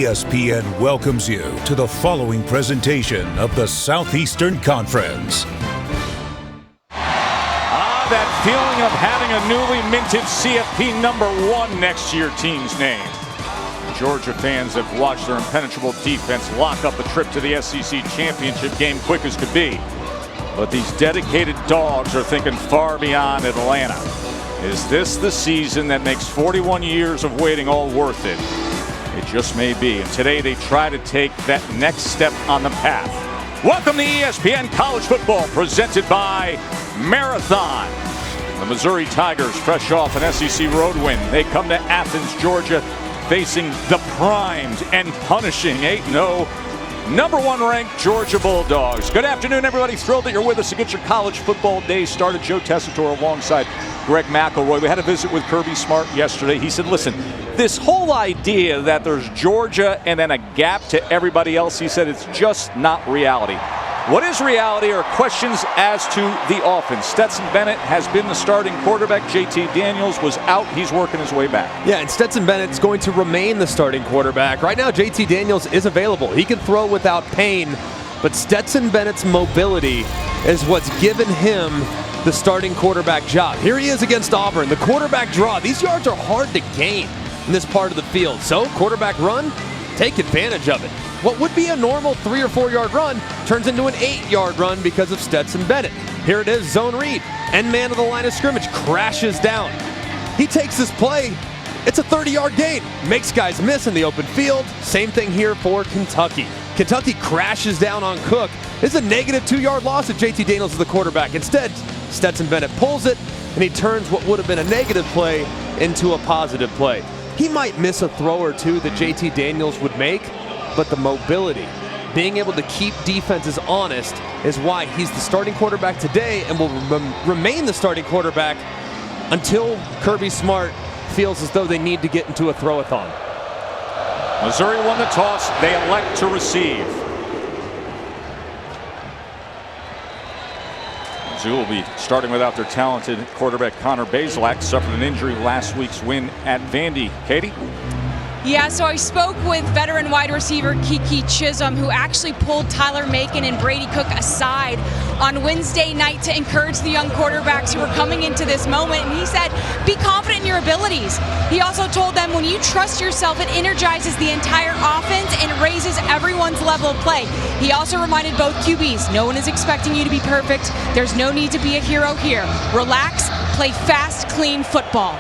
ESPN welcomes you to the following presentation of the Southeastern Conference. That feeling of having a newly minted CFP #1 next to your team's name. Georgia fans have watched their impenetrable defense lock up a trip to the SEC championship game quick as could be. But these dedicated dogs are thinking far beyond Atlanta. Is this the season that makes 41 years of waiting all worth it? It just may be. And today they try to take that next step on the path. Welcome to ESPN College Football, presented by Marathon. The Missouri Tigers, fresh off an SEC road win. They come to Athens, Georgia, facing the primed and punishing 8-0 #1 ranked Georgia Bulldogs. Good afternoon, everybody. Thrilled that you're with us to get your college football day started. Joe Tessitore alongside Greg McElroy. We had a visit with Kirby Smart yesterday. He said, listen, this whole idea that there's Georgia and then a gap to everybody else, he said, it's just not reality. What is reality are questions as to the offense. Stetson Bennett has been the starting quarterback. JT Daniels was out. He's working his way back. Yeah, and Stetson Bennett's going to remain the starting quarterback. Right now, JT Daniels is available. He can throw without pain, but Stetson Bennett's mobility is what's given him the starting quarterback job. Here he is against Auburn. The quarterback draw. These yards are hard to gain in this part of the field. So, quarterback run, take advantage of it. What would be a normal 3 or 4 yard run turns into an 8-yard run because of Stetson Bennett. Here it is, zone read. End man of the line of scrimmage crashes down. He takes this play. It's a 30-yard gain. Makes guys miss in the open field. Same thing here for Kentucky. Kentucky crashes down on Cook. It's a negative 2-yard loss if JT Daniels is the quarterback. Instead, Stetson Bennett pulls it, and he turns what would have been a negative play into a positive play. He might miss a throw or two that JT Daniels would make, but the mobility, being able to keep defenses honest, is why he's the starting quarterback today and will remain the starting quarterback until Kirby Smart feels as though they need to get into a throw-a-thon. Missouri won the toss. They elect to receive. Mizzou will be starting without their talented quarterback Connor Bazelak. Suffered an injury last week's win at Vandy. Katie? Yeah, so I spoke with veteran wide receiver Kiki Chisholm, who actually pulled Tyler Macon and Brady Cook aside on Wednesday night to encourage the young quarterbacks who were coming into this moment. And he said, be confident in your abilities. He also told them when you trust yourself, it energizes the entire offense and raises everyone's level of play. He also reminded both QBs, no one is expecting you to be perfect. There's no need to be a hero here. Relax, play fast, clean football.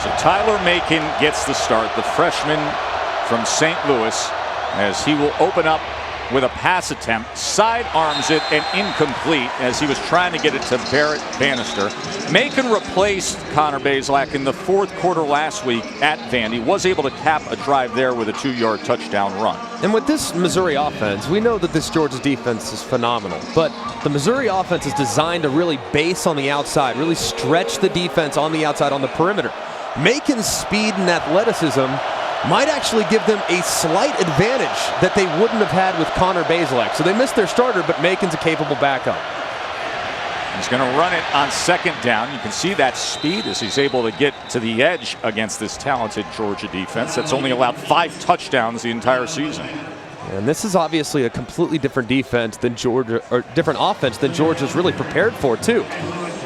So Tyler Macon gets the start, the freshman from St. Louis, as he will open up with a pass attempt, sidearms it and incomplete as he was trying to get it to Barrett Bannister. Macon replaced Connor Bazelak in the fourth quarter last week at Vandy, was able to cap a drive there with a 2-yard touchdown run. And with this Missouri offense, we know that this Georgia defense is phenomenal, but the Missouri offense is designed to really base on the outside, really stretch the defense on the outside, on the perimeter. Macon's speed and athleticism might actually give them a slight advantage that they wouldn't have had with Connor Bazelak. So they missed their starter, but Macon's a capable backup. He's going to run it on second down. You can see that speed as he's able to get to the edge against this talented Georgia defense that's only allowed 5 touchdowns the entire season. And this is obviously a completely different defense than Georgia, or different offense than Georgia's really prepared for too.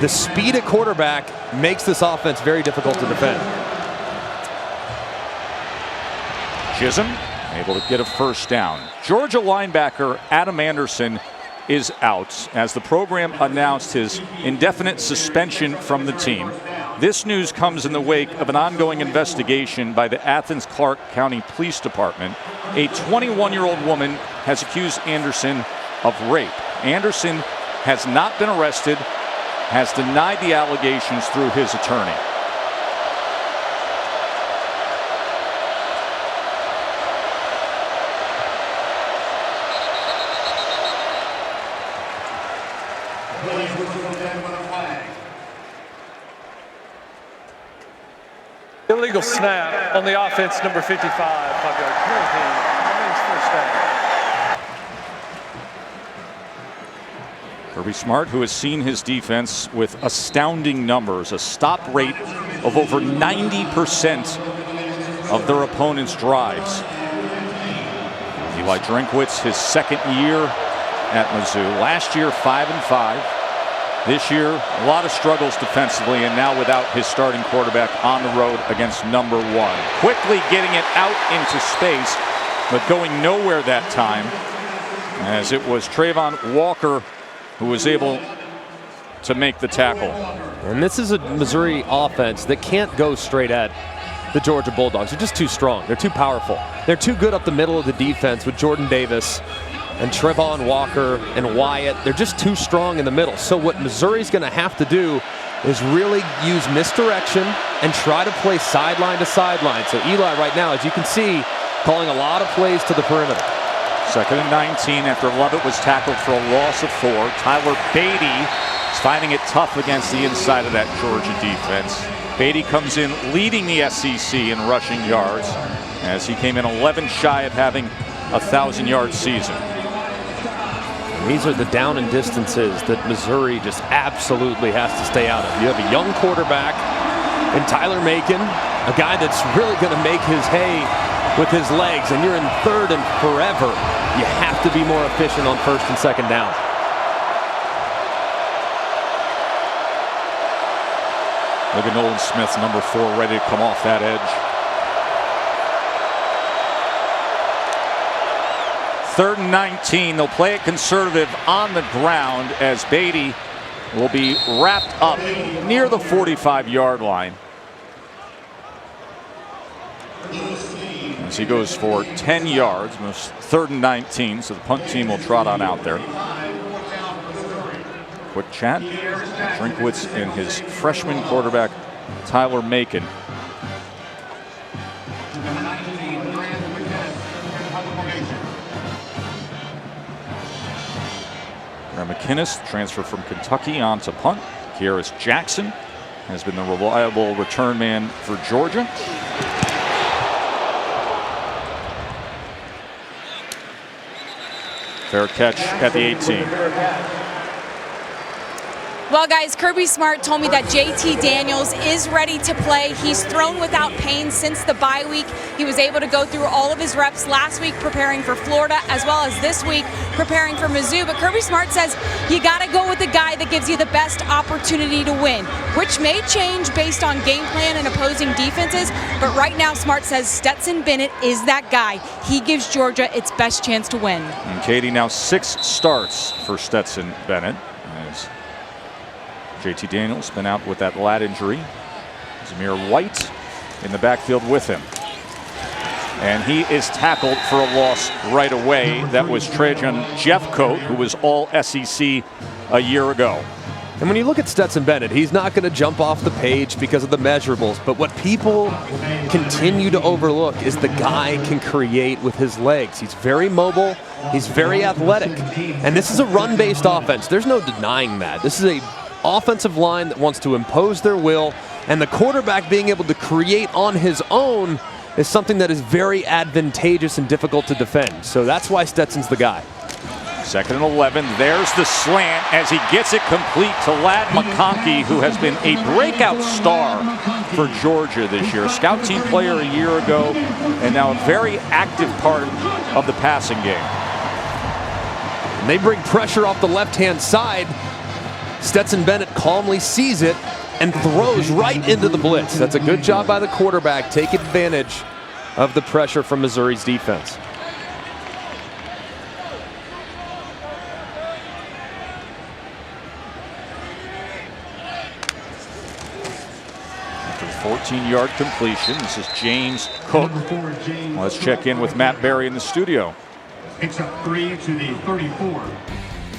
The speed at quarterback makes this offense very difficult to defend. Chisholm able to get a first down. Georgia linebacker Adam Anderson is out as the program announced his indefinite suspension from the team. This news comes in the wake of an ongoing investigation by the Athens-Clarke County Police Department. A 21-year-old woman has accused Anderson of rape. Anderson has not been arrested, has denied the allegations through his attorney. Illegal snap on the offense, number 55, 5-yard penalty. Remains first down. Kirby Smart, who has seen his defense with astounding numbers, a stop rate of over 90% of their opponent's drives. Eli Drinkwitz, his second year at Mizzou. Last year, 5-5. This year, a lot of struggles defensively, and now without his starting quarterback on the road against number 1. Quickly getting it out into space, but going nowhere that time, as it was Trayvon Walker who was able to make the tackle. And this is a Missouri offense that can't go straight at the Georgia Bulldogs. They're just too strong. They're too powerful. They're too good up the middle of the defense with Jordan Davis and Trayvon Walker and Wyatt. They're just too strong in the middle. So what Missouri's going to have to do is really use misdirection and try to play sideline to sideline. So Eli right now, as you can see, calling a lot of plays to the perimeter. 2nd and 19 after Lovett was tackled for a loss of 4. Tyler Beatty is finding it tough against the inside of that Georgia defense. Beatty comes in leading the SEC in rushing yards as he came in 11 shy of having a 1,000-yard season. And these are the down and distances that Missouri just absolutely has to stay out of. You have a young quarterback in Tyler Macon, a guy that's really going to make his hay with his legs, and you're in 3rd and forever. You have to be more efficient on 1st and 2nd down. Look at Nolan Smith, number 4, ready to come off that edge. 3rd and 19. They'll play it conservative on the ground as Beatty will be wrapped up near the 45-yard line. As he goes for 10 yards, 3rd and 19, so the punt team will trot on out there. Quick chat. Drinkwitz and his freshman quarterback, Tyler Macon. McInnes, transfer from Kentucky, on to punt. Kearis Jackson has been the reliable return man for Georgia. Fair catch at the 18. Well, guys, Kirby Smart told me that JT Daniels is ready to play. He's thrown without pain since the bye week. He was able to go through all of his reps last week preparing for Florida, as well as this week preparing for Mizzou. But Kirby Smart says you got to go with the guy that gives you the best opportunity to win, which may change based on game plan and opposing defenses. But right now, Smart says Stetson Bennett is that guy. He gives Georgia its best chance to win. And Katie, now 6 starts for Stetson Bennett, as JT Daniels been out with that lat injury. Zamir White in the backfield with him. And he is tackled for a loss right away. That was Trajan Jeffcoat, who was all SEC a year ago. And when you look at Stetson Bennett, he's not going to jump off the page because of the measurables. But what people continue to overlook is the guy can create with his legs. He's very mobile. He's very athletic. And this is a run-based offense. There's no denying that. This is a offensive line that wants to impose their will, and the quarterback being able to create on his own is something that is very advantageous and difficult to defend. So that's why Stetson's the guy. 2nd and 11. There's the slant as he gets it complete to Ladd McConkey, who has been a breakout star for Georgia this year. Scout team player a year ago, and now a very active part of the passing game. And they bring pressure off the left-hand side. Stetson Bennett calmly sees it and throws right into the blitz. That's a good job by the quarterback, taking advantage of the pressure from Missouri's defense. After the 14-yard completion, this is James Cook. Let's check in with Matt Berry in the studio. Picks up 3 to the 34.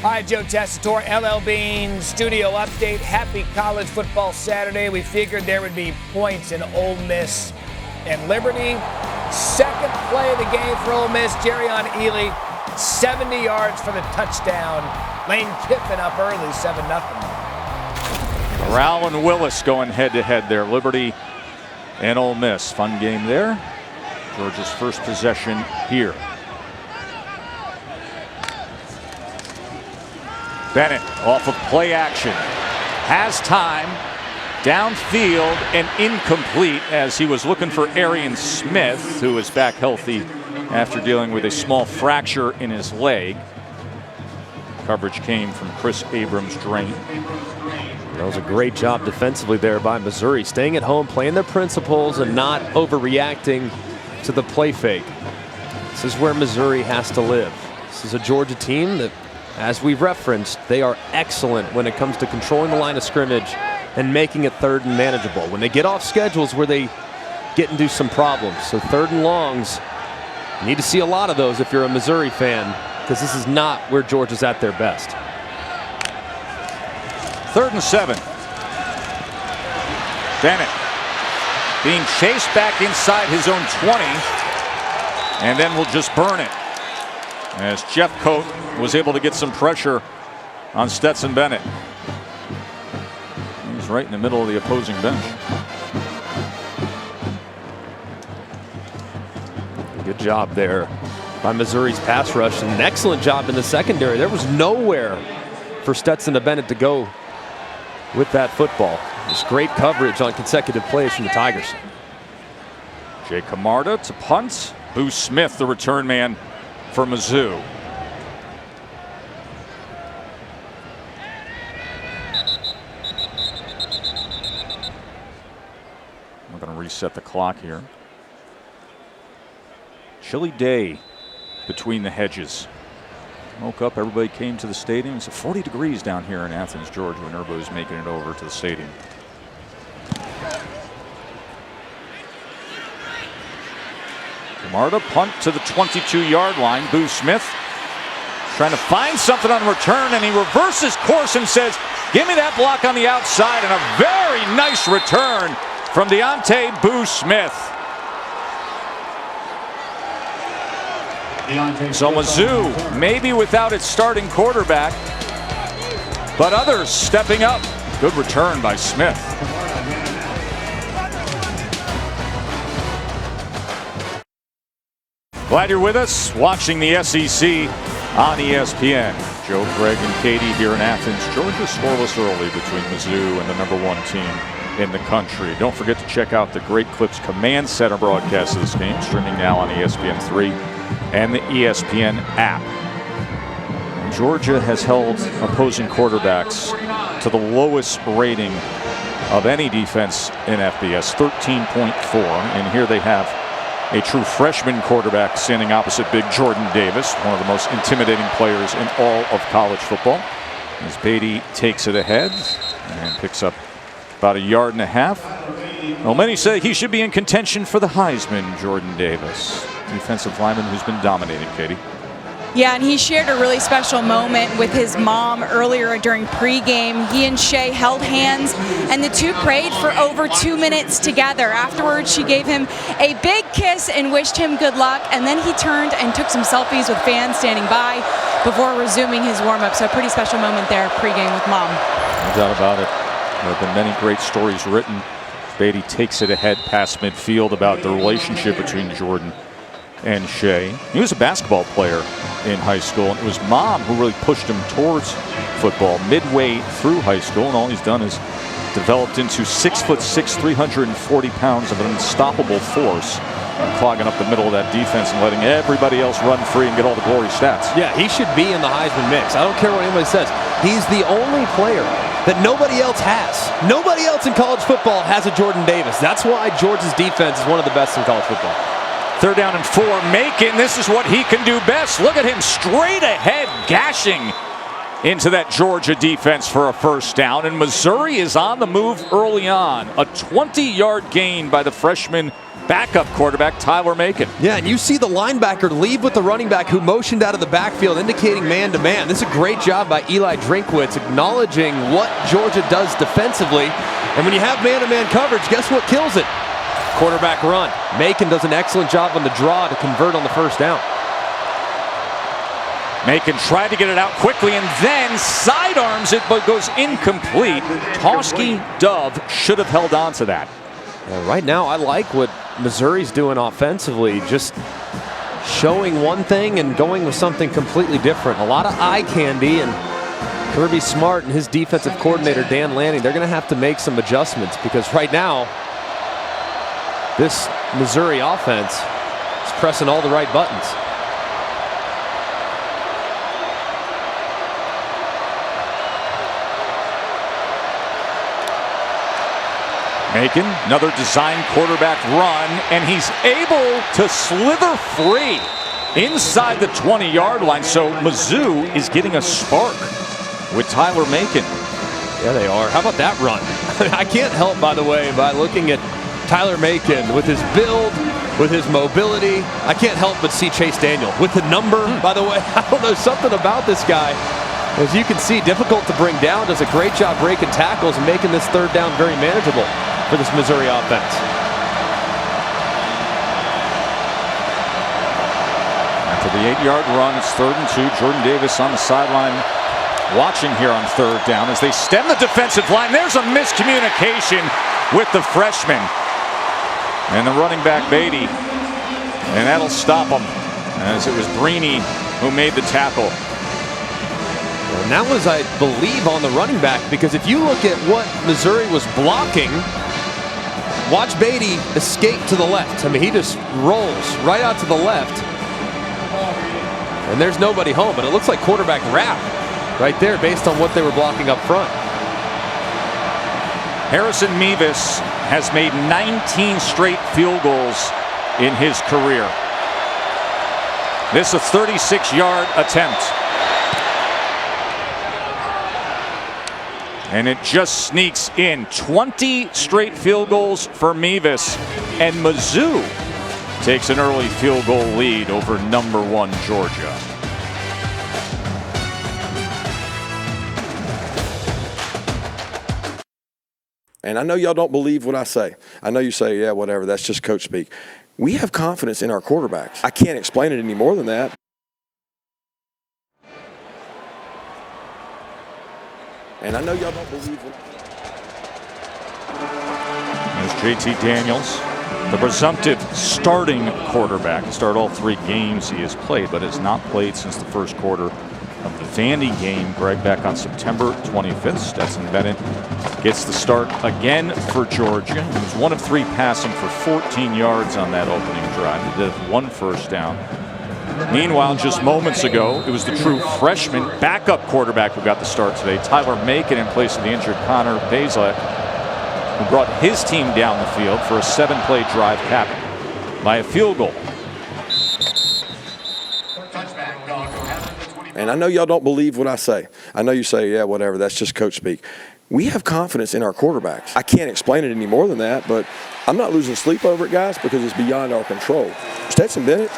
Hi, Joe Tessitore, LL Bean studio update. Happy College Football Saturday. We figured there would be points in Ole Miss and Liberty. Second play of the game for Ole Miss, Jerrion Ealy, 70 yards for the touchdown. Lane Kiffin up early, 7-0. Corral and Willis going head-to-head there. Liberty and Ole Miss. Fun game there. Georgia's first possession here. Bennett off of play action. Has time. Downfield and incomplete as he was looking for Arian Smith, who is back healthy after dealing with a small fracture in his leg. Coverage came from Chris Abrams-Drain. That was a great job defensively there by Missouri, staying at home, playing their principles, and not overreacting to the play fake. This is where Missouri has to live. This is a Georgia team that, as we've referenced, they are excellent when it comes to controlling the line of scrimmage and making it third and manageable. When they get off schedules where they get into some problems. So third and longs, you need to see a lot of those if you're a Missouri fan, because this is not where Georgia's at their best. 3rd and 7. Bennett being chased back inside his own 20, and then will just burn it as Jeff Coat was able to get some pressure on Stetson Bennett. He's right in the middle of the opposing bench. Good job there by Missouri's pass rush, and an excellent job in the secondary. There was nowhere for Stetson Bennett to go with that football. Just great coverage on consecutive plays from the Tigers. Jay Camarda to punt. Boo Smith, the return man for Mizzou. We're going to reset the clock here. Chilly day between the hedges. Woke up, everybody came to the stadium. It's 40 degrees down here in Athens, Georgia, when everybody's making it over to the stadium. Camarda punt to the 22-yard line. Boo Smith trying to find something on return, and he reverses course and says, "Give me that block on the outside," and a very nice return from Deontay Boo Smith. So Mizzou, maybe without its starting quarterback, but others stepping up. Good return by Smith. Glad you're with us, watching the SEC on ESPN. Joe, Greg, and Katie here in Athens, Georgia. Scoreless early between Mizzou and the #1 team in the country. Don't forget to check out the Great Clips Command Center broadcast of this game, streaming now on ESPN3 and the ESPN app. Georgia has held opposing quarterbacks to the lowest rating of any defense in FBS, 13.4. And here they have a true freshman quarterback standing opposite big Jordan Davis, one of the most intimidating players in all of college football. As Beatty takes it ahead and picks up about 1.5 yards. Well, many say he should be in contention for the Heisman, Jordan Davis. Defensive lineman who's been dominating, Katie. Yeah, and he shared a really special moment with his mom earlier during pregame. He and Shay held hands, and the two prayed for over 2 minutes together. Afterwards, she gave him a big kiss and wished him good luck, and then he turned and took some selfies with fans standing by before resuming his warm-up. So a pretty special moment there pregame with mom. No doubt about it. There have been many great stories written. Beatty takes it ahead past midfield about the relationship between Jordan and Shay. He was a basketball player in high school, and it was mom who really pushed him towards football midway through high school, and all he's done is developed into 6'6", 340 pounds of an unstoppable force, clogging up the middle of that defense and letting everybody else run free and get all the glory stats. Yeah, he should be in the Heisman mix. I don't care what anybody says. He's the only player that nobody else has. Nobody else in college football has a Jordan Davis. That's why Georgia's defense is one of the best in college football. 3rd down and 4. Macon, this is what he can do best. Look at him straight ahead, gashing into that Georgia defense for a 1st down. And Missouri is on the move early on. A 20-yard gain by the freshman backup quarterback, Tyler Macon. Yeah, and you see the linebacker leave with the running back who motioned out of the backfield, indicating man-to-man. This is a great job by Eli Drinkwitz, acknowledging what Georgia does defensively. And when you have man-to-man coverage, guess what kills it? Quarterback run. Macon does an excellent job on the draw to convert on the 1st down. Macon tried to get it out quickly and then sidearms it, but goes incomplete. Toski Dove should have held on to that. Well, right now, I like what Missouri's doing offensively, just showing one thing and going with something completely different. A lot of eye candy, and Kirby Smart and his defensive coordinator, Dan Lanning, they're going to have to make some adjustments, because right now, this Missouri offense He's pressing all the right buttons. Macon, another design quarterback run, and he's able to slither free inside the 20-yard line. So Mizzou is getting a spark with Tyler Macon. Yeah, they are. How about that run? I can't help, by the way, by looking at Tyler Macon with his build, with his mobility. I can't help but see Chase Daniel with the number, by the way. I don't know, something about this guy. As you can see, difficult to bring down, does a great job breaking tackles and making this third down very manageable for this Missouri offense. After the 8-yard run, it's 3rd and 2. Jordan Davis on the sideline watching here on 3rd down as they stem the defensive line. There's a miscommunication with the freshman and the running back Beatty, and that'll stop him as it was Brini who made the tackle. And that was, I believe, on the running back, because if you look at what Missouri was blocking, watch Beatty escape to the left. I mean, he just rolls right out to the left, and there's nobody home. But it looks like quarterback wrap right there based on what they were blocking up front. Harrison Mevis has made 19 straight field goals in his career. This is a 36-yard attempt. And it just sneaks in. 20 straight field goals for Mevis. And Mizzou takes an early field goal lead over number 1 Georgia. And I know y'all don't believe what I say. I know you say, yeah, whatever, that's just coach speak. We have confidence in our quarterbacks. I can't explain it any more than that. And I know y'all don't believe it. There's JT Daniels, the presumptive starting quarterback. He started all 3 games he has played, but has not played since the first quarter of the Vandy game. Greg back on September 25th. Stetson Bennett gets the start again for Georgia. He was 1 of 3 passing for 14 yards on that opening drive. He did have 1 first down. Meanwhile, just moments ago, it was the true freshman backup quarterback who got the start today, Tyler Macon, in place of the injured Connor Bazelak, who brought his team down the field for a 7-play drive capped by a field goal. And I know y'all don't believe what I say. I know you say, yeah, whatever, that's just coach speak. We have confidence in our quarterbacks. I can't explain it any more than that, but I'm not losing sleep over it, guys, because it's beyond our control. Stetson Bennett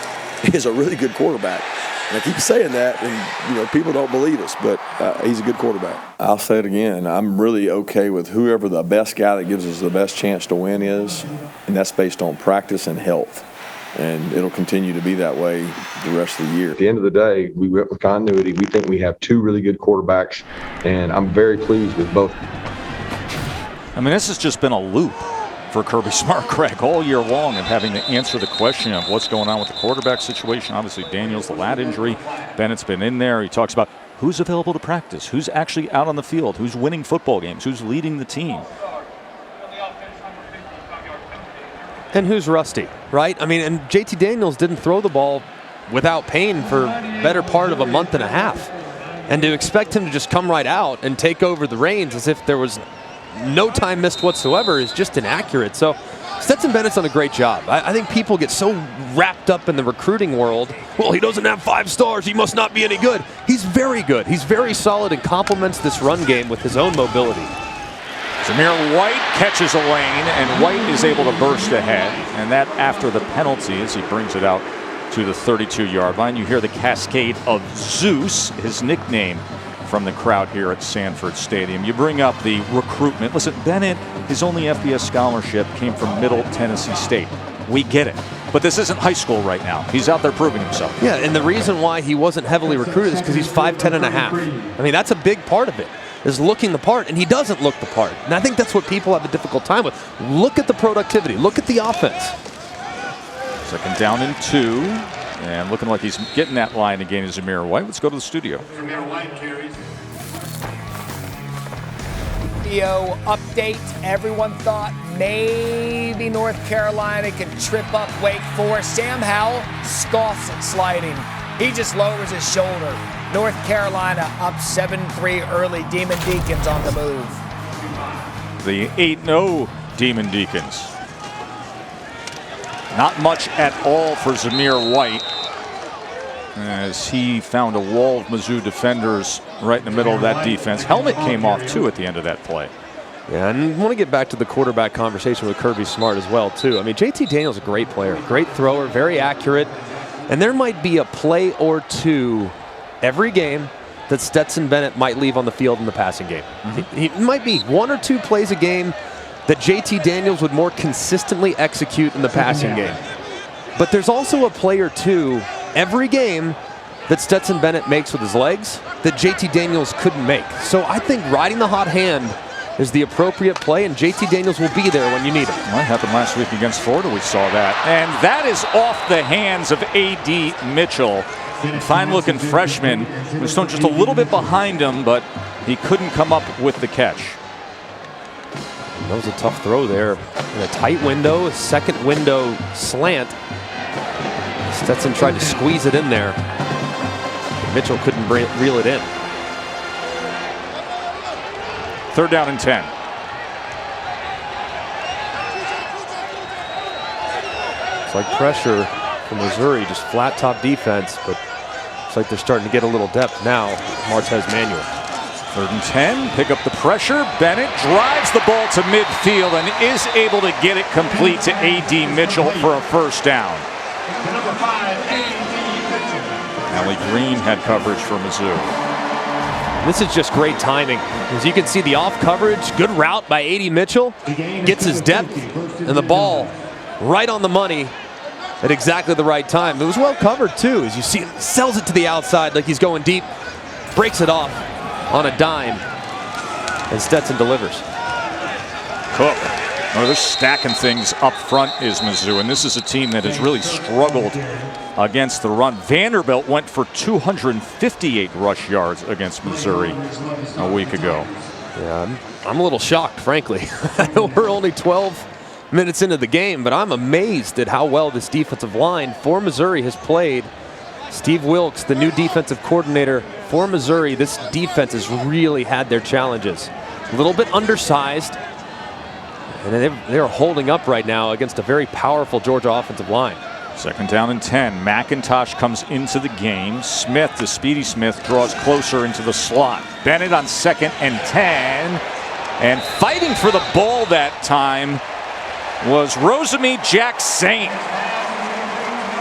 is a really good quarterback. And I keep saying that, and people don't believe us, but he's a good quarterback. I'll say it again. I'm really okay with whoever the best guy that gives us the best chance to win is, and that's based on practice and health. And it'll continue to be that way the rest of the year. At the end of the day, we went with continuity. We think we have 2 really good quarterbacks, and I'm very pleased with both. I mean, this has just been a loop for Kirby Smart, Craig, all year long, of having to answer the question of what's going on with the quarterback situation. Obviously, Daniels, the lat injury. Bennett's been in there. He talks about who's available to practice, who's actually out on the field, who's winning football games, who's leading the team. And who's rusty, right? I mean, and JT Daniels didn't throw the ball without pain for better part of a month and a half. And to expect him to just come right out and take over the reins as if there was no time missed whatsoever is just inaccurate. So Stetson Bennett's done a great job. I think people get so wrapped up in the recruiting world. Well, he doesn't have 5 stars. He must not be any good. He's very good. He's very solid and complements this run game with his own mobility. Zamir White catches a lane, and White is able to burst ahead. And that after the penalty as he brings it out to the 32-yard line. You hear the cascade of Zeus, his nickname, from the crowd here at Sanford Stadium. You bring up the recruitment. Listen, Bennett, his only FBS scholarship came from Middle Tennessee State. We get it. But this isn't high school right now. He's out there proving himself. Yeah, and the reason why he wasn't heavily recruited is because he's 5'10 and a half. I mean, that's a big part of it, is looking the part, and he doesn't look the part. And I think that's what people have a difficult time with. Look at the productivity. Look at the offense. 2nd down and 2. And looking like he's getting that line again is Zamir White. Let's go to the studio. Zamir White carries. studio update. Everyone thought maybe North Carolina could trip up Wake Forest. Sam Howell scoffs at sliding. He just lowers his shoulder. North Carolina up 7-3 early. Demon Deacons on the move. The 8-0 Demon Deacons. Not much at all for Zamir White, as he found a wall of Mizzou defenders right in the middle of that defense. Helmet came off too at the end of that play. Yeah, and I want to get back to the quarterback conversation with Kirby Smart as well too. I mean, JT Daniels is a great player, great thrower, very accurate, and there might be a play or two every game that Stetson Bennett might leave on the field in the passing game. He might be 1 or 2 plays a game that JT Daniels would more consistently execute in the passing game. But there's also a play or two every game that Stetson Bennett makes with his legs that JT Daniels couldn't make. So I think riding the hot hand is the appropriate play, and JT Daniels will be there when you need him. What happened last week against Florida? We saw that. And that is off the hands of A.D. Mitchell. Fine-looking freshman. Was thrown just a little bit behind him, but he couldn't come up with the catch. That was a tough throw there. In a tight window, a second window slant. Stetson tried to squeeze it in there. Mitchell couldn't reel it in. 3rd down and 10. It's like pressure from Missouri, just flat top defense, but it's like they're starting to get a little depth now. Martez Manuel. 3rd and 10, pick up the pressure. Bennett drives the ball to midfield and is able to get it complete to A.D. Mitchell for a 1st down. Number 5, A.D. Mitchell. Allie Green had coverage for Mizzou. This is just great timing. As you can see, the off coverage, good route by A.D. Mitchell. Gets his depth and the ball right on the money at exactly the right time. It was well covered too. As you see, sells it to the outside like he's going deep. Breaks it off on a dime. And Stetson delivers. Cook. Oh, they're stacking things up front is Mizzou, and this is a team that has really struggled against the run. Vanderbilt went for 258 rush yards against Missouri a week ago. Yeah, I'm a little shocked, frankly. I know we're only 12 minutes into the game, but I'm amazed at how well this defensive line for Missouri has played. Steve Wilkes, the new defensive coordinator for Missouri, this defense has really had their challenges. A little bit undersized, and they're holding up right now against a very powerful Georgia offensive line. 2nd down and 10. McIntosh comes into the game. Smith, the speedy Smith, draws closer into the slot. Bennett on 2nd and 10. And fighting for the ball that time was Rosemy Jack Saint.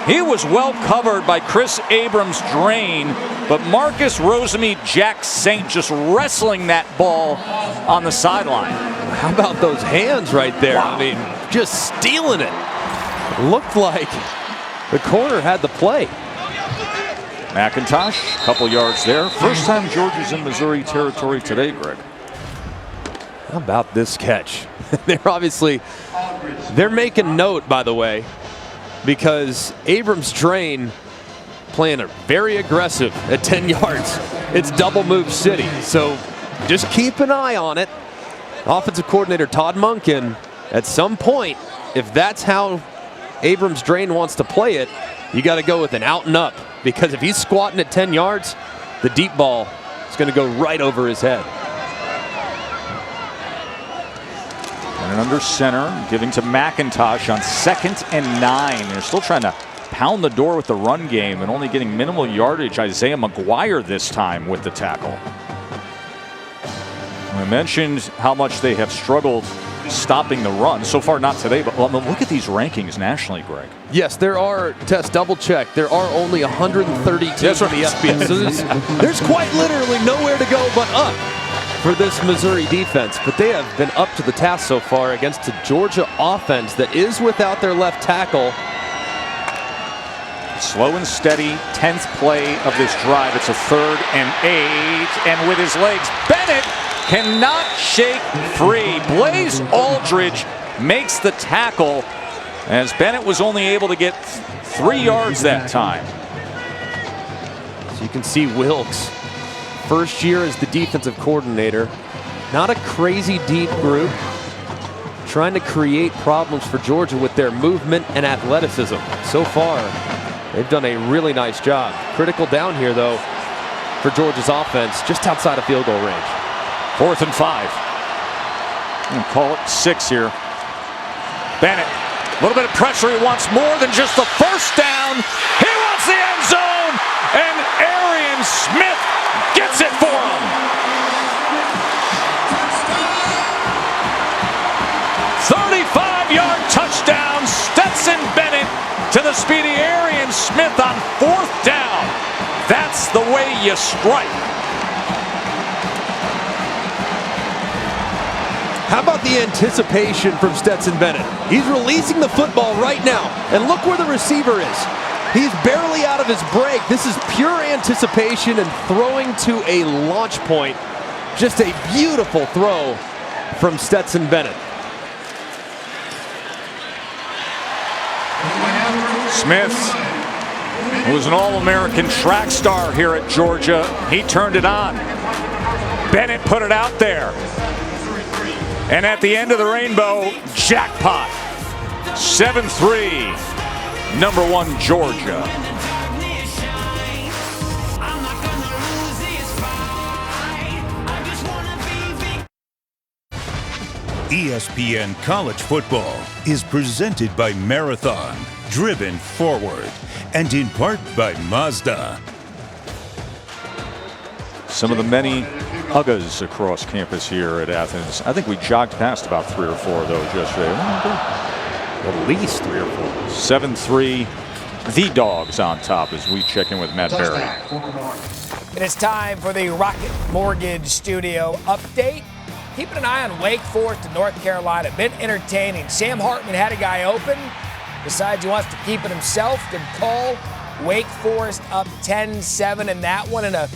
He was well covered by Chris Abrams-Drain, but Marcus Rosemy Jack Saint just wrestling that ball on the sideline. How about those hands right there? Wow. I mean, just stealing it. Looked like the corner had the play. McIntosh, a couple yards there. First time Georgia's in Missouri territory today, Greg. How about this catch? They're making note, by the way, because Abrams-Drain playing a very aggressive at 10 yards. It's double move city, so just keep an eye on it. Offensive coordinator Todd Monken, at some point, if that's how Abrams-Drain wants to play it, you got to go with an out and up, because if he's squatting at 10 yards, the deep ball is going to go right over his head. And under center, giving to McIntosh on 2nd and 9. They're still trying to pound the door with the run game and only getting minimal yardage. Isaiah McGuire this time with the tackle. I mentioned how much they have struggled stopping the run. So far, not today, but look at these rankings nationally, Greg. Yes, there are, Tess, double check, there are only 130 teams in the FBS. So there's quite literally nowhere to go but up for this Missouri defense. But they have been up to the task so far against a Georgia offense that is without their left tackle. Slow and steady, 10th play of this drive. It's a 3rd and 8, and with his legs, Bennett cannot shake free. Blaze Aldridge makes the tackle, as Bennett was only able to get 3 yards that time. So you can see Wilkes, first year as the defensive coordinator, Not a crazy deep group. Trying to create problems for Georgia with their movement and athleticism. So far, they've done a really nice job. Critical down here, though, for Georgia's offense, just outside of field goal range. 4th and 5. And call it 6 here. Bennett, a little bit of pressure. He wants more than just the first down. He wants the end zone, and Arian Smith gets it for him. 35-yard touchdown. Stetson Bennett to the speedy Arian Smith on 4th down. That's the way you strike. How about the anticipation from Stetson Bennett? He's releasing the football right now, and look where the receiver is. He's barely out of his break. This is pure anticipation and throwing to a launch point. Just a beautiful throw from Stetson Bennett. Smith, who was an All-American track star here at Georgia, he turned it on. Bennett put it out there. And at the end of the rainbow, jackpot. 7-3, number 1 Georgia. ESPN College Football is presented by Marathon, driven forward, and in part by Mazda. Some of the many Uggas across campus here at Athens. I think we jogged past about 3 or 4 of those yesterday. At least 3 or 4. 7-3, the Dogs on top as we check in with Matt Berry. It is time for the Rocket Mortgage Studio update. Keeping an eye on Wake Forest and North Carolina. Been entertaining. Sam Hartman had a guy open. Decides he wants to keep it himself. Good call. Wake Forest up 10-7 in that one. And a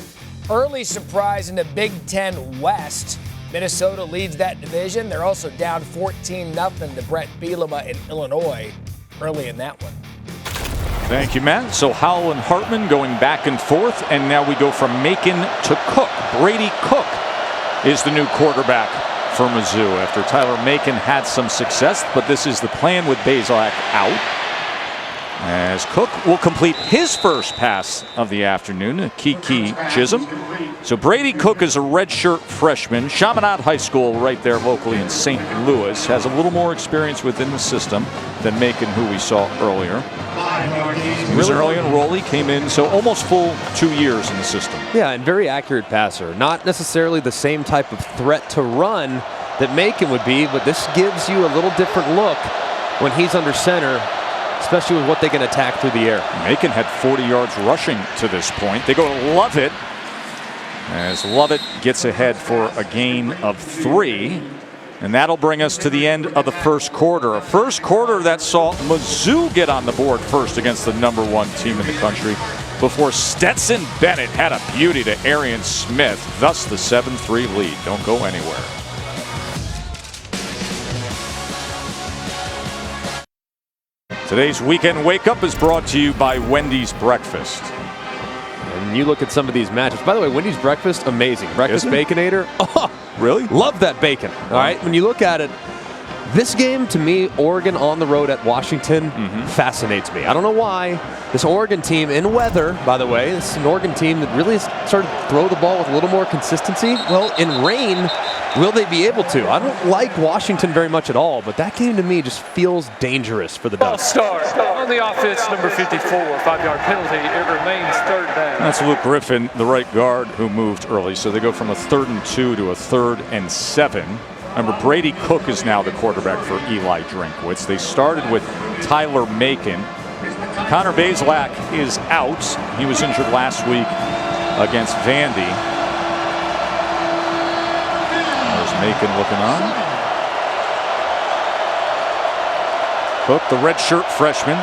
early surprise in the Big Ten West. Minnesota leads that division. They're also down 14-0 to Brett Bielema in Illinois early in that one. Thank you, Matt. So Howell and Hartman going back and forth. And now we go from Macon to Cook. Brady Cook is the new quarterback for Mizzou after Tyler Macon had some success, but this is the plan with Bazelak out. As Cook will complete his first pass of the afternoon, Kiki Chisholm. So Brady Cook is a redshirt freshman, Chaminade High School right there locally in St. Louis, has a little more experience within the system than Macon, who we saw earlier. He was an early enrollee, came in, so almost full 2 years in the system. Yeah, and very accurate passer. Not necessarily the same type of threat to run that Macon would be, but this gives you a little different look when he's under center, especially with what they can attack through the air. Macon had 40 yards rushing to this point. They go to Lovett as Lovett gets ahead for a gain of 3. And that'll bring us to the end of the first quarter. A first quarter that saw Mizzou get on the board first against the number 1 team in the country before Stetson Bennett had a beauty to Arian Smith, thus the 7-3 lead. Don't go anywhere. Today's Weekend Wake Up is brought to you by Wendy's Breakfast. And you look at some of these matchups. By the way, Wendy's Breakfast, amazing. Breakfast Baconator. Oh, really? Love that bacon. All right, when you look at it, this game, to me, Oregon on the road at Washington, fascinates me. I don't know why. This Oregon team in weather, by the way, this is an Oregon team that really has started to throw the ball with a little more consistency. Well, in rain, will they be able to? I don't like Washington very much at all, but that game to me just feels dangerous for the Ducks. Start on the offense, number 54, 5-yard penalty. It remains 3rd down. That's Luke Griffin, the right guard, who moved early. So they go from a 3rd and 2 to a 3rd and 7. Remember, Brady Cook is now the quarterback for Eli Drinkwitz. They started with Tyler Macon. Connor Bazelak is out. He was injured last week against Vandy. There's Macon looking on. Cook, the redshirt freshman.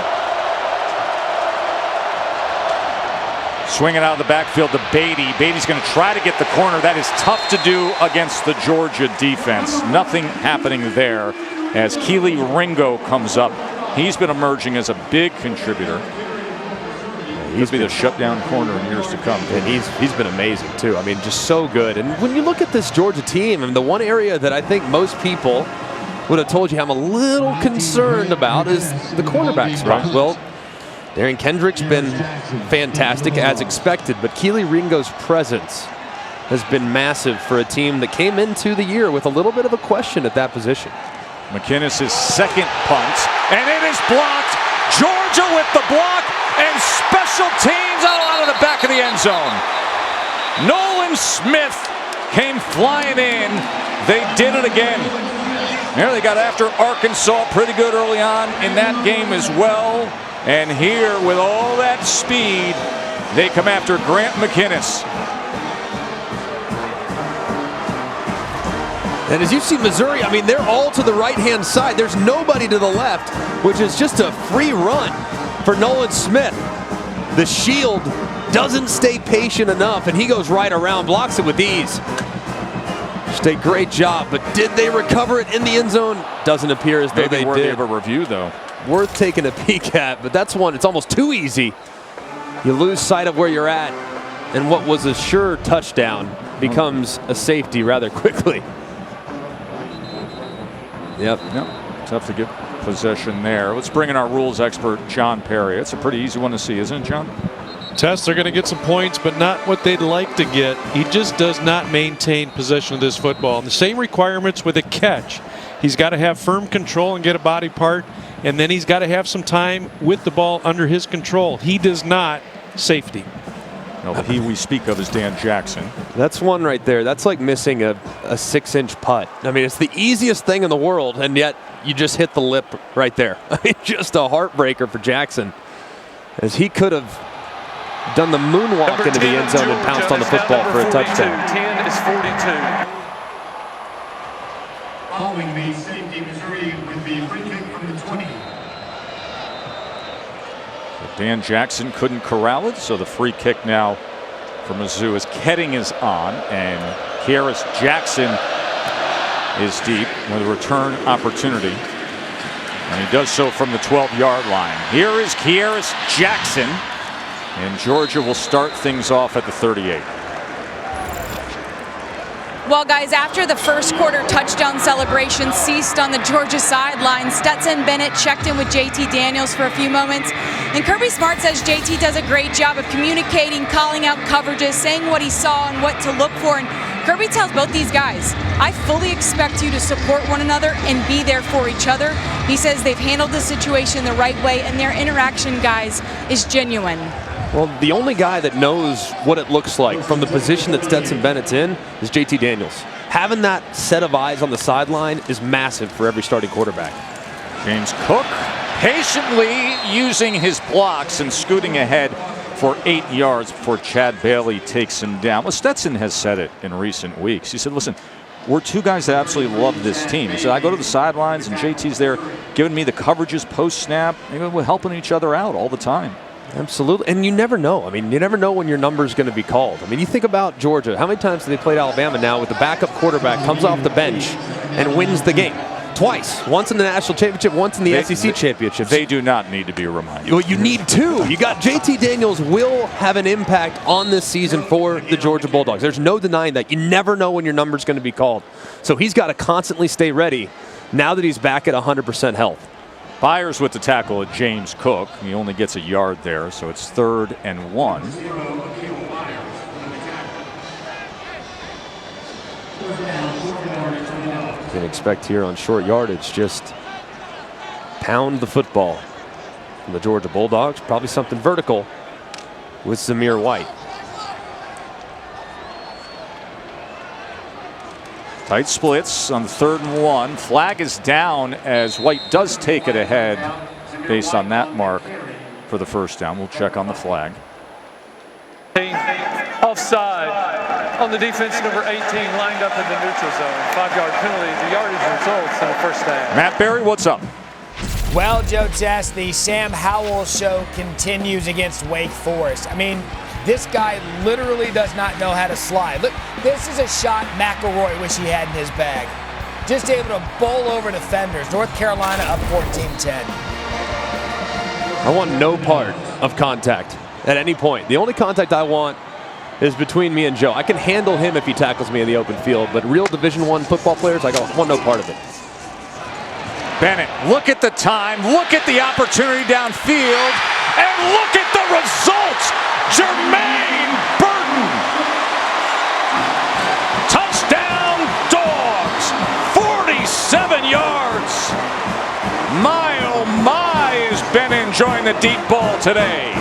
Swinging out of the backfield to Beatty. Beatty's going to try to get the corner. That is tough to do against the Georgia defense. Nothing happening there as Keely Ringo comes up. He's been emerging as a big contributor. He's been the shutdown corner in years to come. And he's been amazing too. I mean, just so good. And when you look at this Georgia team, and the one area that I think most people would have told you I'm a little concerned about is the cornerback spot. Well, Darren Kendrick's been fantastic as expected, but Keely Ringo's presence has been massive for a team that came into the year with a little bit of a question at that position. McInnes' second punt, and it is blocked. Georgia with the block, and special teams out of the back of the end zone. Nolan Smith came flying in. They did it again. There they got after Arkansas pretty good early on in that game as well. And here, with all that speed, they come after Grant McInnes. And as you see Missouri, I mean, they're all to the right-hand side. There's nobody to the left, which is just a free run for Nolan Smith. The shield doesn't stay patient enough, and he goes right around, blocks it with ease. Just a great job, but did they recover it in the end zone? Doesn't appear as though they did. Maybe worthy of a review, though. Worth taking a peek at, but that's one, it's almost too easy. You lose sight of where you're at, and what was a sure touchdown becomes a safety rather quickly. Yep. Tough to get possession there. Let's bring in our rules expert, John Perry. It's a pretty easy one to see, isn't it, John? Tess, they're going to get some points, but not what they'd like to get. He just does not maintain possession of this football. And the same requirements with a catch. He's got to have firm control and get a body part, and then he's got to have some time with the ball under his control. He does not. Safety. No, the he we speak of is Dan Jackson. That's one right there. That's like missing a 6-inch putt. I mean, it's the easiest thing in the world, and yet you just hit the lip right there. I mean, just a heartbreaker for Jackson, as he could have done the moonwalk into the end zone and pounced on the football for a touchdown. 10 is 42. Following the safety, Missouri with the free kick from the 20. Dan Jackson couldn't corral it, so the free kick now for Mizzou as Ketting is on, and Kieris Jackson is deep with a return opportunity. And he does so from the 12-yard line. Here is Kieris Jackson, and Georgia will start things off at the 38. Well, guys, after the first quarter touchdown celebration ceased on the Georgia sideline, Stetson Bennett checked in with JT Daniels for a few moments. And Kirby Smart says JT does a great job of communicating, calling out coverages, saying what he saw and what to look for. And Kirby tells both these guys, I fully expect you to support one another and be there for each other. He says they've handled the situation the right way, and their interaction, guys, is genuine. Well, the only guy that knows what it looks like from the position that Stetson Bennett's in is JT Daniels. Having that set of eyes on the sideline is massive for every starting quarterback. James Cook patiently using his blocks and scooting ahead for 8 yards before Chad Bailey takes him down. Well, Stetson has said it in recent weeks. He said, listen, we're two guys that absolutely love this team. He said, I go to the sidelines and JT's there giving me the coverages post-snap. We're helping each other out all the time. Absolutely, and you never know. I mean, you never know when your number is going to be called. I mean, you think about Georgia. How many times have they played Alabama now with the backup quarterback comes off the bench and wins the game? Twice. Once in the national championship, once in the SEC championship. They do not need to be reminded. Well, you need two. You got JT Daniels will have an impact on this season for the Georgia Bulldogs. There's no denying that. You never know when your number is going to be called. So he's got to constantly stay ready now that he's back at 100% health. Byers with the tackle at James Cook. He only gets a yard there, so it's 3rd and 1. You can expect here on short yardage, just pound the football from the Georgia Bulldogs. Probably something vertical with Zamir White. Tight splits on the 3rd and 1. Flag is down as White does take it ahead based on that mark for the first down. We'll check on the flag. Offside on the defense, number 18, lined up in the neutral zone. 5-yard penalty. The yardage results in a first down. Matt Berry, what's up? Well, Joe Tess, the Sam Howell show continues against Wake Forest. I mean, this guy literally does not know how to slide. Look, this is a shot McElroy wish he had in his bag. Just able to bowl over defenders. North Carolina up 14-10. I want no part of contact at any point. The only contact I want is between me and Joe. I can handle him if he tackles me in the open field, but real Division I football players, I want no part of it. Bennett, look at the time, look at the opportunity downfield, and look at the results! Jermaine Burton! Touchdown Dogs! 47 yards! My, oh my, has been enjoying the deep ball today.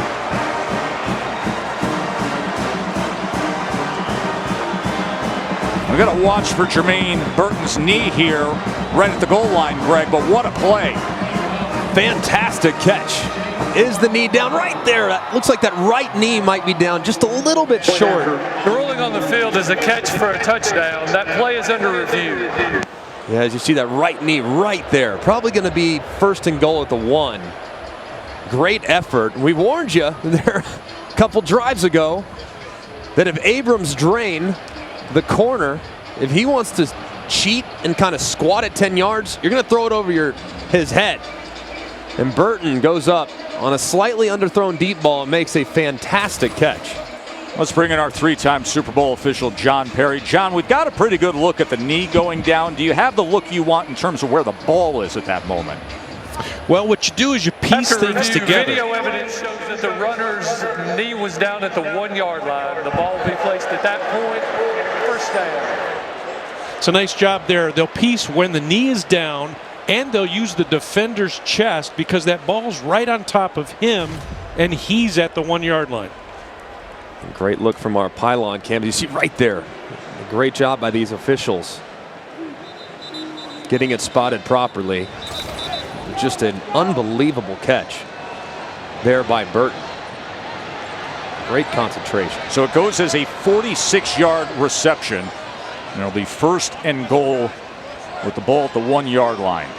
We've got to watch for Jermaine Burton's knee here right at the goal line, Greg, but what a play. Fantastic catch. Is the knee down right there? Looks like that right knee might be down just a little bit short. The ruling on the field is a catch for a touchdown. That play is under review. Yeah, as you see that right knee right there. Probably going to be first and goal at the 1. Great effort. We warned you there a couple drives ago that if Abrams drain the corner, if he wants to cheat and kind of squat at 10 yards, you're going to throw it over his head. And Burton goes up on a slightly underthrown deep ball and makes a fantastic catch. Let's bring in our 3-time Super Bowl official, John Perry. John, we've got a pretty good look at the knee going down. Do you have the look you want in terms of where the ball is at that moment? Well, what you do is you piece things together. Video evidence shows that the runner's knee was down at the 1-yard line. The ball will be placed at that point. First down. It's a nice job there. They'll piece when the knee is down, and they'll use the defender's chest because that ball's right on top of him, and he's at the 1-yard line. Great look from our pylon cam. You see right there. A great job by these officials getting it spotted properly. Just an unbelievable catch there by Burton. Great concentration. So it goes as a 46-yard reception, and it'll be first and goal with the ball at the 1-yard line.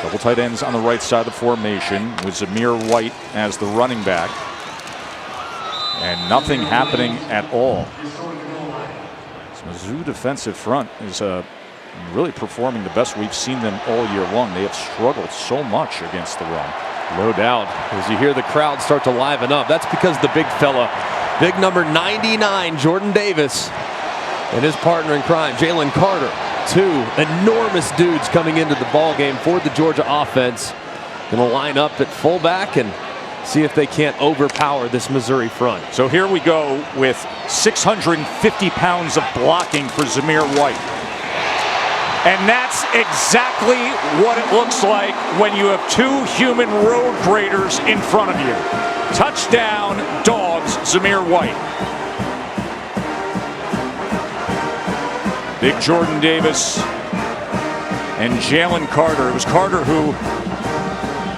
Double tight ends on the right side of the formation with Zamir White as the running back. And nothing happening at all. This Mizzou defensive front is really performing the best we've seen them all year long. They have struggled so much against the run. No doubt. As you hear the crowd start to liven up, that's because the big fella, big number 99, Jordan Davis, and his partner in crime, Jalen Carter. 2 enormous dudes coming into the ball game for the Georgia offense. Going to line up at fullback and see if they can't overpower this Missouri front. So here we go with 650 pounds of blocking for Zamir White. And that's exactly what it looks like when you have 2 human road graders in front of you. Touchdown, Dogs, Zamir White. Big Jordan Davis and Jalen Carter. It was Carter who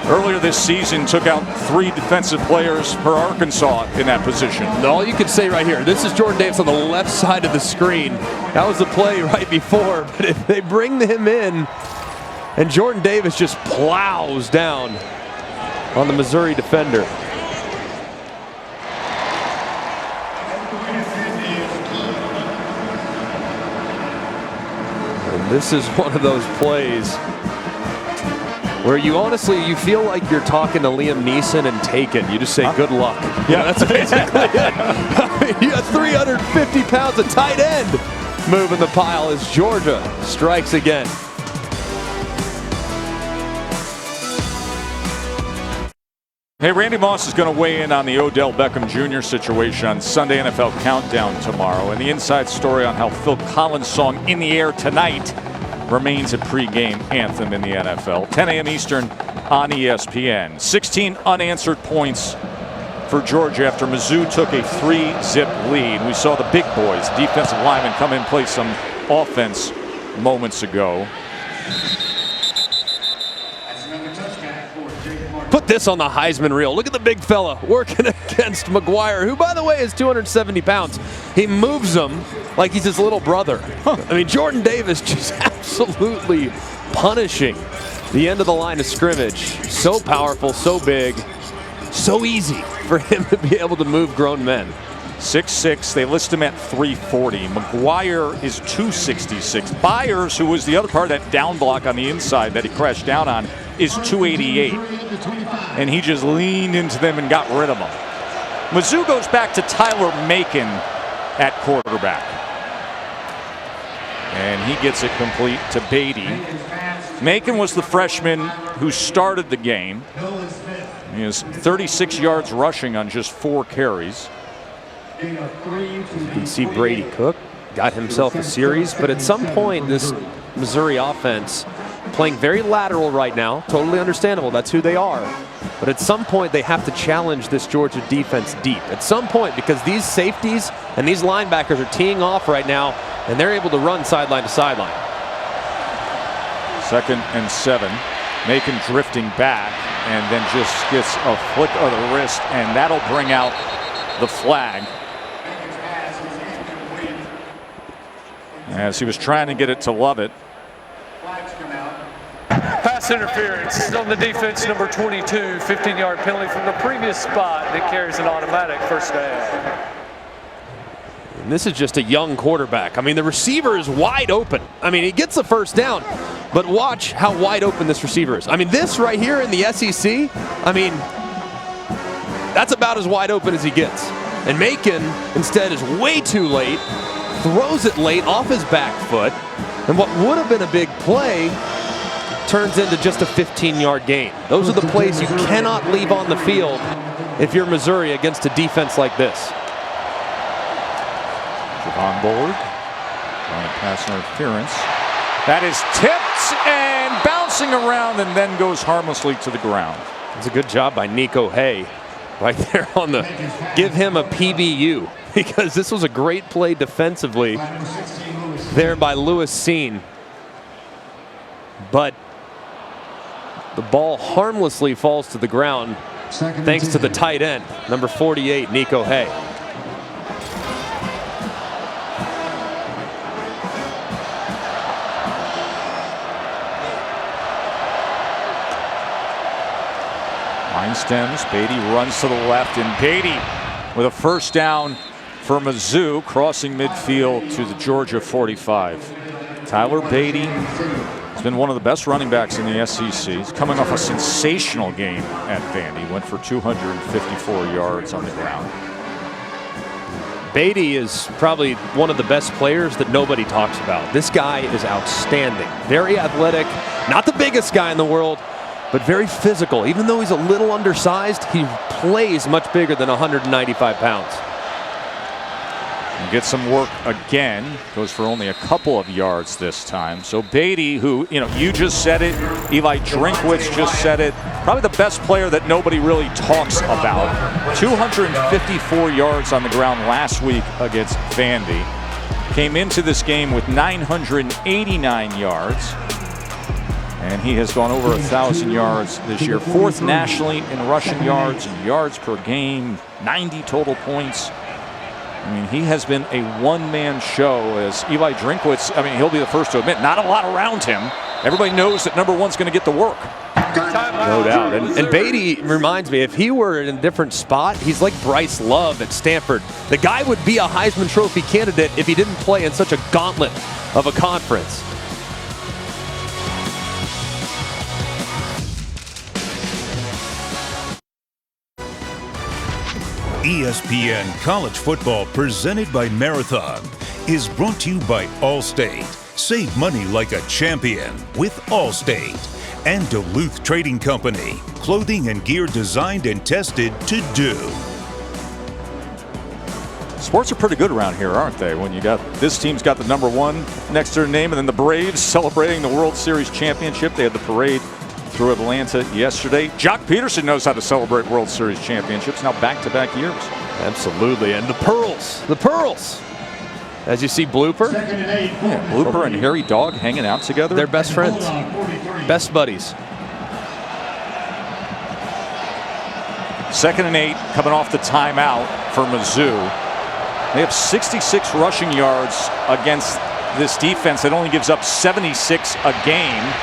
earlier this season took out 3 defensive players for Arkansas in that position. All you can say right here, this is Jordan Davis on the left side of the screen. That was the play right before, but if they bring him in and Jordan Davis just plows down on the Missouri defender. And this is one of those plays where you honestly, you feel like you're talking to Liam Neeson and Taken. You just say, good luck. Yeah, that's basically it. I mean, you got 350 pounds of tight end moving the pile as Georgia strikes again. Hey, Randy Moss is going to weigh in on the Odell Beckham Jr. situation on Sunday NFL Countdown tomorrow, and the inside story on how Phil Collins' song In the Air Tonight remains a pregame anthem in the NFL. 10 a.m. Eastern on ESPN. 16 unanswered points for Georgia after Mizzou took a 3-zip lead. We saw the big boys, defensive linemen, come in and play some offense moments ago. Put this on the Heisman reel. Look at the big fella working against McGuire, who, by the way, is 270 pounds. He moves him like he's his little brother. I mean, Jordan Davis just absolutely punishing the end of the line of scrimmage. So powerful, so big, so easy for him to be able to move grown men. 6'6". They list him at 340. McGuire is 266. Byers, who was the other part of that down block on the inside that he crashed down on, is 288. And he just leaned into them and got rid of them. Mizzou goes back to Tyler Macon at quarterback. And he gets it complete to Beatty. Macon was the freshman who started the game. He has 36 yards rushing on just 4 carries. You can see Brady Cook got himself a series, but at some point this Missouri offense playing very lateral right now, totally understandable, that's who they are. But at some point they have to challenge this Georgia defense deep. At some point, because these safeties and these linebackers are teeing off right now, and they're able to run sideline to sideline. 2nd and 7. Macon drifting back and then just gets a flick of the wrist, and that'll bring out the flag. As he was trying to get it to Lovett. Pass interference on the defense, number 22, 15-yard penalty from the previous spot that carries an automatic first down. And this is just a young quarterback. I mean, the receiver is wide open. I mean, he gets the first down, but watch how wide open this receiver is. I mean, this right here in the SEC, I mean, that's about as wide open as he gets. And Macon, instead, is way too late, throws it late off his back foot, and what would have been a big play turns into just a 15-yard gain. Those are the plays you cannot leave on the field if you're Missouri against a defense like this. On board. Pass interference. That is tipped and bouncing around and then goes harmlessly to the ground. It's a good job by Nico Hay right there on the give him a PBU, because this was a great play defensively there by Lewis Seen. But the ball harmlessly falls to the ground thanks to the tight end, number 48, Nico Hay. Line stems, Beatty runs to the left, and Beatty with a first down for Mizzou, crossing midfield to the Georgia 45. Tyler Beatty has been one of the best running backs in the SEC. He's coming off a sensational game at Vandy. Went for 254 yards on the ground. Beatty is probably one of the best players that nobody talks about. This guy is outstanding. Very athletic, not the biggest guy in the world, but very physical. Even though he's a little undersized, he plays much bigger than 195 pounds. And gets some work again. Goes for only a couple of yards this time. So Beatty, who, you just said it, Eli Drinkwitz just said it, probably the best player that nobody really talks about. 254 yards on the ground last week against Vandy. Came into this game with 989 yards. And he has gone over 1,000 yards this year. 4th nationally in rushing yards and yards per game, 90 total points. I mean, he has been a one-man show, as Eli Drinkwitz, he'll be the first to admit, not a lot around him. Everybody knows that number 1's going to get the work. No doubt. And Beatty reminds me, if he were in a different spot, he's like Bryce Love at Stanford. The guy would be a Heisman Trophy candidate if he didn't play in such a gauntlet of a conference. ESPN College Football, presented by Marathon, is brought to you by Allstate. Save money like a champion with Allstate. And Duluth Trading Company, clothing and gear designed and tested to do. Sports are pretty good around here, aren't they? When you got this team's got the number 1 next to their name, and then the Braves celebrating the World Series championship. They had the parade through Atlanta yesterday. Jock Peterson knows how to celebrate World Series championships, now back-to-back years. Absolutely, and the Pearls. As you see, Blooper. Yeah, Blooper and Harry Dog hanging out together. They're best friends, best buddies. 2nd and 8, coming off the timeout for Mizzou. They have 66 rushing yards against this defense that only gives up 76 a game.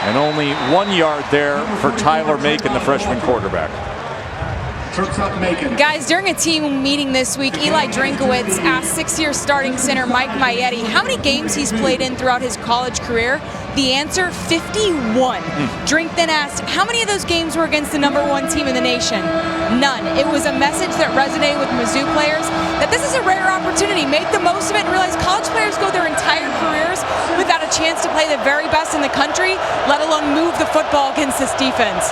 And only 1 yard there for Tyler Macon, the freshman quarterback. Guys, during a team meeting this week, Eli Drinkowitz asked six-year starting center Mike Maietti how many games he's played in throughout his college career. The answer, 51. Drink then asked, how many of those games were against the #1 team in the nation? None. It was a message that resonated with Mizzou players that this is a rare opportunity. Make the most of it and realize college players go their entire careers without a chance to play the very best in the country, let alone move the football against this defense.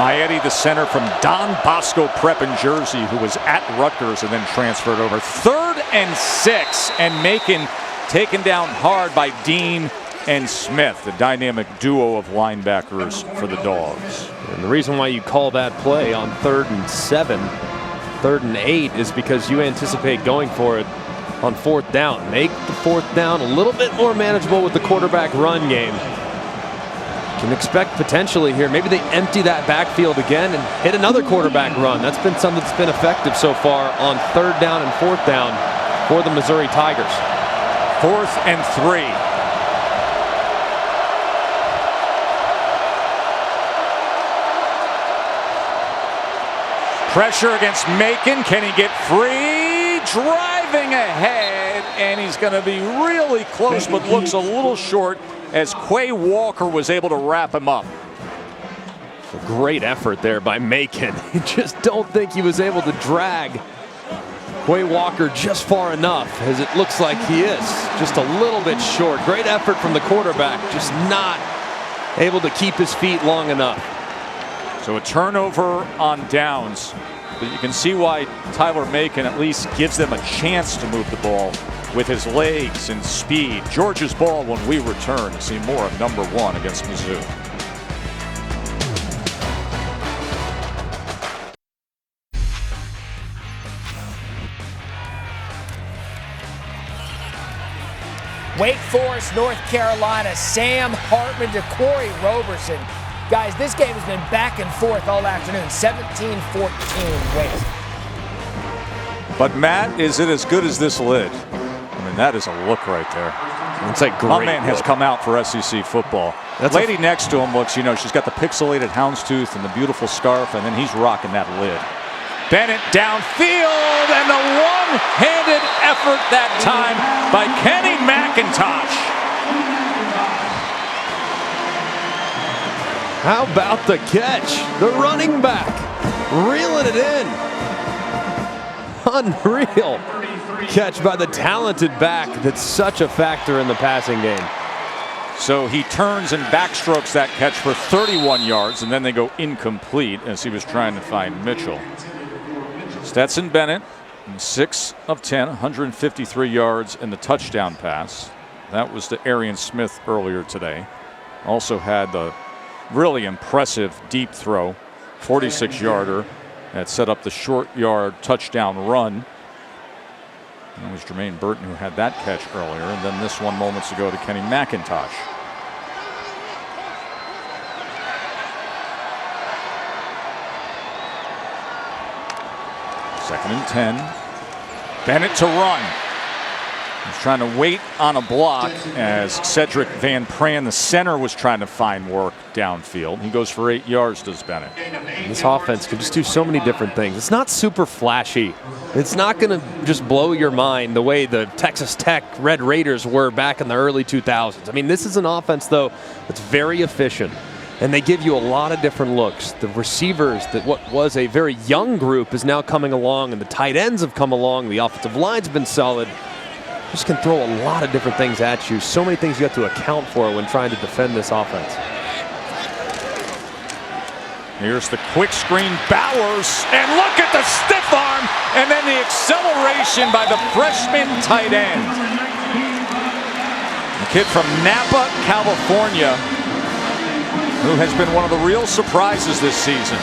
Maietti, the center from Don Bosco Prep in Jersey, who was at Rutgers and then transferred over. 3rd and 6, and Macon taken down hard by Dean and Smith, the dynamic duo of linebackers for the Dogs. And the reason why you call that play on 3rd and 7, 3rd and 8 is because you anticipate going for it on 4th down. Make the 4th down a little bit more manageable with the quarterback run game. Can expect potentially here, maybe they empty that backfield again and hit another quarterback run. That's been something that's been effective so far on 3rd down and 4th down for the Missouri Tigers. 4th and 3. Pressure against Macon. Can he get free? Driving ahead, and he's going to be really close, but looks a little short as Quay Walker was able to wrap him up. A great effort there by Macon. You just don't think he was able to drag Quay Walker just far enough, as it looks like he is. Just a little bit short. Great effort from the quarterback, just not able to keep his feet long enough. So a turnover on downs, but you can see why Tyler Macon at least gives them a chance to move the ball with his legs and speed. Georgia's ball when we return to see more of #1 against Mizzou. Wake Forest, North Carolina, Sam Hartman to Corey Roberson. Guys, this game has been back and forth all afternoon, 17-14 Wake. But Matt, is it as good as this lid? I mean, that is a look right there. It's a great My man look. has come out for SEC football. That's lady next to him looks, you know, she's got the pixelated houndstooth and the beautiful scarf, and then he's rocking that lid. Bennett downfield, and the one-handed effort that time by Kenny McIntosh. How about the catch? The running back reeling it in. Unreal catch by the talented back that's such a factor in the passing game. So he turns and backstrokes that catch for 31 yards, and then they go incomplete as he was trying to find Mitchell. Stetson Bennett, 6 of 10, 153 yards in the touchdown pass. That was to Arian Smith earlier today. Also had the really impressive deep throw, 46-yarder that set up the short yard touchdown run. It was Jermaine Burton who had that catch earlier, and then this one moments ago to Kenny McIntosh. Second and 10. Bennett to run. He's trying to wait on a block as Cedric Van Pran, the center, was trying to find work downfield. He goes for 8 yards, does Bennett. This offense can just do so many different things. It's not super flashy. It's not going to just blow your mind the way the Texas Tech Red Raiders were back in the early 2000s. I mean, this is an offense, though, that's very efficient. And they give you a lot of different looks. The receivers, that what was a very young group, is now coming along, and the tight ends have come along. The offensive line's been solid. Just can throw a lot of different things at you. So many things you have to account for when trying to defend this offense. Here's the quick screen, Bowers, and look at the stiff arm, and then the acceleration by the freshman tight end. The kid from Napa, California, who has been one of the real surprises this season.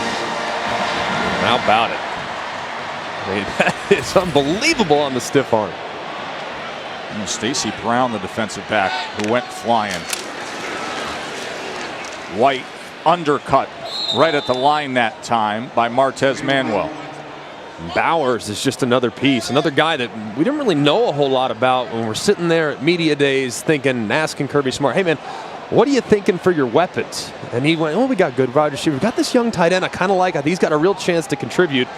How about it? I mean, that is unbelievable on the stiff arm. And Stacy Brown, the defensive back, who went flying. White undercut right at the line that time by Martez Manuel. Bowers is just another piece, another guy that we didn't really know a whole lot about when we're sitting there at media days thinking, asking Kirby Smart, hey man, what are you thinking for your weapons? And he went, oh, we got good wide receiver. We got this young tight end I kind of like. I think he's got a real chance to contribute.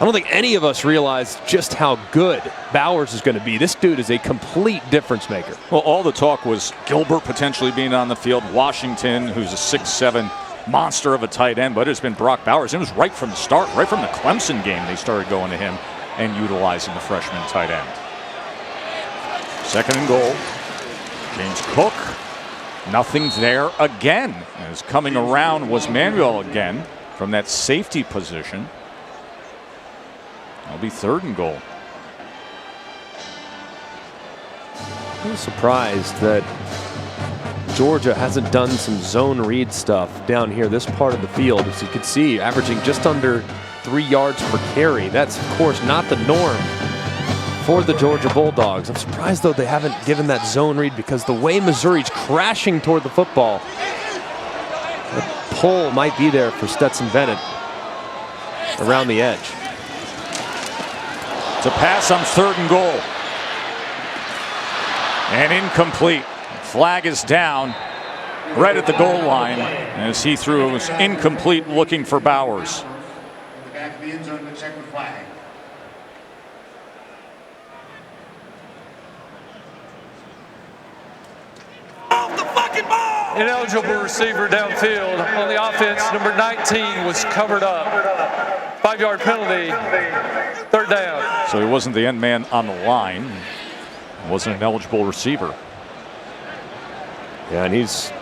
I don't think any of us realized just how good Bowers is going to be. This dude is a complete difference maker. Well, all the talk was Gilbert potentially being on the field, Washington, who's a 6'7" monster of a tight end, but it's been Brock Bowers. It was right from the start, right from the Clemson game, they started going to him and utilizing the freshman tight end. 2nd and goal. James Cook. Nothing there again. As coming around was Manuel again from that safety position. It'll be 3rd and goal. I'm surprised that Georgia hasn't done some zone read stuff down here, this part of the field. As you can see, averaging just under 3 yards per carry. That's, of course, not the norm for the Georgia Bulldogs. I'm surprised, though, they haven't given that zone read, because the way Missouri's crashing toward the football, the pull might be there for Stetson Bennett around the edge. To pass on 3rd and goal. And incomplete. Flag is down right at the goal line as he threw. It was incomplete, looking for Bowers. The back of the end zone to check the flag. Ineligible receiver downfield. On the offense, number 19 was covered up. 5-yard penalty, 3rd down. So he wasn't the end man on the line. Wasn't an eligible receiver. Yeah, and he's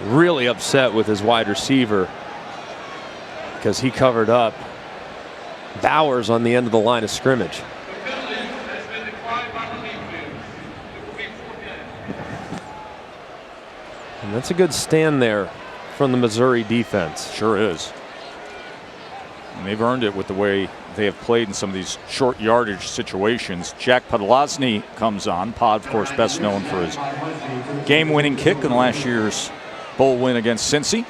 really upset with his wide receiver because he covered up Bowers on the end of the line of scrimmage. And that's a good stand there from the Missouri defense. Sure is. And they've earned it with the way they have played in some of these short yardage situations. Jack Podlosny comes on. Pod, of course, best known for his game-winning kick in last year's bowl win against Cincy.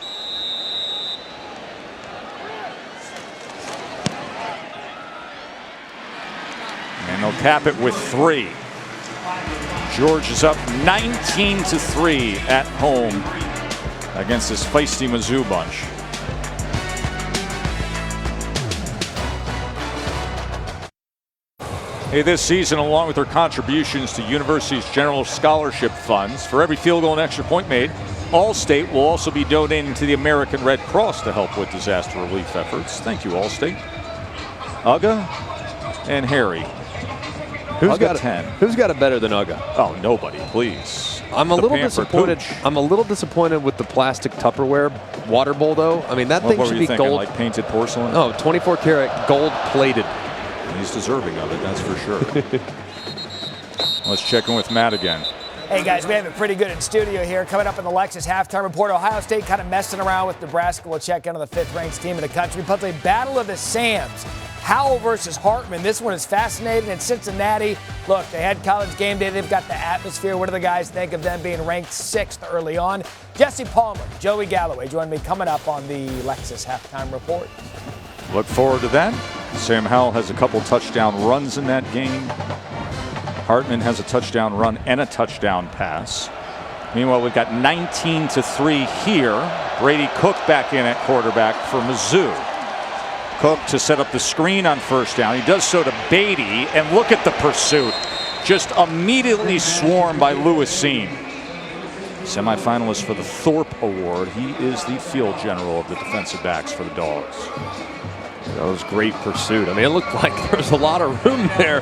And they'll cap it with 3. Georgia's up 19-3 at home against this feisty Mizzou bunch. Hey, this season, along with their contributions to universities' general scholarship funds, for every field goal and extra point made, Allstate will also be donating to the American Red Cross to help with disaster relief efforts. Thank you, Allstate. Uga and Harry. Who's got it better than Uga? Oh, nobody, please. I'm a little disappointed. I'm a little disappointed with the plastic Tupperware water bowl, though. I mean, that thing should be gold. Like painted porcelain? Oh, 24-karat gold plated. He's deserving of it, that's for sure. Let's check in with Matt again. Hey guys, we have it pretty good in studio here. Coming up in the Lexus halftime report, Ohio State kind of messing around with Nebraska. We'll check in on the 5th-ranked team in the country. Plus a battle of the Sams. Howell versus Hartman. This one is fascinating. In Cincinnati, look, they had College game day. They've got the atmosphere. What do the guys think of them being ranked 6th early on? Jesse Palmer, Joey Galloway join me coming up on the Lexus halftime report. Look forward to that. Sam Howell has a couple touchdown runs in that game. Hartman has a touchdown run and a touchdown pass. Meanwhile, we've got 19-3 here. Brady Cook back in at quarterback for Mizzou. Cook to set up the screen on 1st down. He does so to Beatty, and look at the pursuit. Just immediately swarmed by Lewis Seen. Semifinalist for the Thorpe Award. He is the field general of the defensive backs for the Dogs. That was great pursuit. I mean, it looked like there was a lot of room there.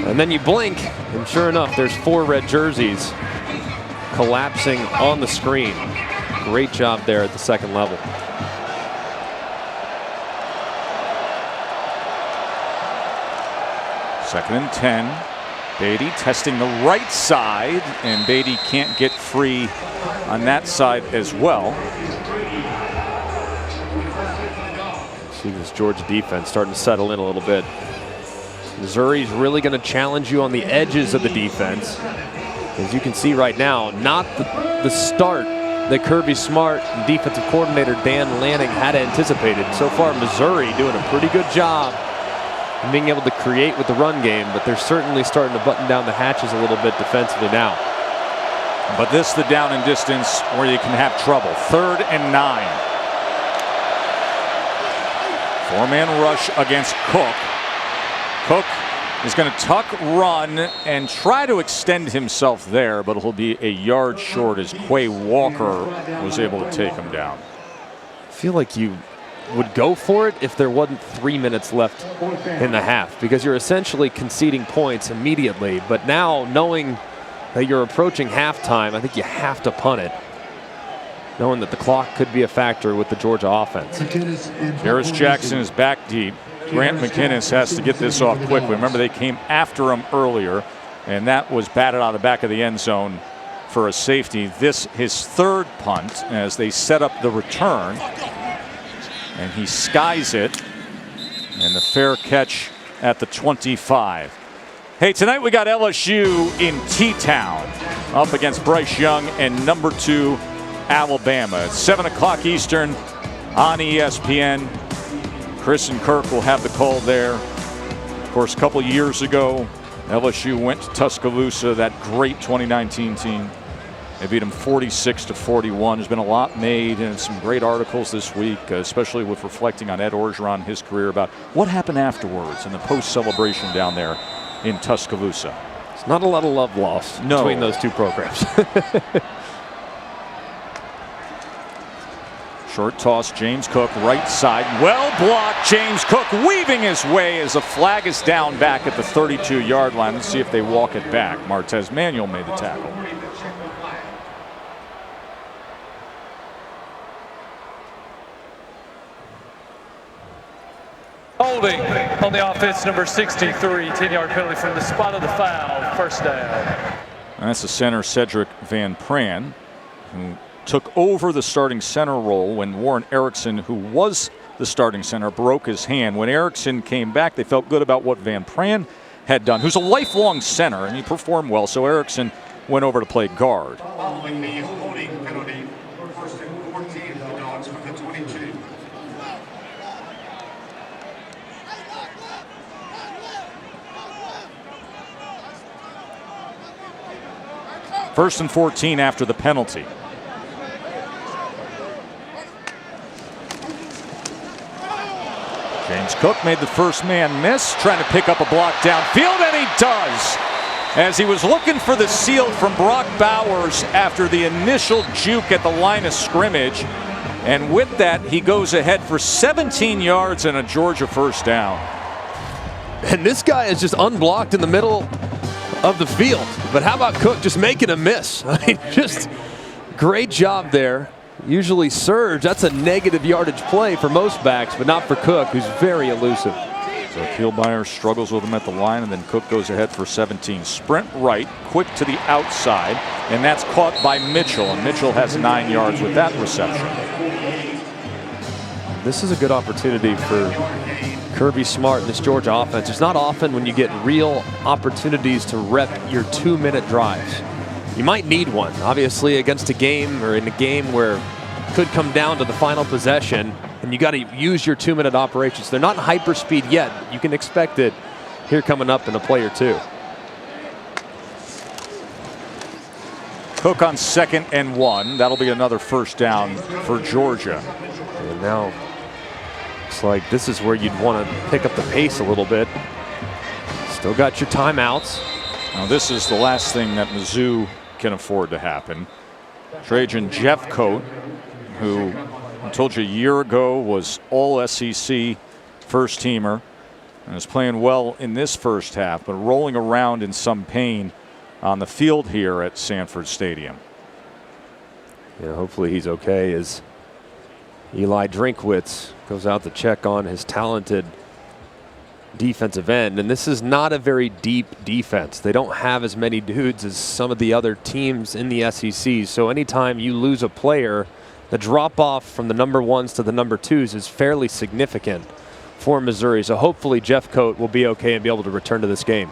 And then you blink, and sure enough, there's 4 red jerseys collapsing on the screen. Great job there at the 2nd level. Second and 10. Beatty testing the right side, and Beatty can't get free on that side as well. See this Georgia defense starting to settle in a little bit. Missouri's really going to challenge you on the edges of the defense. As you can see right now, not the start that Kirby Smart and defensive coordinator Dan Lanning had anticipated. So far, Missouri doing a pretty good job of being able to create with the run game, but they're certainly starting to button down the hatches a little bit defensively now. But this the down and distance where you can have trouble. 3rd and 9. 4-man rush against Cook. Cook is going to tuck, run, and try to extend himself there, but he'll be a yard short as Quay Walker was able to take him down. I feel like you would go for it if there wasn't 3 minutes left in the half, because you're essentially conceding points immediately. But now, knowing that you're approaching halftime, I think you have to punt it, knowing that the clock could be a factor with the Georgia offense. Harris Jackson is back deep. Grant McInnes has to get this off quickly. Remember, they came after him earlier, and that was batted out of the back of the end zone for a safety. This his 3rd punt as they set up the return, and he skies it, and the fair catch at the 25. Hey, tonight we got LSU in T-Town up against Bryce Young and number 2 Alabama. It's 7 o'clock Eastern on ESPN. Chris and Kirk will have the call there. Of course, a couple years ago, LSU went to Tuscaloosa, that great 2019 team. They beat them 46-41. There's been a lot made and some great articles this week, especially with reflecting on Ed Orgeron, his career, about what happened afterwards and the post-celebration down there in Tuscaloosa. It's not a lot of love lost between those two programs. Short toss, James Cook, right side. Well blocked, James Cook weaving his way as a flag is down back at the 32-yard line. Let's see if they walk it back. Martez Manuel made the tackle. Holding on the offense, number 63, 10-yard penalty from the spot of the foul, 1st down. And that's the center, Cedric Van Pran, who took over the starting center role when Warren Erickson, who was the starting center, broke his hand. When Erickson came back, they felt good about what Van Pran had done, who's a lifelong center, and he performed well, so Erickson went over to play guard. Following the holding penalty, 1st and 14, Bulldogs from the 22. First and 14 after the penalty. James Cook made the first man miss, trying to pick up a block downfield, and he does. As he was looking for the seal from Brock Bowers after the initial juke at the line of scrimmage. And with that, he goes ahead for 17 yards and a Georgia 1st down. And this guy is just unblocked in the middle of the field. But how about Cook just making a miss? I mean, just great job there. Usually surge, that's a negative yardage play for most backs, but not for Cook, who's very elusive. So Kielmeyer struggles with him at the line, and then Cook goes ahead for 17. Sprint right, quick to the outside, and that's caught by Mitchell, and Mitchell has 9 yards with that reception. This is a good opportunity for Kirby Smart and this Georgia offense. It's not often when you get real opportunities to rep your 2-minute drives. You might need one, obviously, against a game or in a game where it could come down to the final possession, and you got to use your 2-minute operations. They're not in hyperspeed yet. You can expect it here coming up in a play or two. Cook on 2nd and 1. That'll be another 1st down for Georgia. And now looks like this is where you'd want to pick up the pace a little bit. Still got your timeouts. Now this is the last thing that Mizzou can afford to happen. Trajan Jeffcoat, who I told you a year ago was all SEC first teamer and is playing well in this first half, but rolling around in some pain on the field here at Sanford Stadium. Yeah, hopefully he's okay as Eli Drinkwitz goes out to check on his talented defensive end. And this is not a very deep defense. They don't have as many dudes as some of the other teams in the SEC. So anytime you lose a player, the drop off from the number 1s to the number 2s is fairly significant for Missouri. So hopefully Jeffcoat will be okay and be able to return to this game.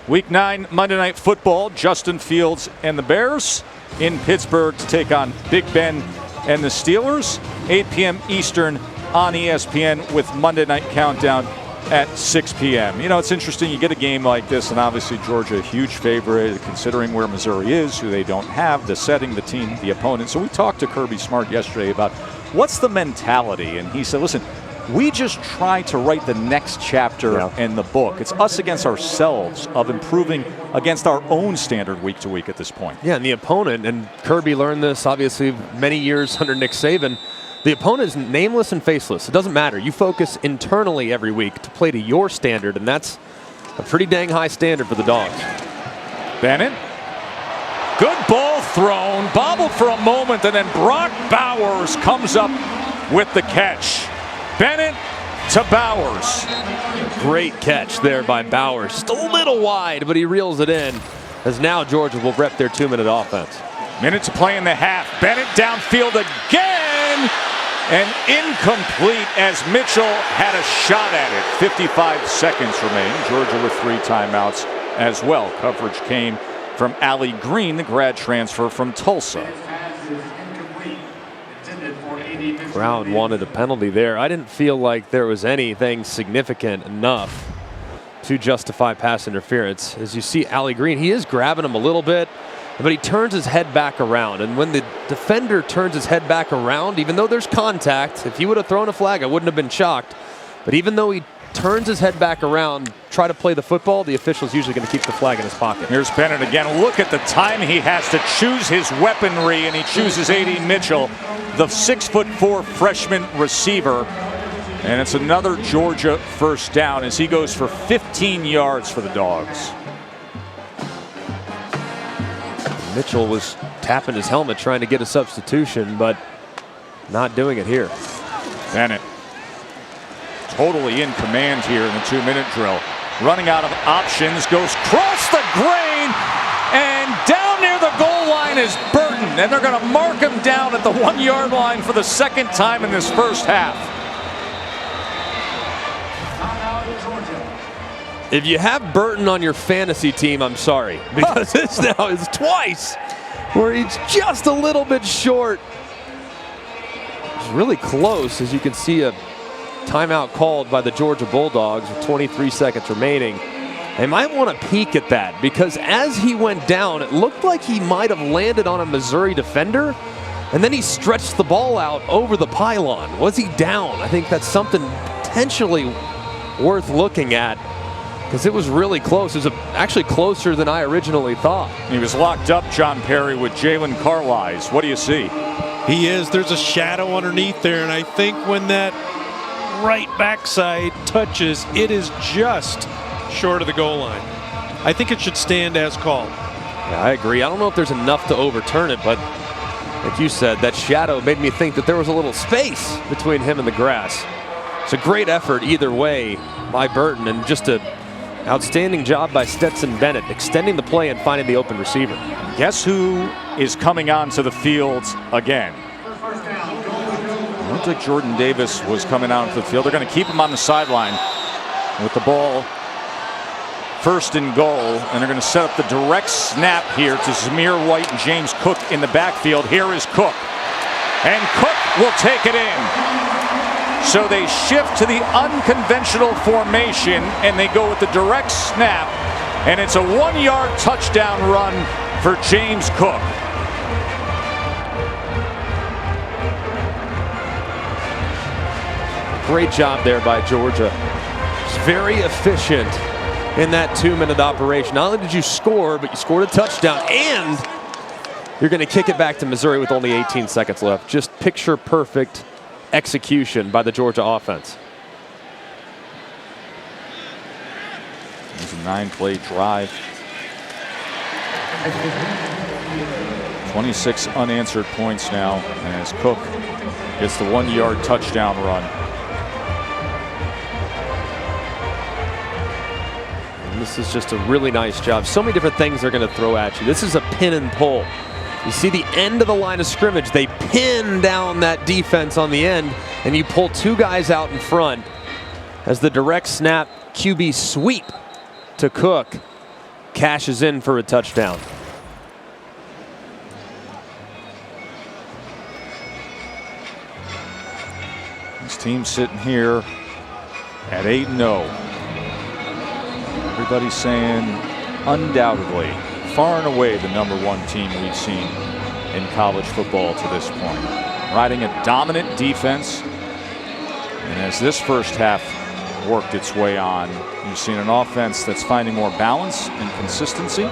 Week 9 Monday Night Football, Justin Fields and the Bears in Pittsburgh to take on Big Ben and the Steelers. 8 p.m. Eastern on ESPN with Monday Night Countdown at 6 p.m. You know, it's interesting. You get a game like this, and obviously Georgia a huge favorite, considering where Missouri is, who they don't have, the setting, the team, the opponent. So we talked to Kirby Smart yesterday about what's the mentality, and he said, listen, we just try to write the next chapter in the book. It's us against ourselves of improving against our own standard week to week at this point. Yeah, and the opponent, and Kirby learned this obviously many years under Nick Saban, the opponent is nameless and faceless. It doesn't matter. You focus internally every week to play to your standard, and that's a pretty dang high standard for the Dogs. Bennett. Good ball thrown, bobbled for a moment, and then Brock Bowers comes up with the catch. Bennett to Bowers. Great catch there by Bowers. Just a little wide, but he reels it in, as now Georgia will rep their 2-minute offense. Minute to play in the half. Bennett downfield again, and incomplete as Mitchell had a shot at it. 55 seconds remain. Georgia with 3 timeouts as well. Coverage came from Allie Green, the grad transfer from Tulsa. Brown wanted a penalty there. I didn't feel like there was anything significant enough to justify pass interference. As you see Allie Green, he is grabbing him a little bit, but he turns his head back around. And when the defender turns his head back around, even though there's contact, if he would have thrown a flag, I wouldn't have been shocked. But even though he turns his head back around, try to play the football, the official's usually going to keep the flag in his pocket. Here's Bennett again. Look at the time he has to choose his weaponry, and he chooses A.D. Mitchell, the 6'4" freshman receiver. And it's another Georgia first down as he goes for 15 yards for the Dogs. Mitchell was tapping his helmet trying to get a substitution, but not doing it here. Bennett totally in command here in the 2-minute drill. Running out of options, goes cross the grain, and down near the goal line is Burton, and they're going to mark him down at the 1-yard line for the second time in this first half. If you have Burton on your fantasy team, I'm sorry, because this now is twice where he's just a little bit short. It's really close, as you can see a timeout called by the Georgia Bulldogs with 23 seconds remaining. They might want to peek at that, because as he went down, it looked like he might have landed on a Missouri defender, and then he stretched the ball out over the pylon. Was he down? I think that's something potentially worth looking at, because it was really close. It was actually closer than I originally thought. He was locked up, John Perry, with Jalen Carlisle. What do you see? He is. There's a shadow underneath there, and I think when that right backside touches, it is just short of the goal line. I think it should stand as called. Yeah, I agree. I don't know if there's enough to overturn it, but like you said, that shadow made me think that there was a little space between him and the grass. It's a great effort either way by Burton, and just an outstanding job by Stetson Bennett, extending the play and finding the open receiver. Guess who is coming onto the field again? It looked like Jordan Davis was coming out into the field. They're going to keep him on the sideline with the ball first and goal, and they're going to set up the direct snap here to Zamir White and James Cook in the backfield. Here is Cook, and Cook will take it in. So they shift to the unconventional formation, and they go with the direct snap, and it's a 1-yard touchdown run for James Cook. Great job there by Georgia. It's very efficient in that 2-minute operation. Not only did you score, but you scored a touchdown, and you're going to kick it back to Missouri with only 18 seconds left. Just picture perfect execution by the Georgia offense. It's a 9-play drive. 26 unanswered points now as Cook gets the 1-yard touchdown run. And this is just a really nice job. So many different things they're going to throw at you. This is a pin and pull. You see the end of the line of scrimmage. They pin down that defense on the end, and you pull 2 guys out in front as the direct snap QB sweep to Cook cashes in for a touchdown. This team sitting here at 8-0. Everybody's saying undoubtedly, far and away the #1 team we've seen in college football to this point. Riding a dominant defense. And as this first half worked its way on, you've seen an offense that's finding more balance and consistency.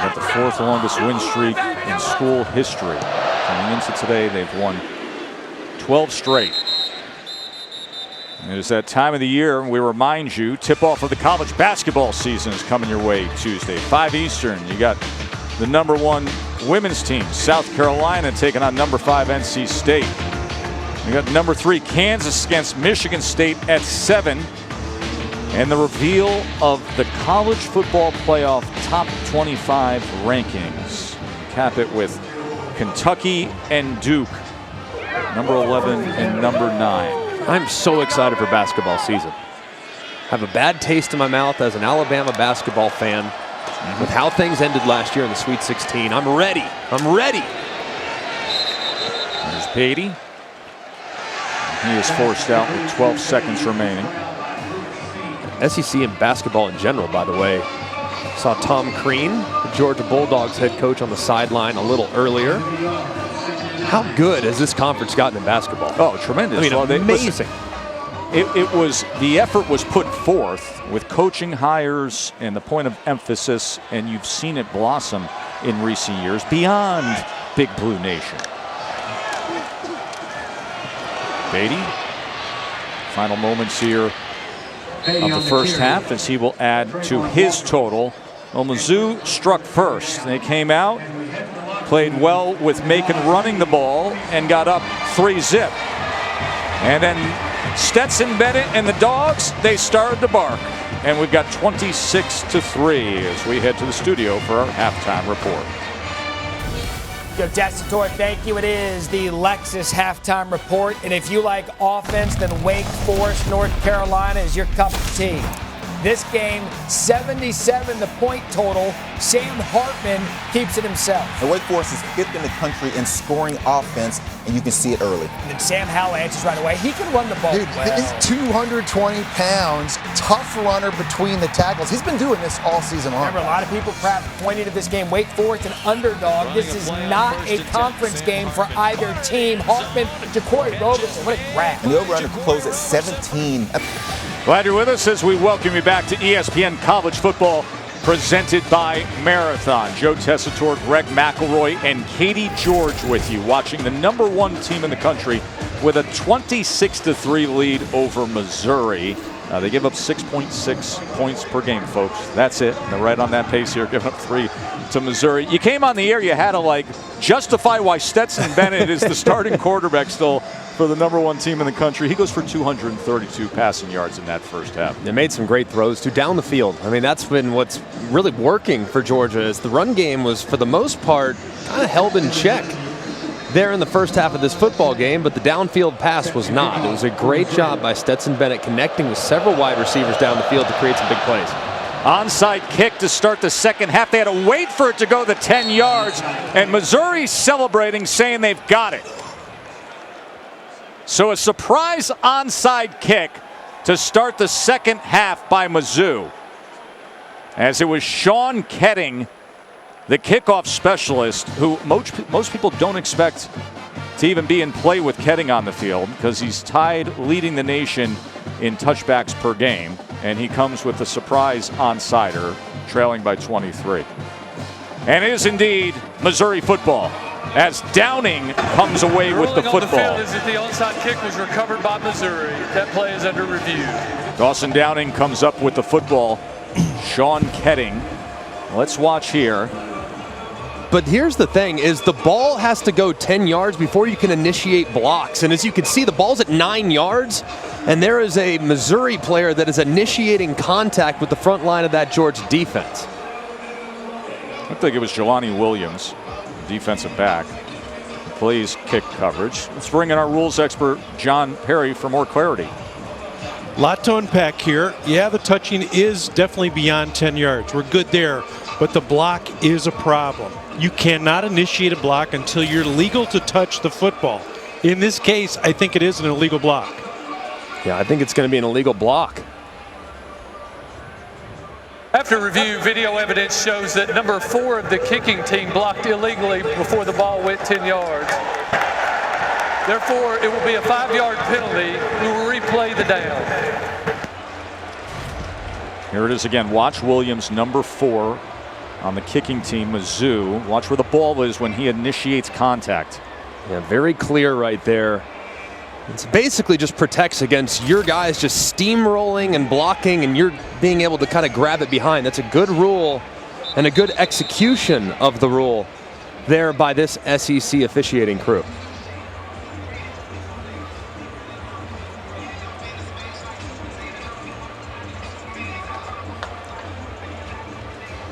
Got the 4th longest win streak in school history. Coming into today, they've won 12 straight. It is that time of the year, we remind you, tip-off of the college basketball season is coming your way Tuesday, 5 Eastern. You got the #1 women's team, South Carolina, taking on #5 NC State. You got #3 Kansas against Michigan State at 7. And the reveal of the college football playoff top 25 rankings. Cap it with Kentucky and Duke, #11 and #9. I'm so excited for basketball season. I have a bad taste in my mouth as an Alabama basketball fan with how things ended last year in the Sweet 16. I'm ready. I'm ready. There's Beatty. He is forced out with 12 seconds remaining. SEC and basketball in general, by the way. Saw Tom Crean, the Georgia Bulldogs head coach, on the sideline a little earlier. How good has this conference gotten in basketball? Oh, tremendous. I mean, amazing. The effort was put forth with coaching hires and the point of emphasis, and you've seen it blossom in recent years beyond Big Blue Nation. Beatty, final moments here of the first half as he will add to his total. Well, Mizzou struck first. They came out, played well with Macon running the ball, and got up 3-zip. And then Stetson Bennett and the Dogs, they started to bark. And we've got 26-3 as we head to the studio for our halftime report. Joe Tessitore, thank you. It is the Lexus halftime report. And if you like offense, then Wake Forest, North Carolina is your cup of tea. This game, 77 the point total. Sam Hartman keeps it himself. And Wake Forest is 5th in the country in scoring offense, and you can see it early. And then Sam Howell answers right away. He can run the ball. Dude, well. he's 220 pounds, tough runner between the tackles. He's been doing this all season long. Remember, a lot of people perhaps pointing to this game. Wake Forest, an underdog. This is not a conference game for either team. Hartman, Ja'Cory Roberson, what a grab. And the over-under closed at 17. Glad you're with us as we welcome you back to ESPN College Football, presented by Marathon. Joe Tessitore, Greg McElroy, and Katie George with you, watching the #1 team in the country with a 26-3 lead over Missouri. They give up 6.6 points per game, folks. That's it. They're right on that pace here, giving up 3 to Missouri. You came on the air, you had to justify why Stetson Bennett is the starting quarterback still for the #1 team in the country. He goes for 232 passing yards in that first half. They made some great throws too down the field. I mean, that's been what's really working for Georgia, is the run game was, for the most part, kind of held in check there in the first half of this football game, but the downfield pass was not. It was a great job by Stetson Bennett connecting with several wide receivers down the field to create some big plays. Onside kick to start the second half. They had to wait for it to go the 10 yards, and Missouri's celebrating, saying they've got it. So a surprise onside kick to start the second half by Mizzou, as it was Sean Ketting, the kickoff specialist, who most people don't expect to even be in play with Ketting on the field, because he's tied leading the nation in touchbacks per game, and he comes with a surprise onsider, trailing by 23. And it is indeed Missouri football, as Downing comes away with the football. On the field is that the onside kick was recovered by Missouri. That play is under review. Dawson Downing comes up with the football. Sean Ketting. Let's watch here. But here's the thing, is the ball has to go 10 yards before you can initiate blocks. And as you can see, the ball's at 9 yards, and there is a Missouri player that is initiating contact with the front line of that Georgia defense. I think it was Jelani Williams, defensive back, plays kick coverage. Let's bring in our rules expert, John Perry, for more clarity. Lot to unpack here. Yeah, the touching is definitely beyond 10 yards. We're good there, but the block is a problem. You cannot initiate a block until you're legal to touch the football. In this case, I think it is an illegal block. Yeah, I think it's going to be an illegal block. After review, video evidence shows that number 4 of the kicking team blocked illegally before the ball went 10 yards. Therefore, it will be a 5-yard penalty. We will replay the down. Here it is again. Watch Williams, number 4 on the kicking team, Mizzou. Watch where the ball is when he initiates contact. Yeah, very clear right there. It basically just protects against your guys just steamrolling and blocking, and you're being able to kind of grab it behind. That's a good rule and a good execution of the rule there by this SEC officiating crew.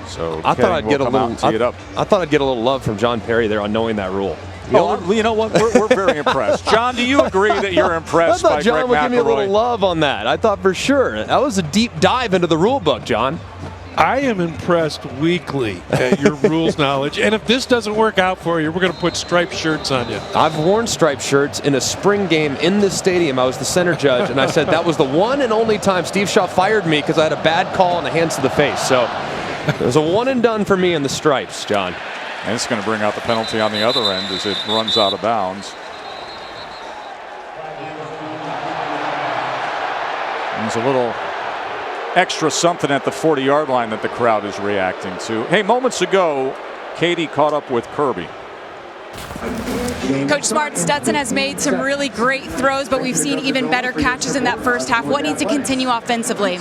So I thought I'd get a little. I thought I'd get a little love from John Perry there on knowing that rule. You know what? We're very impressed. John, do you agree that you're impressed by Greg McElroy? I thought John would give me a little love on that. I thought for sure. That was a deep dive into the rule book, John. I am impressed weekly at your rules knowledge. And if this doesn't work out for you, we're going to put striped shirts on you. I've worn striped shirts in a spring game in this stadium. I was the center judge, and I said that was the one and only time Steve Shaw fired me because I had a bad call on the hands to the face. So it was a one and done for me in the stripes, John. And it's going to bring out the penalty on the other end as it runs out of bounds. There's a little extra something at the 40-yard line that the crowd is reacting to. Hey, moments ago, Katie caught up with Kirby. Coach Smart, Stetson has made some really great throws, but we've seen even better catches in that first half. What needs to continue offensively?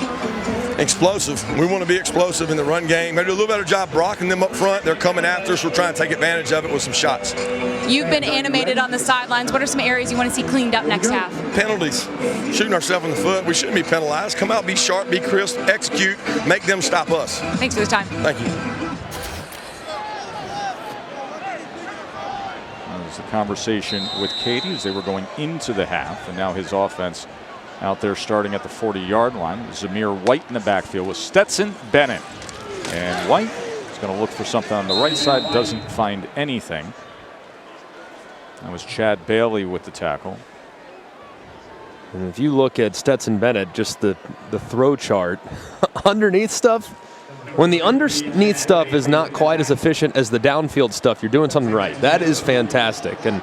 Explosive. We want to be explosive in the run game. Maybe do a little better job blocking them up front. They're coming after us. We're trying to take advantage of it with some shots. You've been animated on the sidelines. What are some areas you want to see cleaned up next half? Penalties. Shooting ourselves in the foot. We shouldn't be penalized. Come out, be sharp, be crisp, execute, make them stop us. Thanks for the time. Thank you. That was the conversation with Katie as they were going into the half, and now his offense out there starting at the 40-yard line. Zamir White in the backfield with Stetson Bennett. And White is going to look for something on the right side, doesn't find anything. That was Chad Bailey with the tackle. And if you look at Stetson Bennett, just the throw chart, underneath stuff, when the underneath stuff is not quite as efficient as the downfield stuff, you're doing something right. That is fantastic. And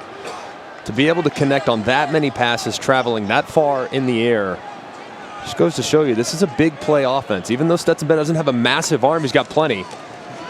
to be able to connect on that many passes traveling that far in the air just goes to show you this is a big play offense. Even though Stetson Bennett doesn't have a massive arm, he's got plenty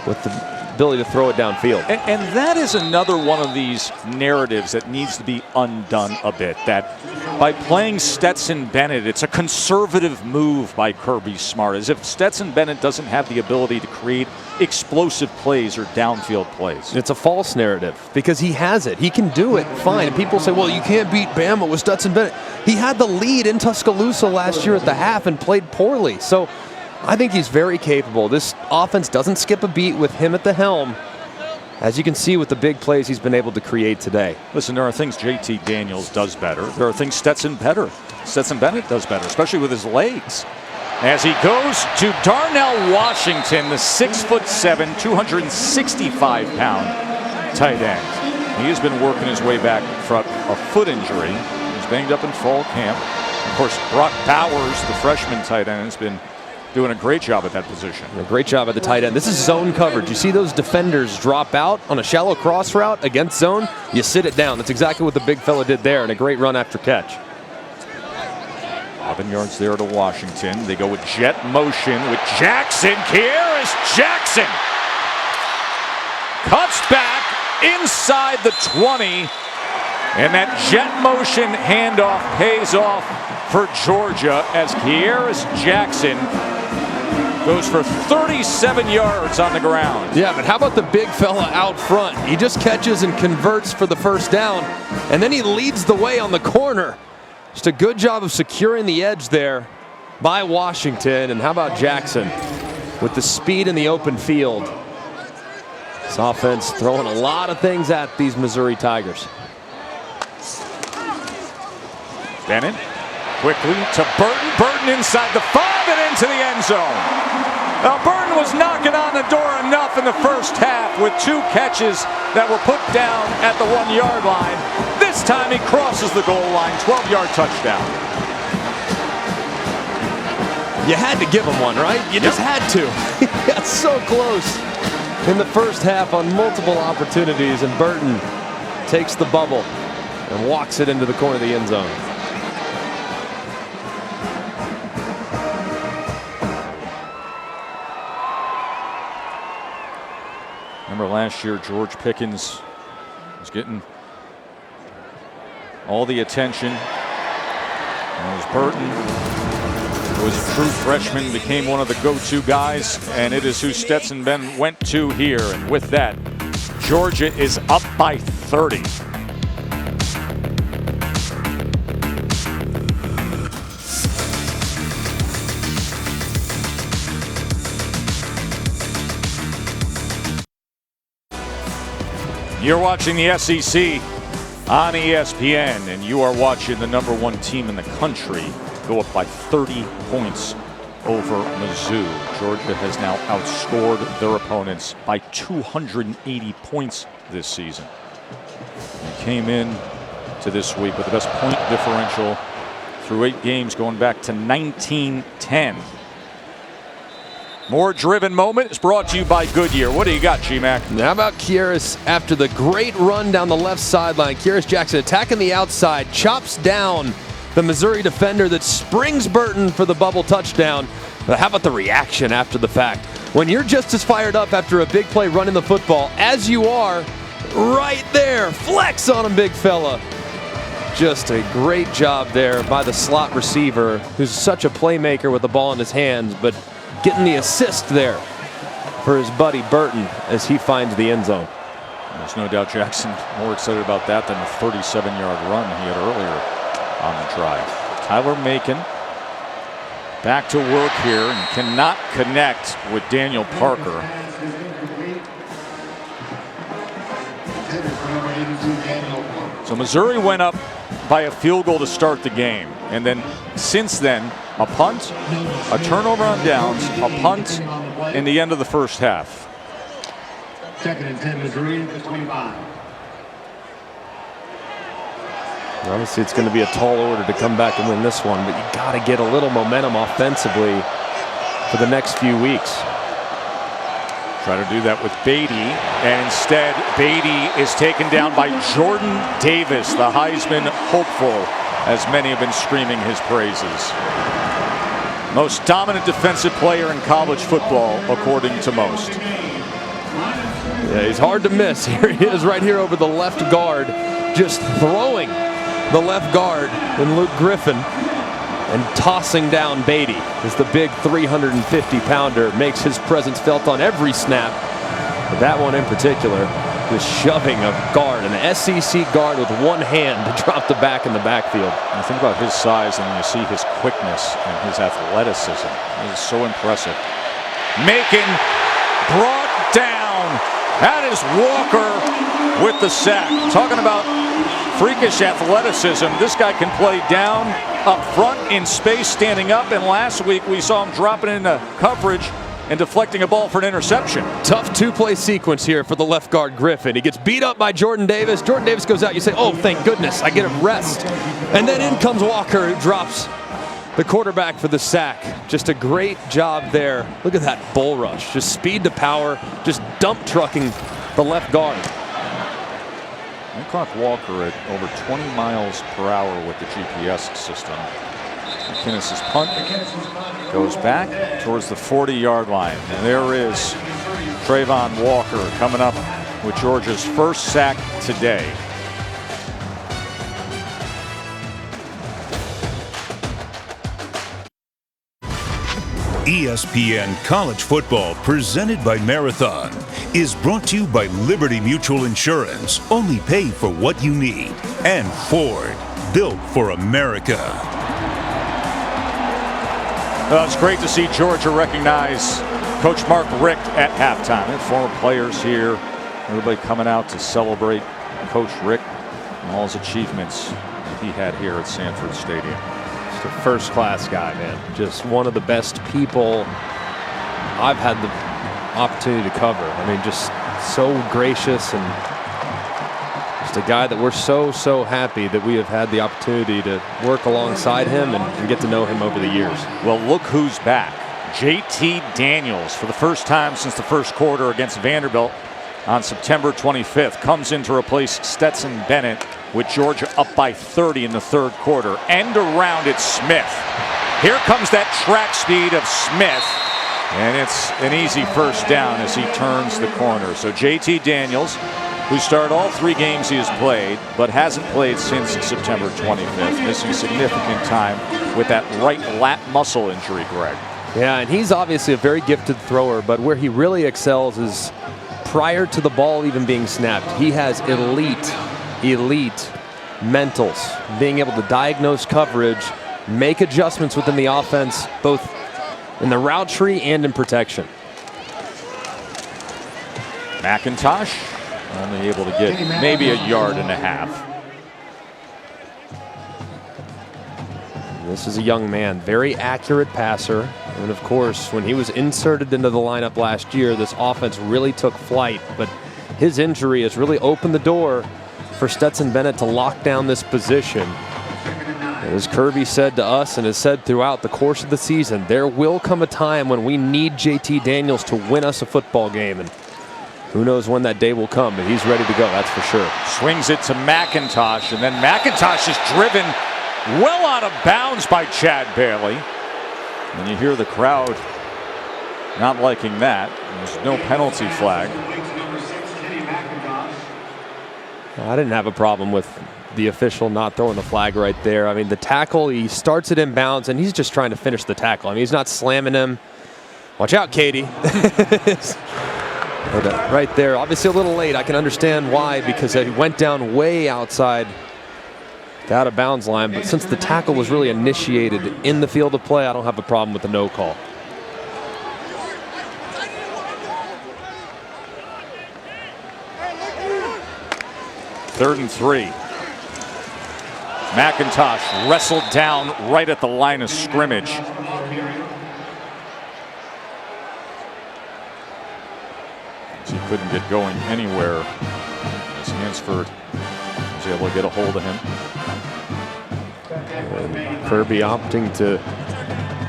with the ability to throw it downfield. And that is another one of these narratives that needs to be undone a bit. That by playing Stetson Bennett, it's a conservative move by Kirby Smart, as if Stetson Bennett doesn't have the ability to create explosive plays or downfield plays. It's a false narrative because he has it. He can do it fine. And people say, well, you can't beat Bama with Stetson Bennett. He had the lead in Tuscaloosa last year at the half and played poorly. So I think he's very capable. This offense doesn't skip a beat with him at the helm, as you can see with the big plays he's been able to create today. Listen, there are things JT Daniels does better. There are things Stetson Bennett does better, especially with his legs. As he goes to Darnell Washington, the 6'7", 265-pound tight end. He has been working his way back from a foot injury. He's banged up in fall camp. Of course, Brock Bowers, the freshman tight end, has been doing a great job at that position. A great job at the tight end. This is zone coverage. You see those defenders drop out on a shallow cross route against zone, you sit it down. That's exactly what the big fella did there, and a great run after catch. 11 yards there to Washington. They go with jet motion with Jackson. Kearis Jackson cuts back inside the 20. And that jet motion handoff pays off for Georgia as Kearis Jackson goes for 37 yards on the ground. Yeah, but how about the big fella out front? He just catches and converts for the first down, and then he leads the way on the corner. Just a good job of securing the edge there by Washington. And how about Jackson with the speed in the open field? This offense throwing a lot of things at these Missouri Tigers. Bennett Quickly to Burton. Burton inside the 5 and into the end zone. Now Burton was knocking on the door enough in the first half with 2 catches that were put down at the 1-yard line. This time he crosses the goal line, 12-yard touchdown. You had to give him one, right? You just had to. He got so close in the first half on multiple opportunities, and Burton takes the bubble and walks it into the corner of the end zone. Remember last year, George Pickens was getting all the attention. And it was Burton, who was a true freshman, became one of the go-to guys, and it is who Stetson Bennett went to here. And with that, Georgia is up by 30. You're watching the SEC on ESPN, and you are watching the #1 team in the country go up by 30 points over Mizzou. Georgia has now outscored their opponents by 280 points this season. They came in to this week with the best point differential through 8 games going back to 1910. More driven moment is brought to you by Goodyear. What do you got, G-Mac? How about Kyrus after the great run down the left sideline? Kyrus Jackson attacking the outside, chops down the Missouri defender that springs Burton for the bubble touchdown. But how about the reaction after the fact? When you're just as fired up after a big play running the football as you are right there, flex on him, big fella. Just a great job there by the slot receiver, who's such a playmaker with the ball in his hands, but getting the assist there for his buddy Burton as he finds the end zone. There's no doubt Jackson more excited about that than the 37-yard run he had earlier on the drive. Tyler Macon back to work here and cannot connect with Daniel Parker. So Missouri went up by a field goal to start the game, and then since then a punt, a turnover on downs, a punt in the end of the first half. 2nd and 10, Missouri, the 25. Obviously, it's going to be a tall order to come back and win this one, but you got to get a little momentum offensively for the next few weeks. Try to do that with Beatty, and instead Beatty is taken down by Jordan Davis, the Heisman hopeful, as many have been screaming his praises. Most dominant defensive player in college football, according to most. Yeah, he's hard to miss. Here he is right here over the left guard, just throwing the left guard and Luke Griffin and tossing down Beatty as the big 350-pounder makes his presence felt on every snap. But that one in particular, just shoving a guard, an SEC guard with one hand to drop the back in the backfield. And think about his size and you see his quickness and his athleticism. It is so impressive. Macon brought down. That is Walker with the sack. Talking about freakish athleticism. This guy can play down, up front, in space, standing up. And last week we saw him dropping into coverage and deflecting a ball for an interception. Tough two-play sequence here for the left guard Griffin. He gets beat up by Jordan Davis. Jordan Davis goes out. You say, oh, thank goodness, I get a rest. And then in comes Walker, who drops the quarterback for the sack. Just a great job there. Look at that bull rush. Just speed to power, just dump trucking the left guard. They clock Walker at over 20 miles per hour with the GPS system. McInnes's punt goes back towards the 40-yard line. And there is Trayvon Walker coming up with Georgia's first sack today. ESPN College Football, presented by Marathon, is brought to you by Liberty Mutual Insurance. Only pay for what you need. And Ford, built for America. Well, it's great to see Georgia recognize Coach Mark Richt at halftime. And former players here, everybody coming out to celebrate Coach Richt and all his achievements that he had here at Sanford Stadium. Just a first-class guy, man. Just one of the best people I've had the opportunity to cover. I mean, just so gracious and just a guy that we're so happy that we have had the opportunity to work alongside him and get to know him over the years. Well, look who's back. JT Daniels, for the first time since the first quarter against Vanderbilt on September 25th, comes in to replace Stetson Bennett with Georgia up by 30 in the third quarter. End around it, Smith. Here comes that track speed of Smith, and it's an easy first down as he turns the corner. So JT Daniels, who started all 3 games he has played, but hasn't played since September 25th, missing significant time with that right lat muscle injury, Greg. Yeah, and he's obviously a very gifted thrower, but where he really excels is prior to the ball even being snapped. He has elite mentals, being able to diagnose coverage, make adjustments within the offense, both in the route tree and in protection. McIntosh only able to get maybe 1.5 yards. This is a young man, very accurate passer. And of course, when he was inserted into the lineup last year, this offense really took flight. But his injury has really opened the door for Stetson Bennett to lock down this position. As Kirby said to us and has said throughout the course of the season, there will come a time when we need JT Daniels to win us a football game. And who knows when that day will come, but he's ready to go, that's for sure. Swings it to McIntosh, and then McIntosh is driven well out of bounds by Chad Bailey. And you hear the crowd not liking that. There's no penalty flag. I didn't have a problem with the official not throwing the flag right there. I mean, the tackle, he starts it in bounds, and he's just trying to finish the tackle. I mean, he's not slamming him. Watch out, Katie. Right there, obviously a little late. I can understand why, because he went down way outside the out of bounds line. But since the tackle was really initiated in the field of play, I don't have a problem with the no call. Third and 3. McIntosh wrestled down right at the line of scrimmage. He couldn't get going anywhere as Hansford was able to get a hold of him. And Kirby opting to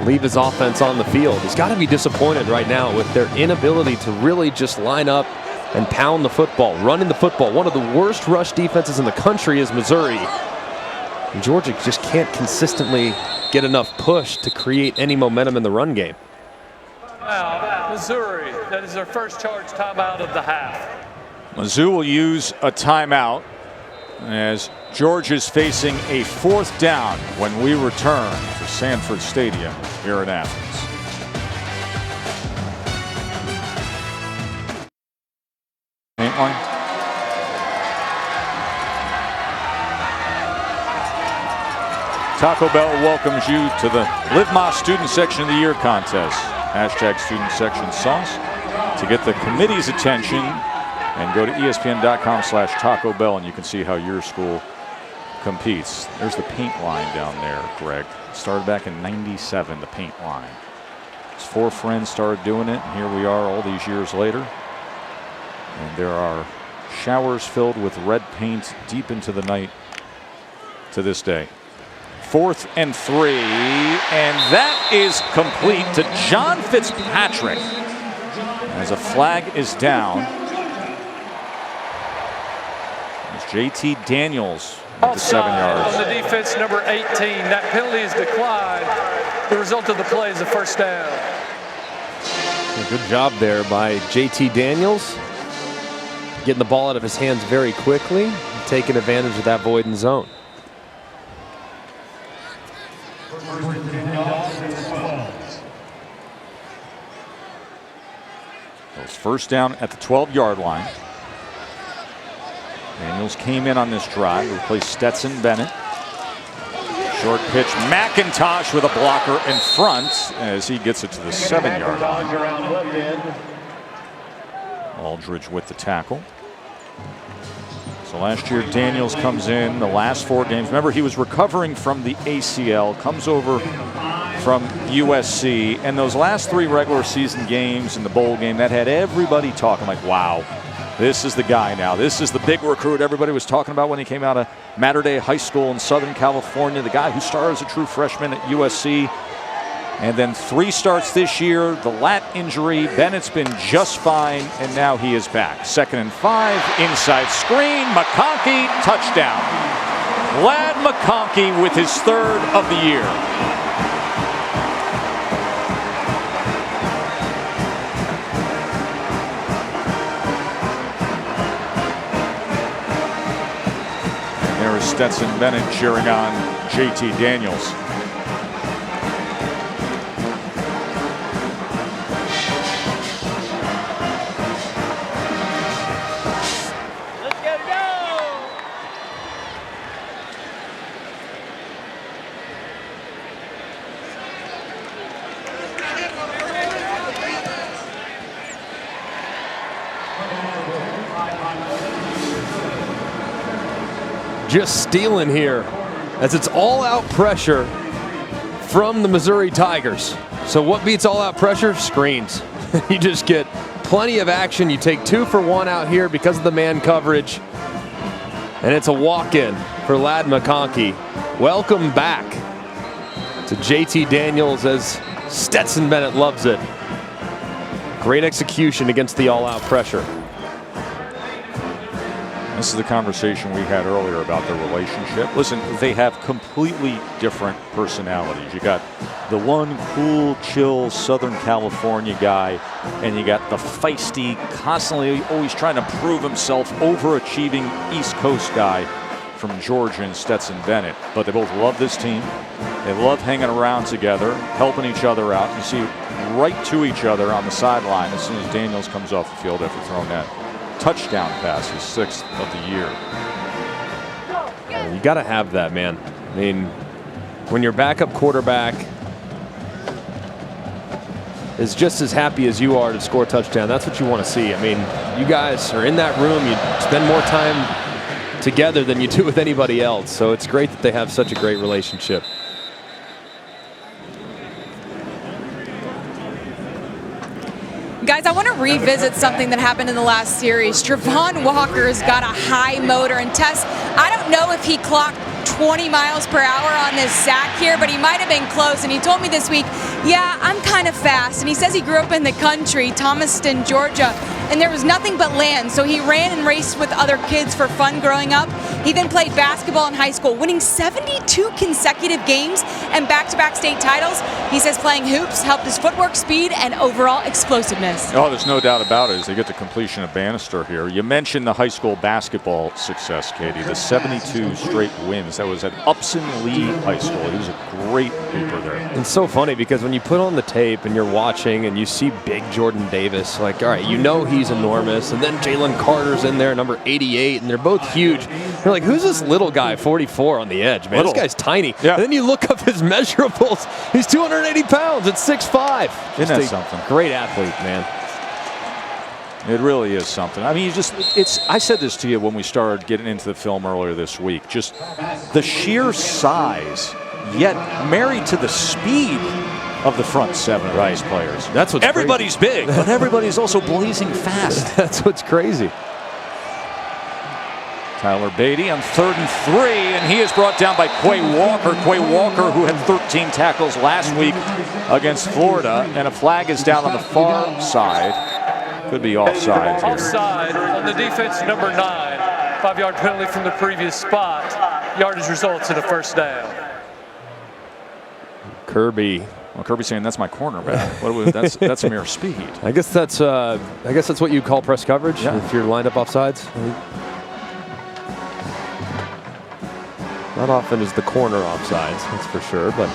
leave his offense on the field. He's got to be disappointed right now with their inability to really just line up and pound the football, running the football. One of the worst rush defenses in the country is Missouri. And Georgia just can't consistently get enough push to create any momentum in the run game. Now, Missouri, that is their first charge timeout of the half. Mizzou will use a timeout as Georgia's facing a 4th down when we return to Sanford Stadium here in Athens. Paint line. Taco Bell welcomes you to the Live Más Student Section of the Year contest. Hashtag Student Section Sauce. To get the committee's attention, and go to ESPN.com/Taco Bell and you can see how your school competes. There's the paint line down there, Greg. Started back in '97, the paint line. His 4 friends started doing it, and here we are all these years later. And there are showers filled with red paint deep into the night to this day. 4th and 3, and that is complete to John Fitzpatrick as a flag is down. As JT Daniels with the 7 yards. On the defense, number 18. That penalty is declined. The result of the play is a first down. A good job there by JT Daniels. Getting the ball out of his hands very quickly, taking advantage of that void in zone. It's first down at the 12-yard line. Daniels came in on this drive to replace Stetson Bennett. Short pitch, McIntosh with a blocker in front as he gets it to the 7-yard line. Aldridge with the tackle. So last year, Daniels comes in the last 4 games. Remember, he was recovering from the ACL, comes over from USC, and those last 3 regular season games and the bowl game, that had everybody talking like, wow, this is the guy now. This is the big recruit everybody was talking about when he came out of Mater Dei High School in Southern California, the guy who started as a true freshman at USC. And then 3 starts this year, the lat injury. Bennett's been just fine, and now he is back. 2nd and 5, inside screen, McConkey, touchdown. Ladd McConkey with his 3rd of the year. There is Stetson Bennett cheering on JT Daniels. Just stealing here as it's all-out pressure from the Missouri Tigers. So what beats all-out pressure? Screens. You just get plenty of action. You take 2 for 1 out here because of the man coverage. And it's a walk-in for Ladd McConkey. Welcome back to JT Daniels as Stetson Bennett loves it. Great execution against the all-out pressure. This is the conversation we had earlier about their relationship. Listen, they have completely different personalities. You got the one cool, chill Southern California guy, and you got the feisty, constantly always trying to prove himself, overachieving East Coast guy from Georgia and Stetson Bennett. But they both love this team. They love hanging around together, helping each other out. You see right to each other on the sideline as soon as Daniels comes off the field after throwing that touchdown pass, his 6th of the year. You got to have that, man. I mean, when your backup quarterback is just as happy as you are to score a touchdown, that's what you want to see. I mean, you guys are in that room. You spend more time together than you do with anybody else. So it's great that they have such a great relationship. Guys, I want to revisit something that happened in the last series. Travon Walker's got a high motor, and Tess, I don't know if he clocked 20 miles per hour on this sack here, but he might have been close. And he told me this week, yeah, I'm kind of fast. And he says he grew up in the country, Thomaston, Georgia, and there was nothing but land. So he ran and raced with other kids for fun growing up. He then played basketball in high school, winning 72 consecutive games and back-to-back state titles. He says playing hoops helped his footwork, speed, and overall explosiveness. Oh, there's no doubt about it as they get the completion of Bannister here. You mentioned the high school basketball success, Katie, the 72 straight wins. That was at Upson Lee High School. He was a great hooper there. It's so funny because when you put on the tape and you're watching and you see big Jordan Davis, like, all right, you know he's enormous. And then Jalen Carter's in there, number 88, and they're both huge. You're like, who's this little guy, 44 on the edge, man? Little. This guy's tiny. Yeah. And then you look up his measurables. He's 280 pounds at 6'5". Isn't that something? Great athlete, man. It really is something. I mean, I said this to you when we started getting into the film earlier this week. Just the sheer size, yet married to the speed of the front 7 of these players. That's what's everybody's crazy. Big, but everybody's also blazing fast. That's what's crazy. Tyler Beatty on 3rd and 3, and he is brought down by Quay Walker. Quay Walker, who had 13 tackles last week against Florida, and a flag is down on the far side. Could be offside here. Offside on the defense, number 9. 5-yard penalty from the previous spot. Yardage results in a first down. Kirby. Well, Kirby's saying that's my cornerback. That's mere speed. I guess that's what you call press coverage if you're lined up offsides. Not often is the corner offsides, that's for sure, but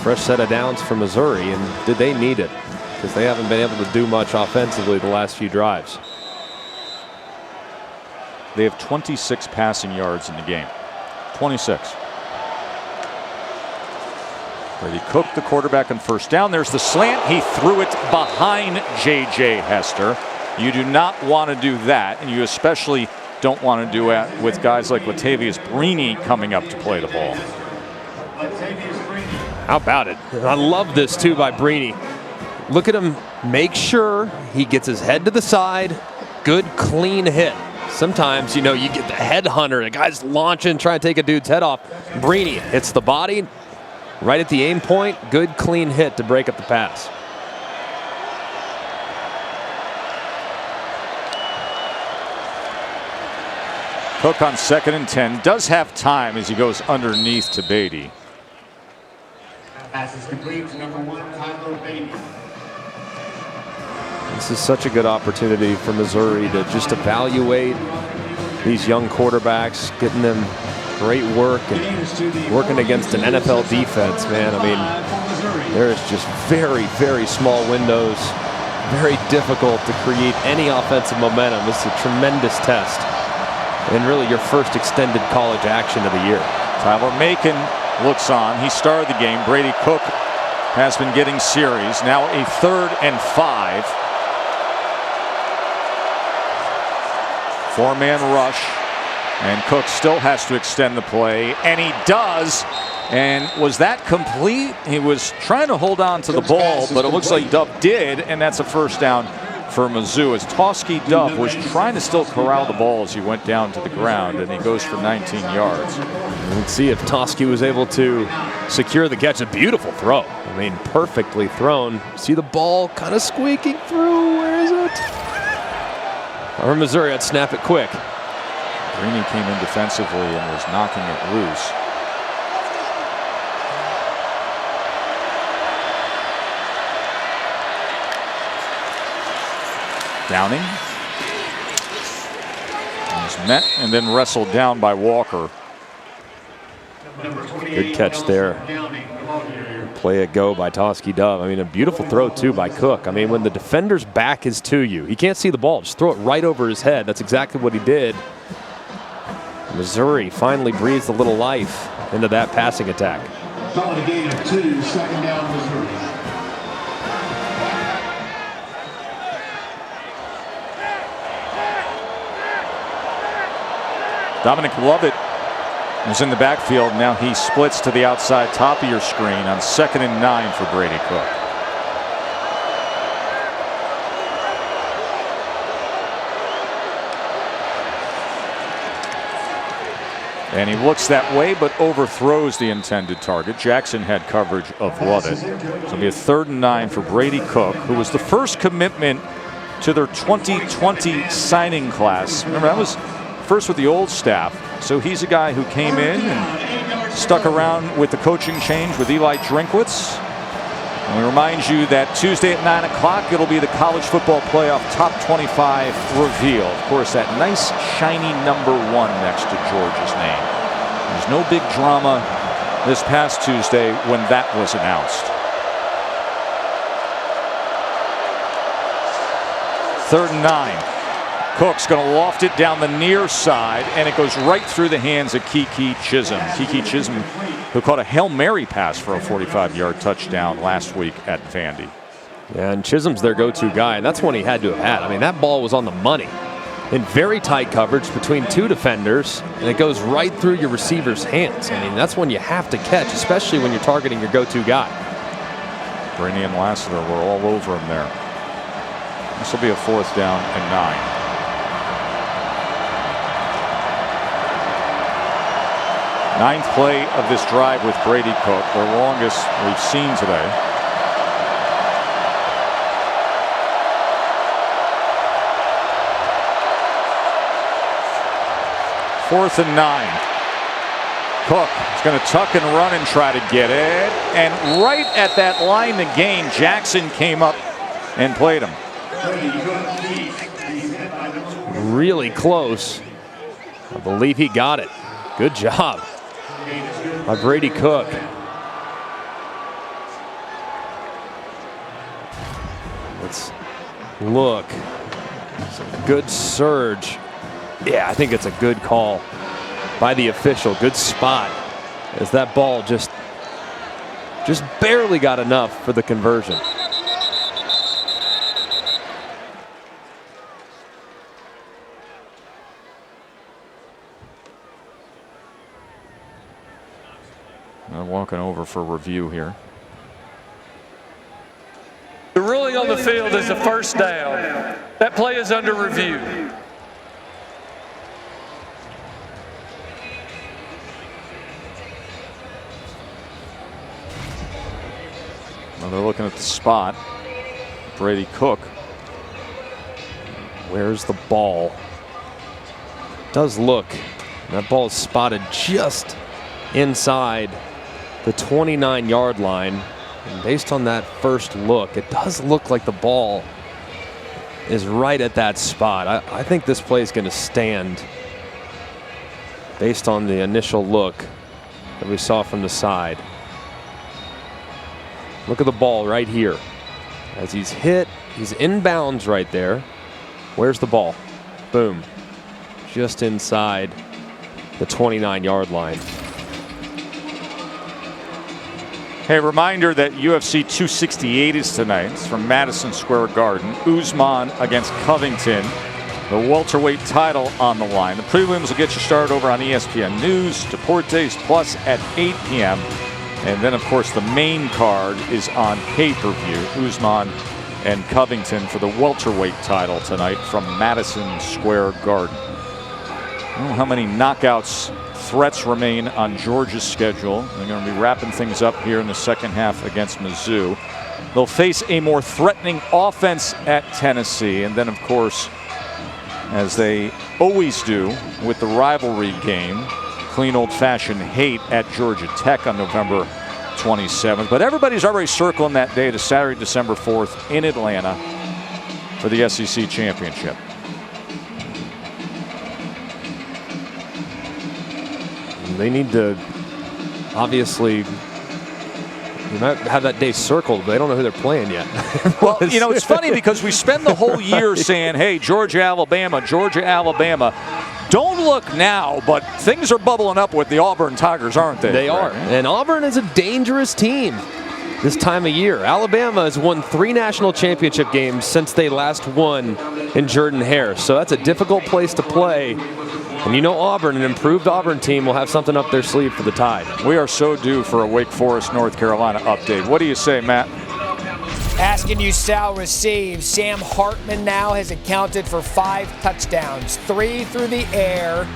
fresh set of downs for Missouri, and did they need it? Because they haven't been able to do much offensively the last few drives. They have 26 passing yards in the game. 26. Brady Cook, the quarterback, on first down. There's the slant. He threw it behind J.J. Hester. You do not want to do that, and you especially don't want to do it with guys like Latavius Brini coming up to play the ball. How about it? I love this too by Brini. Look at him make sure he gets his head to the side. Good, clean hit. Sometimes, you get the headhunter. The guy's launching, trying to take a dude's head off. Brini hits the body right at the aim point. Good, clean hit to break up the pass. Cook on 2nd and 10. Does have time as he goes underneath to Beatty. Pass is complete to number 1, Tyler Beatty. This is such a good opportunity for Missouri to just evaluate these young quarterbacks, getting them great work and working against an NFL defense, man. I mean, there is just very, very small windows, very difficult to create any offensive momentum. This is a tremendous test and really your first extended college action of the year. Tyler Macon looks on. He started the game. Brady Cook has been getting series. Now a 3rd and 5. 4-man rush, and Cook still has to extend the play, and he does. And was that complete? He was trying to hold on to the ball, but it looks like Dove did, and that's a first down for Mizzou, as Toski Dove was trying to still corral the ball as he went down to the ground, and he goes for 19 yards. Let's see if Toski was able to secure the catch. A beautiful throw. I mean, perfectly thrown. See the ball kind of squeaking through. Where is it? Or Missouri had snap it quick. Brini came in defensively and was knocking it loose. Downing. He's met and then wrestled down by Walker. Good catch there. Play a go by Toski Dove. I mean, a beautiful throw too by Cook. I mean, when the defender's back is to you, he can't see the ball. Just throw it right over his head. That's exactly what he did. Missouri finally breathes a little life into that passing attack. Calling a gain of 2, 2nd down Missouri. Dominic Lovett is in the backfield. Now he splits to the outside top of your screen on 2nd and 9 for Brady Cook. And he looks that way, but overthrows the intended target. Jackson had coverage of Lovett. So it'll be a 3rd and 9 for Brady Cook, who was the first commitment to their 2020 signing class. Remember, that was first with the old staff. So he's a guy who came in and stuck around with the coaching change with Eli Drinkwitz. And we remind you that Tuesday at 9 o'clock, it'll be the College Football Playoff Top 25 reveal. Of course, that nice, shiny number 1 next to Georgia's name. There's no big drama this past Tuesday when that was announced. 3rd and 9. Cook's going to loft it down the near side, and it goes right through the hands of Kiki Chisholm. Kiki Chisholm, who caught a Hail Mary pass for a 45-yard touchdown last week at Vandy. Yeah, and Chisholm's their go-to guy, and that's one he had to have had. I mean, that ball was on the money. In very tight coverage between 2 defenders, and it goes right through your receiver's hands. I mean, that's one you have to catch, especially when you're targeting your go-to guy. Brini and Lassiter were all over him there. This will be a 4th down and 9. Ninth play of this drive with Brady Cook, the longest we've seen today. Fourth and 9. Cook is going to tuck and run and try to get it. And right at that line to gain, Jackson came up and played him. Really close. I believe he got it. Good job by Brady Cook. Let's look. It's a good surge. Yeah, I think it's a good call by the official. Good spot as that ball just barely got enough for the conversion. looking over for review here. The ruling on the field is a first down. That play is under review. Well, they're looking at the spot. Brady Cook. Where's the ball? Does look. That ball is spotted just inside the 29-yard line. And based on that first look, it does look like the ball is right at that spot. I think this play is going to stand based on the initial look that we saw from the side. Look at the ball right here. As he's hit, he's in bounds right there. Where's the ball? Boom. Just inside the 29-yard line. Hey, reminder that UFC 268 is tonight. It's from Madison Square Garden. Usman against Covington. The welterweight title on the line. The prelims will get you started over on ESPN News, Deportes Plus at 8 p.m. And then, of course, the main card is on pay-per-view. Usman and Covington for the welterweight title tonight from Madison Square Garden. I don't know how many knockouts threats remain on Georgia's schedule. They're going to be wrapping things up here in the second half against Mizzou. They'll face a more threatening offense at Tennessee. And then, of course, as they always do with the rivalry game, clean old-fashioned hate at Georgia Tech on November 27th. But everybody's already circling that day to Saturday, December 4th in Atlanta for the SEC Championship. They need to obviously have that day circled, but they don't know who they're playing yet. Well, you know, it's funny because we spend the whole year saying, hey, Georgia, Alabama, Georgia, Alabama. Don't look now, but things are bubbling up with the Auburn Tigers, aren't they? They are. And Auburn is a dangerous team this time of year. Alabama has won 3 national championship games since they last won in Jordan-Hare. So that's a difficult place to play. And you know Auburn, an improved Auburn team, will have something up their sleeve for the Tide. We are so due for a Wake Forest, North Carolina update. What do you say, Matt? Asking you shall receive. Sam Hartman now has accounted for 5 touchdowns, 3 through the air,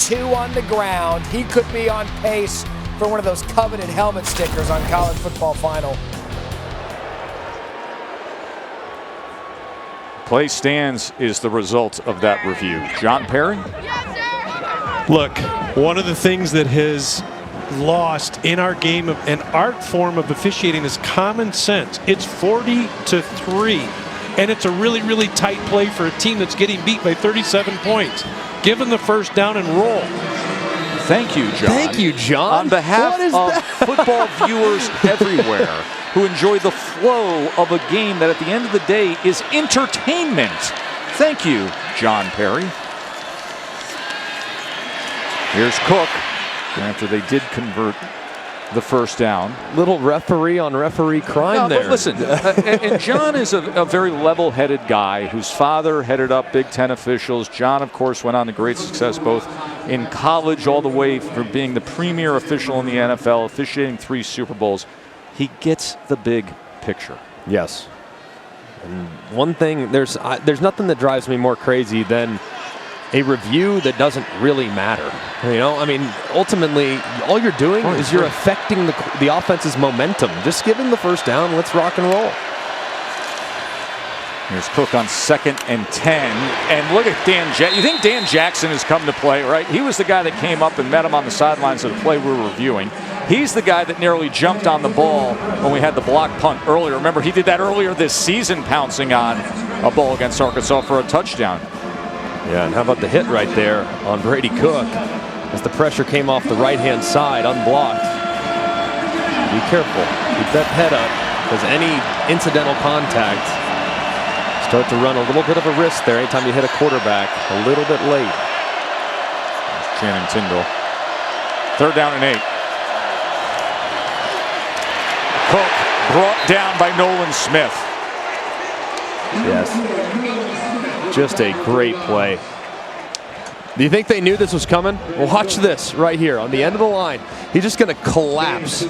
2 on the ground. He could be on pace for one of those coveted helmet stickers on College Football Final. Play stands is the result of that review. John Perry? Look, one of the things that has lost in our game of an art form of officiating is common sense. It's 40-3, and it's a really, really tight play for a team that's getting beat by 37 points. Give them the first down and roll. Thank you, John. Thank you, John. On behalf of football viewers everywhere who enjoy the flow of a game that at the end of the day is entertainment. Thank you, John Perry. Here's Cook after they did convert the first down. Little referee on referee crime there. Listen, and John is a very level-headed guy whose father headed up Big Ten officials. John, of course, went on to great success both in college all the way from being the premier official in the NFL, officiating 3 Super Bowls. He gets the big picture. Yes. And one thing, there's nothing that drives me more crazy than a review that doesn't really matter. You know, I mean, ultimately, all you're doing is you're affecting the offense's momentum. Just give him the first down. Let's rock and roll. Here's Cook on 2nd and 10. And look at Dan Jackson. You think Dan Jackson has come to play, right? He was the guy that came up and met him on the sidelines of the play we were reviewing. He's the guy that nearly jumped on the ball when we had the block punt earlier. Remember, he did that earlier this season, pouncing on a ball against Arkansas for a touchdown. Yeah, and how about the hit right there on Brady Cook as the pressure came off the right-hand side, unblocked. Be careful. Keep that head up, because any incidental contact start to run a little bit of a risk there anytime you hit a quarterback a little bit late. Channing Tindall. 3rd down and 8. Cook brought down by Nolan Smith. Yes. Just a great play. Do you think they knew this was coming? Watch this right here on the end of the line. He's just going to collapse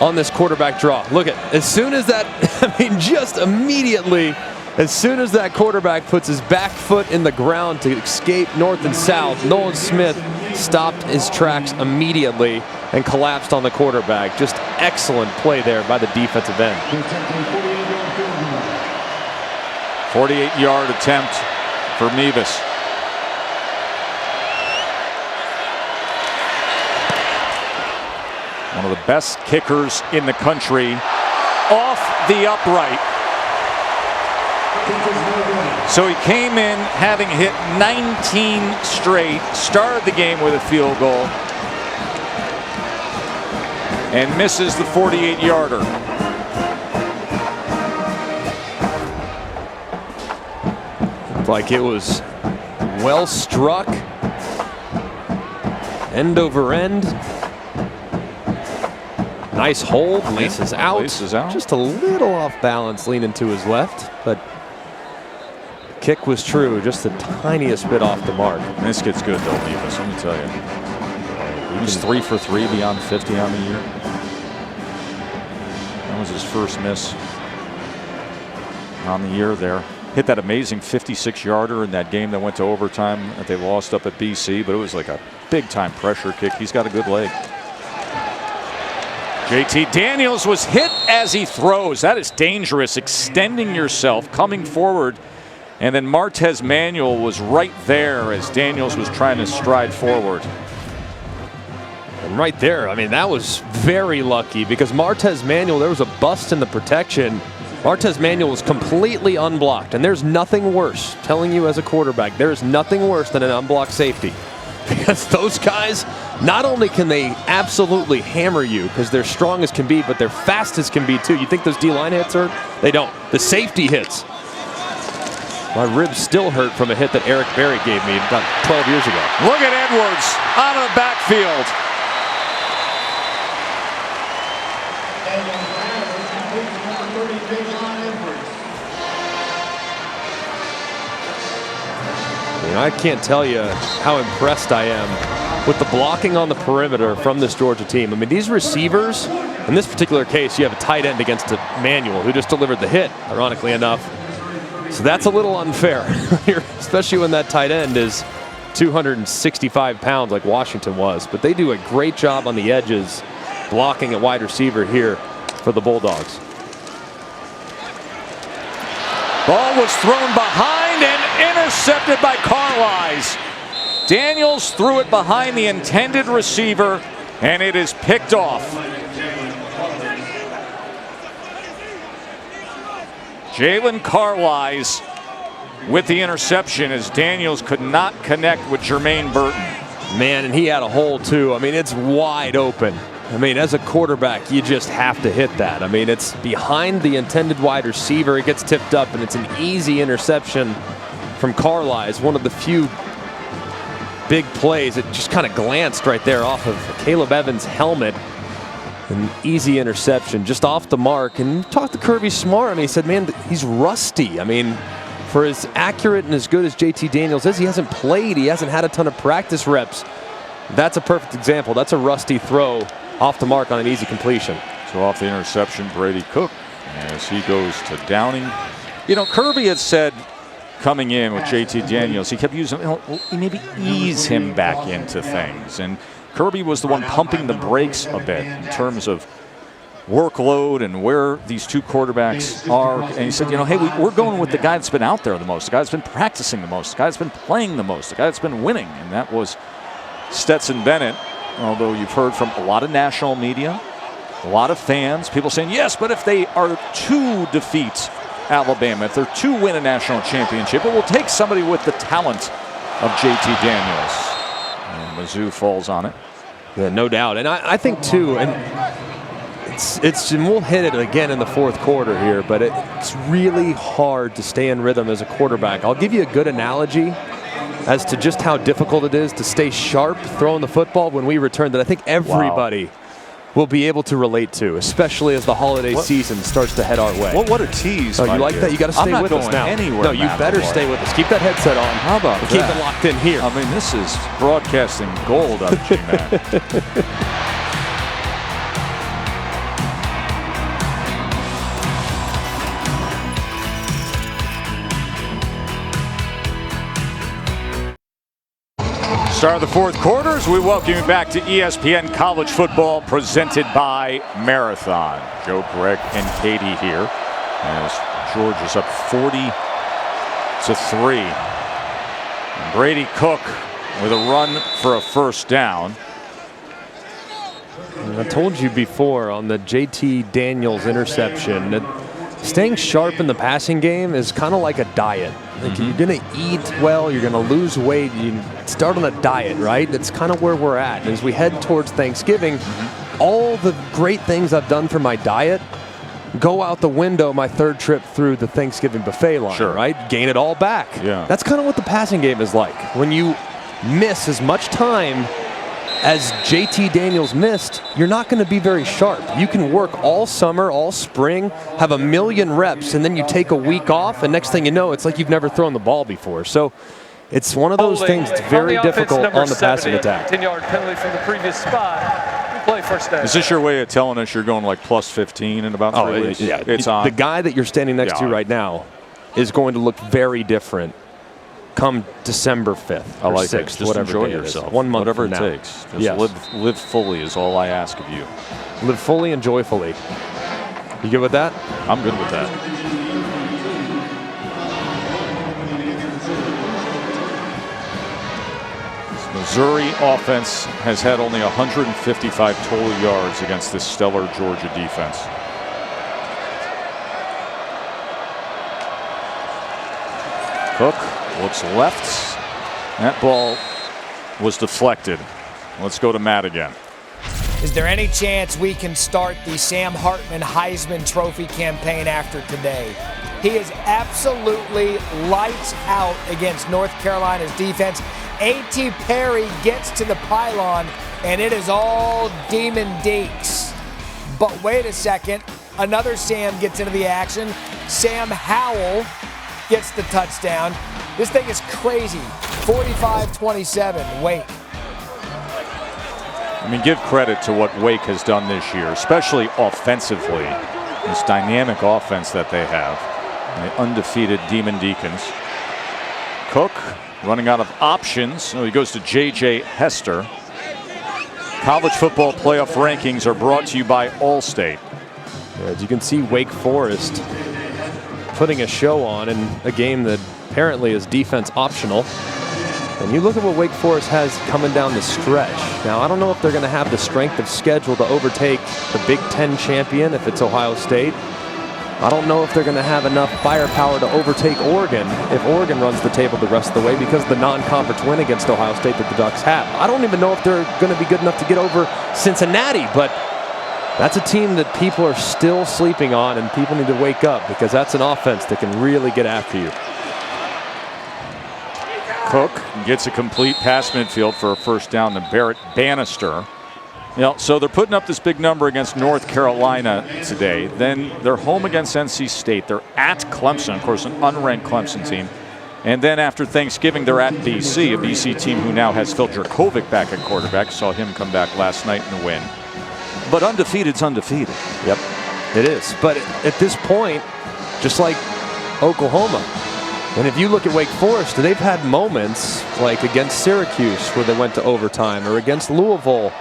on this quarterback draw. Look at, as soon as that, I mean, just immediately, as soon as that quarterback puts his back foot in the ground to escape north and south, Nolan Smith stopped his tracks immediately and collapsed on the quarterback. Just excellent play there by the defensive end. 48-yard attempt for Mevis. One of the best kickers in the country off the upright. So he came in having hit 19 straight, started the game with a field goal, and misses the 48-yarder. Looked like it was well struck, end over end. Nice hold, laces out. Just a little off balance, leaning to his left, but the kick was true, just the tiniest bit off the mark. This kid's good though, Mevis, let me tell you. He's 3 for 3 beyond 50 on the year. That was his first miss on the year there. Hit that amazing 56-yarder in that game that went to overtime that they lost up at BC, but it was like a big-time pressure kick. He's got a good leg. JT Daniels was hit as he throws. That is dangerous, extending yourself, coming forward. And then Martez Manuel was right there as Daniels was trying to stride forward. And right there, I mean, that was very lucky because Martez Manuel, there was a bust in the protection. Martez Manuel was completely unblocked. And there's nothing worse, telling you as a quarterback, there is nothing worse than an unblocked safety. Because those guys, not only can they absolutely hammer you because they're strong as can be, but they're fast as can be too. You think those D-line hits hurt? They don't. The safety hits. My ribs still hurt from a hit that Eric Berry gave me about 12 years ago. Look at Edwards out of the backfield. I can't tell you how impressed I am with the blocking on the perimeter from this Georgia team. I mean, these receivers, in this particular case, you have a tight end against a Manuel who just delivered the hit, ironically enough. So that's a little unfair, especially when that tight end is 265 pounds like Washington was. But they do a great job on the edges blocking at wide receiver here for the Bulldogs. Ball was thrown behind and intercepted by Carlisle. Daniels threw it behind the intended receiver, and it is picked off. Jalen Carlisle with the interception as Daniels could not connect with Jermaine Burton. Man, and he had a hole too. I mean, it's wide open. I mean, as a quarterback, you just have to hit that. I mean, it's behind the intended wide receiver. It gets tipped up, and it's an easy interception from Carlisle. One of the few big plays. It just kind of glanced right there off of Caleb Evans' helmet. An easy interception, just off the mark. And talked to Kirby Smart. I mean, he said, man, he's rusty. I mean, for as accurate and as good as JT Daniels is, he hasn't played. He hasn't had a ton of practice reps. That's a perfect example. That's a rusty throw off the mark on an easy completion. So off the interception, Brady Cook, as he goes to Downing. You know, Kirby had said coming in with JT Daniels, he kept using, maybe ease him back into things. And Kirby was the one pumping the brakes a bit in terms of workload and where these two quarterbacks are. And he said, you know, hey, we're going with the guy that's been out there the most, the guy that's been practicing the most, the guy that's been playing the most, the guy that's been winning. And that was Stetson Bennett. Although you've heard from a lot of national media, a lot of fans, people saying, yes, but if they are to defeat Alabama, if they're to win a national championship, it will take somebody with the talent of JT Daniels. And Mizzou falls on it. Yeah, no doubt. And I think, too, and and we'll hit it again in the fourth quarter here, but it's really hard to stay in rhythm as a quarterback. I'll give you a good analogy as to just how difficult it is to stay sharp throwing the football when we returned. That I think everybody will be able to relate to, especially as the holiday season starts to head our way. What a tease. Oh, you like that? You got to stay with us now. Anywhere, no, you better stay with us. Keep that headset on. How about that? Keep it locked in here. I mean, this is broadcasting gold out of G-Man. Start of the fourth quarter as we welcome you back to ESPN College Football presented by Marathon. Joe, Greg, and Katie here as Georgia's up 40-3. And Brady Cook with a run for a first down. And I told you before on the JT Daniels interception that staying sharp in the passing game is kind of like a diet. Like you're going to eat well, you're going to lose weight, you start on a diet, right? That's kind of where we're at. And as we head towards Thanksgiving, all the great things I've done for my diet go out the window my third trip through the Thanksgiving buffet line, right? Gain it all back. Yeah. That's kind of what the passing game is like. When you miss as much time as JT Daniels missed, you're not going to be very sharp. You can work all summer, all spring, have a million reps, and then you take a week off, and next thing you know, it's like you've never thrown the ball before. So it's one of those things that's very difficult on the passing attack. 10-yard penalty from the previous spot. Play first down. Is this your way of telling us you're going like plus 15 in about 3 weeks? Yeah. It's on. The guy that you're standing next to right now is going to look very different come December 5th or 6th, Just whatever enjoy day yourself. It is. 1 month whatever from it now. takes. Just live fully is all I ask of you. Live fully and joyfully. You good with that? I'm good with that. Missouri offense has had only 155 total yards against this stellar Georgia defense. Cook looks left. That ball was deflected. Let's go to Matt again. Is there any chance we can start the Sam Hartman Heisman Trophy campaign after today? He is absolutely lights out against North Carolina's defense. A.T. Perry gets to the pylon, and it is all Demon Deeks. But wait a second. Another Sam gets into the action. Sam Howell gets the touchdown. This thing is crazy. 45-27, Wake. I mean, give credit to what Wake has done this year, especially offensively. This dynamic offense that they have. And the undefeated Demon Deacons. Cook running out of options. So he goes to J.J. Hester. College football playoff rankings are brought to you by Allstate. As you can see, Wake Forest putting a show on in a game that apparently is defense optional. And you look at what Wake Forest has coming down the stretch. Now, I don't know if they're going to have the strength of schedule to overtake the Big Ten champion if it's Ohio State. I don't know if they're going to have enough firepower to overtake Oregon if Oregon runs the table the rest of the way because of the non-conference win against Ohio State that the Ducks have. I don't even know if they're going to be good enough to get over Cincinnati, but that's a team that people are still sleeping on, and people need to wake up because that's an offense that can really get after you. Cook gets a complete pass midfield for a first down to Barrett Bannister. You know, so they're putting up this big number against North Carolina today. Then they're home against NC State. They're at Clemson, of course, an unranked Clemson team. And then after Thanksgiving, they're at BC, a BC team who now has Phil Dracovic back at quarterback. Saw him come back last night in the win. But undefeated's undefeated. Yep, it is. But at this point, just like Oklahoma, and if you look at Wake Forest, they've had moments like against Syracuse where they went to overtime, or against Louisville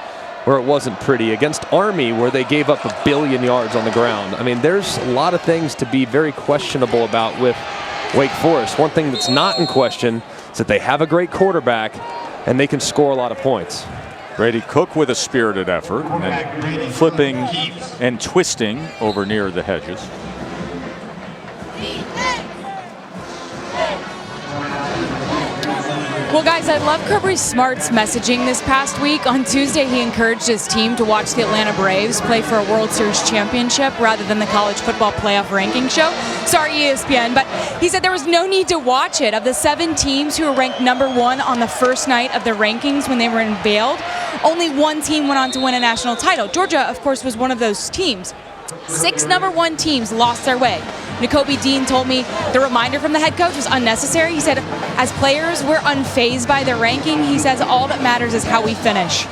where it wasn't pretty, against Army where they gave up 1 billion yards on the ground. I mean, there's a lot of things to be very questionable about with Wake Forest. One thing that's not in question is that they have a great quarterback and they can score a lot of points. Brady Cook with a spirited effort and then flipping and twisting over near the hedges. Well, guys, I love Kirby Smart's messaging this past week. On Tuesday, he encouraged his team to watch the Atlanta Braves play for a World Series championship rather than the college football playoff ranking show. Sorry, ESPN, but he said there was no need to watch it. Of the 7 teams who were ranked #1 on the first night of the rankings when they were unveiled, only 1 team went on to win a national title. Georgia, of course, was one of those teams. 6 #1 teams lost their way. Nakobe Dean told me the reminder from the head coach was unnecessary. He said, as players, we're unfazed by the ranking. He says all that matters is how we finish.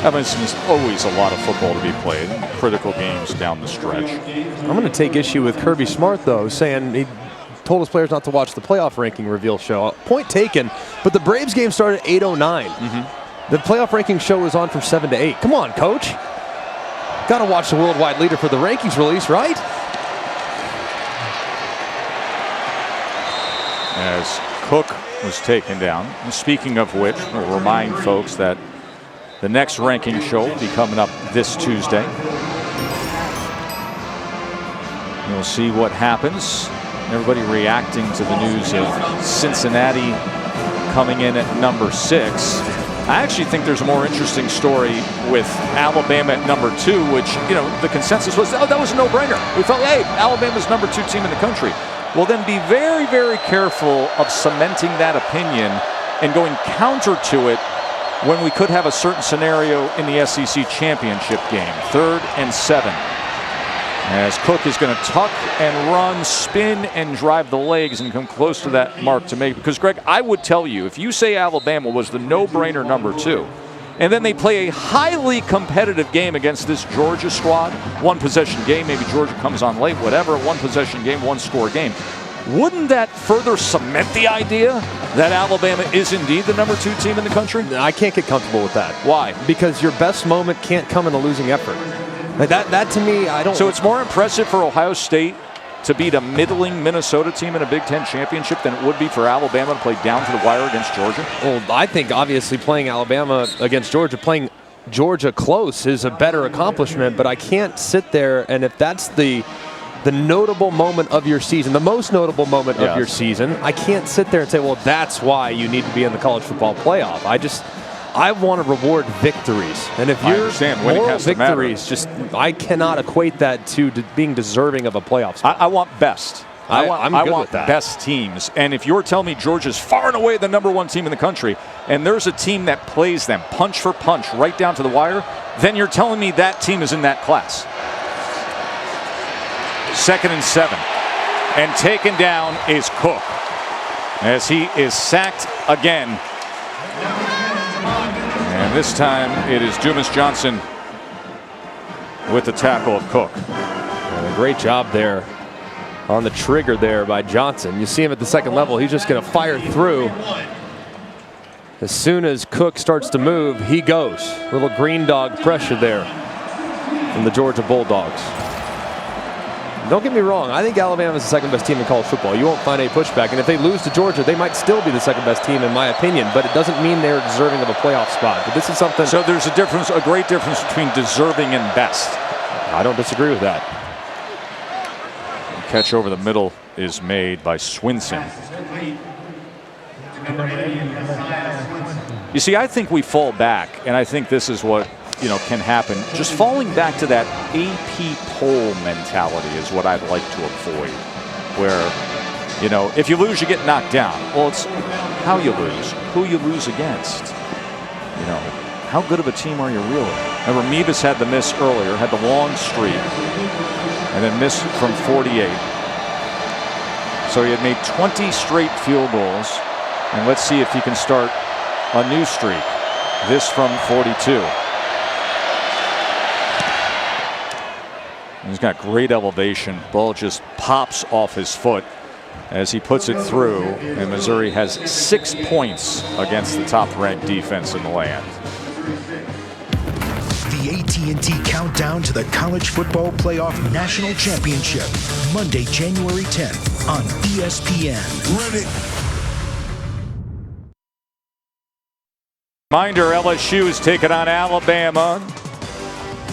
There's always a lot of football to be played, critical games down the stretch. I'm going to take issue with Kirby Smart, though, saying he told his players not to watch the playoff ranking reveal show. Point taken, but the Braves game started at 8:09. The playoff ranking show was on from 7 to 8. Come on, coach. Got to watch the worldwide leader for the rankings release, right? As Cook was taken down. And speaking of which, we'll remind folks that the next ranking show will be coming up this Tuesday. We'll see what happens. Everybody reacting to the news of Cincinnati coming in at #6. I actually think there's a more interesting story with Alabama at #2, which, the consensus was, oh, that was a no-brainer. We felt, hey, Alabama's #2 team in the country. Well, then be very, very careful of cementing that opinion and going counter to it when we could have a certain scenario in the SEC championship game, 3rd and 7. As Cook is going to tuck and run, spin, and drive the legs and come close to that mark to make. Because, Greg, I would tell you, if you say Alabama was the no-brainer #2, and then they play a highly competitive game against this Georgia squad, 1-possession game, maybe Georgia comes on late, whatever, 1-possession game, 1-score game, wouldn't that further cement the idea that Alabama is indeed the #2 team in the country? I can't get comfortable with that. Why? Because your best moment can't come in a losing effort. Like that to me, I don't. So it's more impressive for Ohio State to beat a middling Minnesota team in a Big Ten championship than it would be for Alabama to play down to the wire against Georgia? Well, I think obviously playing Alabama against Georgia, playing Georgia close is a better accomplishment, but I can't sit there and if that's the notable moment of your season, the most notable moment of your season, I can't sit there and say, well, that's why you need to be in the college football playoff. I want to reward victories, and if you're moral victories, I cannot equate that to being deserving of a playoff spot. I want best. I want with that. Best teams, and if you're telling me Georgia's far and away the #1 team in the country, and there's a team that plays them punch for punch right down to the wire, then you're telling me that team is in that class. 2nd and 7, and taken down is Cook as he is sacked again. And this time it is Dumas Johnson with the tackle of Cook. And a great job there on the trigger there by Johnson. You see him at the second level. He's just going to fire through. As soon as Cook starts to move, he goes. Little green dog pressure there from the Georgia Bulldogs. Don't get me wrong, I think Alabama is the second best team in college football. You won't find any pushback, and if they lose to Georgia, they might still be the second best team in my opinion, but it doesn't mean they're deserving of a playoff spot. But this is something. So there's a great difference between deserving and best. I don't disagree with that. The catch over the middle is made by Swinson. You see, I think we fall back, and I think this is what can happen. Just falling back to that AP poll mentality is what I'd like to avoid. Where, if you lose, you get knocked down. Well, it's how you lose, who you lose against. How good of a team are you really? Remember, Mevis had the miss earlier, had the long streak, and then missed from 48. So he had made 20 straight field goals, and let's see if he can start a new streak. This from 42. He's got great elevation. Ball just pops off his foot as he puts it through. And Missouri has 6 points against the top-ranked defense in the land. The AT&T Countdown to the College Football Playoff National Championship. Monday, January 10th on ESPN. Run it. Reminder, LSU is taking on Alabama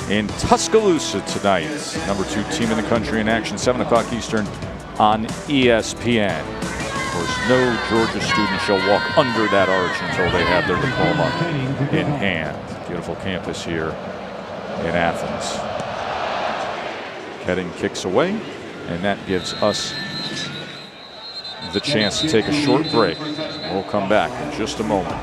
in Tuscaloosa tonight. #2 team in the country in action, 7 o'clock Eastern on ESPN. Of course, No Georgia student shall walk under that arch until they have their diploma in hand. Beautiful campus here in Athens. Keding kicks away, and that gives us the chance to take a short break. We'll come back in just a moment.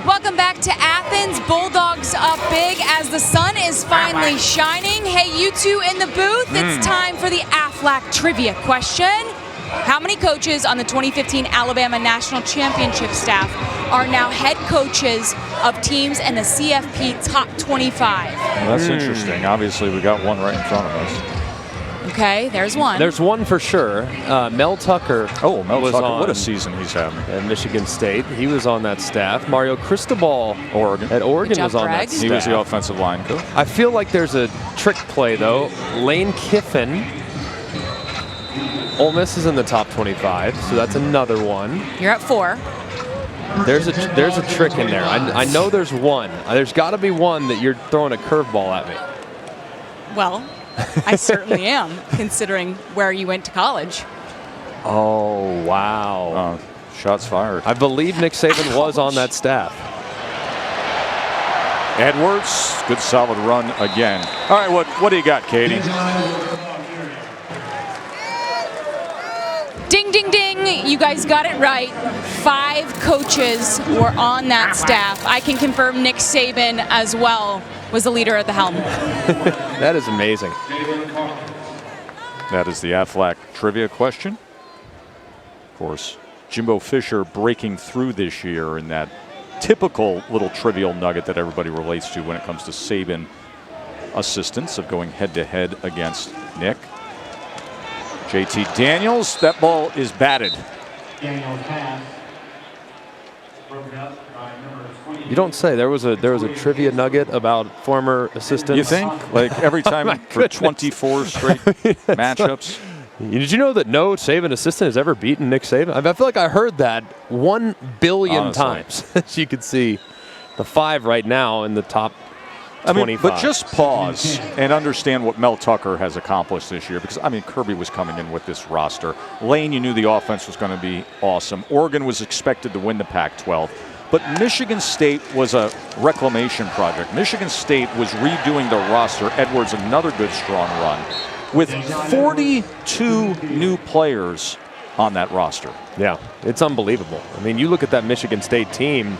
Welcome back to Athens. Bulldogs up big as the sun is finally shining. Hey, you two in the booth, it's time for the AFLAC trivia question. How many coaches on the 2015 Alabama National Championship staff are now head coaches of teams in the CFP Top 25? Well, that's interesting. Obviously, we got one right in front of us. Okay, there's one. There's one for sure. Mel Tucker. Oh, Mel Tucker. What a season he's having. At Michigan State. He was on that staff. Mario Cristobal at Oregon was on that staff. He was the offensive line coach. I feel like there's a trick play, though. Lane Kiffin. Ole Miss is in the top 25, so that's another one. You're at 4. There's a trick in there. I know there's one. There's got to be one that you're throwing a curveball at me. Well, I certainly am, considering where you went to college. Oh, wow. Shots fired. I believe Nick Saban was on that staff. Edwards, good solid run again. All right, what do you got, Katie? Ding, ding, ding. You guys got it right. 5 coaches were on that staff. I can confirm Nick Saban as well was the leader at the helm. That is amazing. That is the AFLAC trivia question. Of course, Jimbo Fisher breaking through this year in that typical little trivial nugget that everybody relates to when it comes to Saban assistants of going head-to-head against Nick. JT Daniels, that ball is batted. You don't say. There was a trivia nugget about former assistants. You think? Like every time for 24 straight matchups? Did you know that no Saban assistant has ever beaten Nick Saban? I feel like I heard that 1 billion times. As you can see, the 5 right now in the top 25. But just pause and understand what Mel Tucker has accomplished this year. Because, Kirby was coming in with this roster. Lane, you knew the offense was going to be awesome. Oregon was expected to win the Pac-12. But Michigan State was a reclamation project. Michigan State was redoing their roster. Edwards, another good, strong run. With 42 new players on that roster. Yeah, it's unbelievable. You look at that Michigan State team.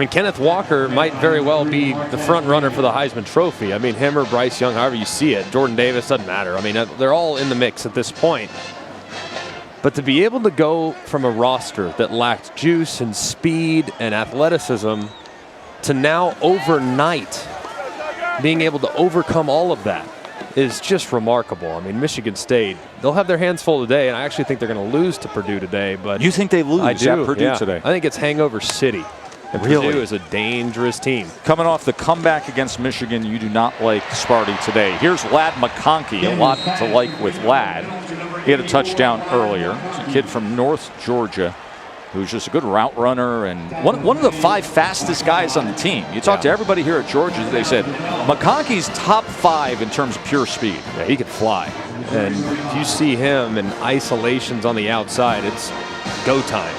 Kenneth Walker might very well be the front runner for the Heisman Trophy. Him or Bryce Young, however you see it. Jordan Davis, doesn't matter. They're all in the mix at this point. But to be able to go from a roster that lacked juice and speed and athleticism to now overnight being able to overcome all of that is just remarkable. Michigan State, they'll have their hands full today, and I actually think they're going to lose to Purdue today. But you think they lose at Purdue today? I think it's hangover city. And Purdue is a dangerous team. Coming off the comeback against Michigan, you do not like Sparty today. Here's Ladd McConkey, a lot to like with Ladd. He had a touchdown earlier. He's a kid from North Georgia who's just a good route runner and one of the 5 fastest guys on the team. You talk to everybody here at Georgia, they said McConkey's top 5 in terms of pure speed. Yeah, he can fly. And if you see him in isolations on the outside, it's go time.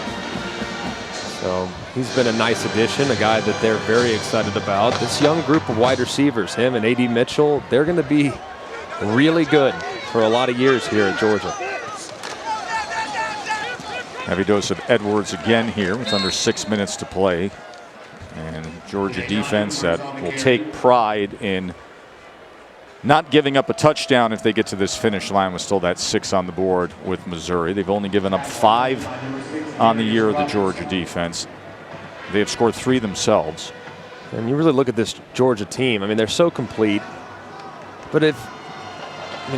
So he's been a nice addition, a guy that they're very excited about. This young group of wide receivers, him and A.D. Mitchell, they're going to be really good for a lot of years here at Georgia. Heavy dose of Edwards again here with under 6 minutes to play. And Georgia defense that will take pride in not giving up a touchdown if they get to this finish line with still that 6 on the board with Missouri. They've only given up 5 on the year of the Georgia defense. They have scored 3 themselves. And you really look at this Georgia team. They're so complete. But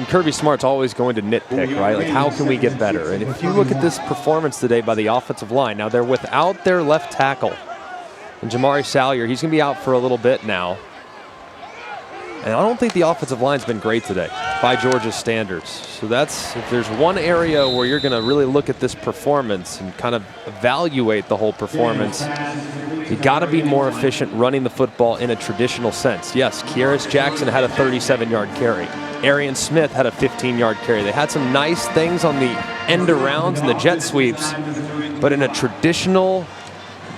Kirby Smart's always going to nitpick, right? Like, how can we get better? And if you look at this performance today by the offensive line, now they're without their left tackle. And Jamari Salyer, he's going to be out for a little bit now. And I don't think the offensive line's been great today. by Georgia's standards. So if there's one area where you're going to really look at this performance and kind of evaluate the whole performance, you got to be more efficient running the football in a traditional sense. Yes, Kearis Jackson had a 37-yard carry. Arian Smith had a 15-yard carry. They had some nice things on the end arounds and the jet sweeps, but in a traditional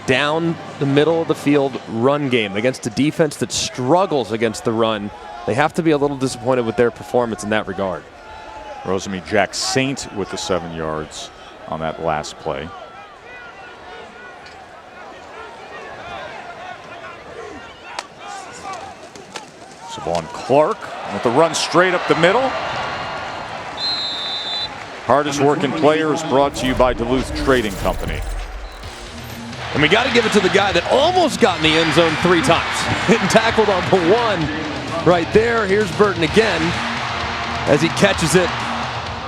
down the middle of the field run game against a defense that struggles against the run, they have to be a little disappointed with their performance in that regard. Rosemy Jack Saint with the 7 yards on that last play. Savon Clark with the run straight up the middle. Hardest working player is brought to you by Duluth Trading Company. And we got to give it to the guy that almost got in the end zone 3 times. Hit and tackled on the 1 right there. Here's Burton again as he catches it.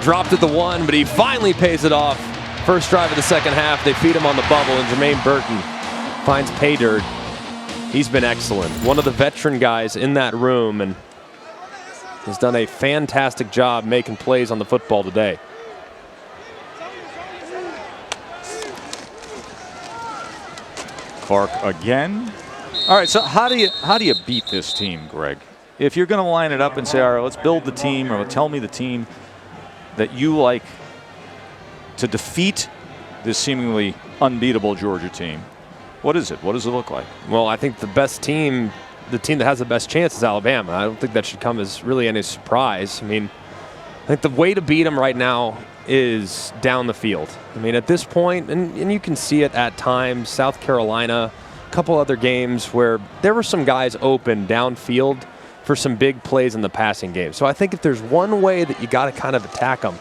Dropped at the 1, but he finally pays it off. First drive of the second half, they feed him on the bubble, and Jermaine Burton finds pay dirt. He's been excellent. One of the veteran guys in that room, and has done a fantastic job making plays on the football today. Clark again. All right, so how do you beat this team, Greg? If you're going to line it up and say, all right, let's build the team, or tell me the team that you like to defeat this seemingly unbeatable Georgia team, what is it? What does it look like? Well, I think the best team, the team that has the best chance is Alabama. I don't think that should come as really any surprise. I mean, I think the way to beat them right now is down the field. I mean, at this point, and you can see it at times, South Carolina, a couple other games where there were some guys open downfield for some big plays in the passing game. So I think if there's one way that you got to kind of attack them,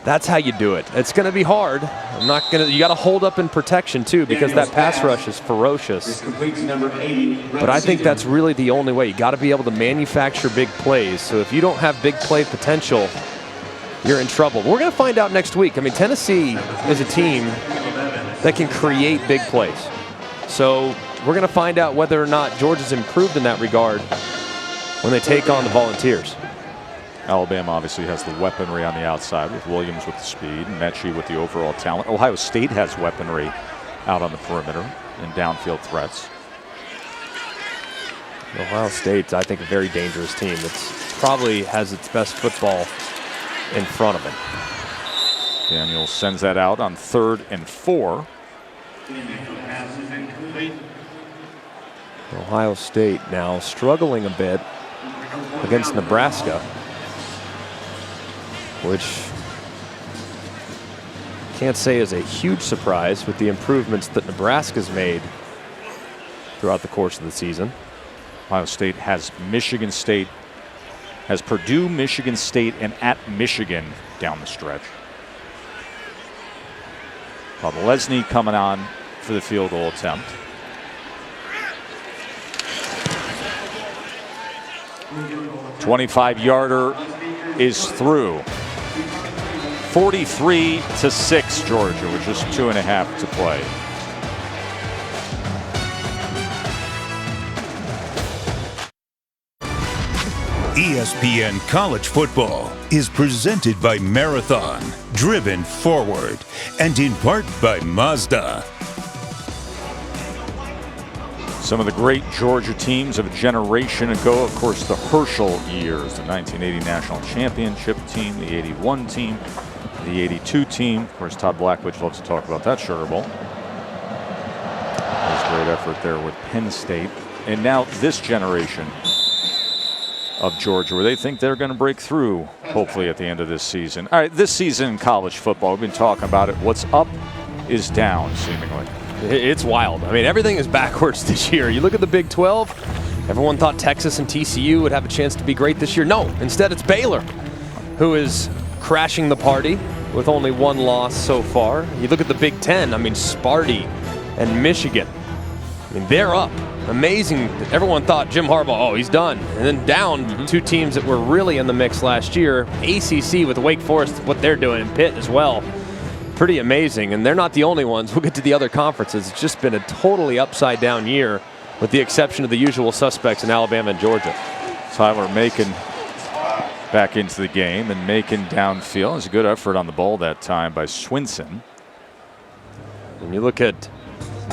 that's how you do it. It's going to be hard. You got to hold up in protection too, because that pass rush is ferocious. But I think that's really the only way. You got to be able to manufacture big plays. So if you don't have big play potential, you're in trouble. We're going to find out next week. I mean, Tennessee is a team that can create big plays. So we're going to find out whether or not Georgia's improved in that regard when they take on the Volunteers. Alabama obviously has the weaponry on the outside with Williams with the speed and Mechie with the overall talent. Ohio State has weaponry out on the perimeter and downfield threats. Ohio State's, I think, a very dangerous team. It's probably has its best football in front of it. Daniels sends that out on 3rd and 4. Ohio State now struggling a bit against Nebraska, which can't say is a huge surprise with the improvements that Nebraska's made throughout the course of the season. Ohio State has Michigan State, has Purdue, Michigan State, and at Michigan down the stretch. Bob Lesney coming on for the field goal attempt. "25-yarder is through. 43-6 Georgia with just 2.5 to play. ESPN College Football is presented by Marathon, driven forward, and in part by Mazda. Some of the great Georgia teams of a generation ago, of course, the Herschel years, the 1980 National Championship team, the 81 team, the 82 team. Of course, Todd Blackledge loves to talk about that Sugar Bowl. There's great effort there with Penn State. And now this generation of Georgia, where they think they're going to break through, hopefully, at the end of this season. All right, this season in college football, we've been talking about it. What's up is down, seemingly. It's wild. I mean, everything is backwards this year. You look at the Big 12, everyone thought Texas and TCU would have a chance to be great this year. No, instead it's Baylor, who is crashing the party with only 1 loss so far. You look at the Big 10, I mean, Sparty and Michigan. I mean, they're up. Amazing. Everyone thought Jim Harbaugh, oh, he's done. And then down 2 teams that were really in the mix last year. ACC with Wake Forest, what they're doing, and Pitt as well. Pretty amazing, and they're not the only ones. We'll get to the other conferences. It's just been a totally upside-down year, with the exception of the usual suspects in Alabama and Georgia. Tyler Macon back into the game, and Macon downfield. It was a good effort on the ball that time by Swinson. And you look at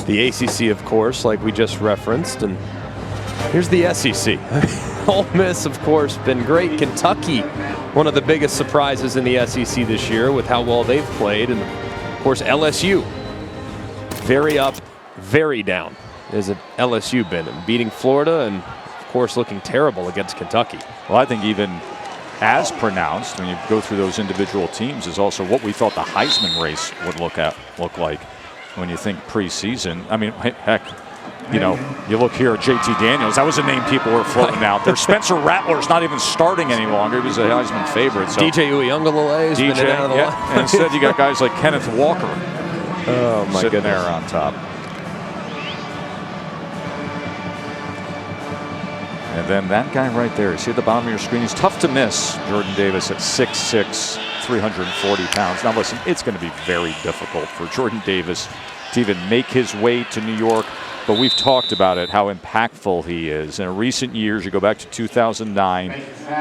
the ACC, of course, like we just referenced, and here's the SEC. Ole Miss, of course, been great. Kentucky, one of the biggest surprises in the SEC this year with how well they've played. And, of course, LSU, very up, very down. Is it LSU been? And beating Florida and, of course, looking terrible against Kentucky. Well, I think even as pronounced when you go through those individual teams is also what we thought the Heisman race would look like when you think preseason. I mean, heck, you know, you look here at JT Daniels. That was a name people were floating out there. Spencer Rattler's not even starting any longer. He was a Heisman favorite. So DJ Uiagalelei been out of the line. And instead you got guys like Kenneth Walker. Oh my sitting goodness. there on top. And then that guy right there, you see at the bottom of your screen, he's tough to miss. Jordan Davis at 6'6", 340 pounds. Now listen, it's going to be very difficult for Jordan Davis to even make his way to New York. But we've talked about it, how impactful he is. In recent years, you go back to 2009,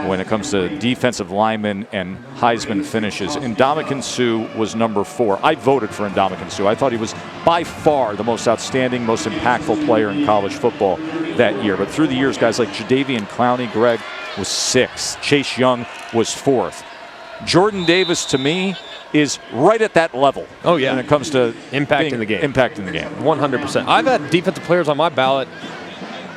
when it comes to defensive linemen and Heisman finishes, Ndamukong Suh was number 4. I voted for Ndamukong Suh. I thought he was by far the most outstanding, most impactful player in college football that year. But through the years, guys like Jadeveon Clowney, Greg, was 6th. Chase Young was 4th. Jordan Davis, to me, is right at that level. Oh, yeah. When it comes to impacting the game. 100%. I've had defensive players on my ballot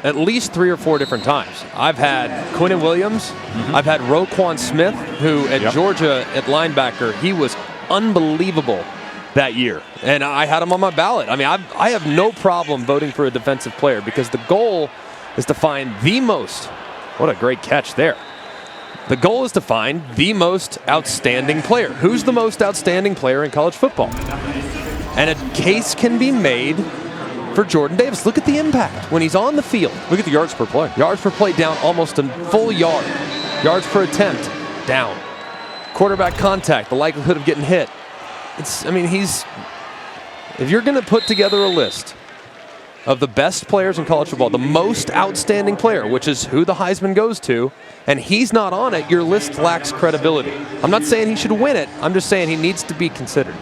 at least 3 or 4 different times. I've had Quinnen Williams. I've had Roquan Smith, who at Georgia at linebacker, he was unbelievable that year. And I had him on my ballot. I mean, I have no problem voting for a defensive player because the goal is to find the most. What a great catch there. The goal is to find the most outstanding player. Who's the most outstanding player in college football? And a case can be made for Jordan Davis. Look at the impact when he's on the field. Look at the yards per play. Yards per play down almost a full yard. Yards per attempt down. Quarterback contact, the likelihood of getting hit. If you're going to put together a list of the best players in college football, the most outstanding player, which is who the Heisman goes to, and he's not on it, your list lacks credibility. I'm not saying he should win it. I'm just saying he needs to be considered.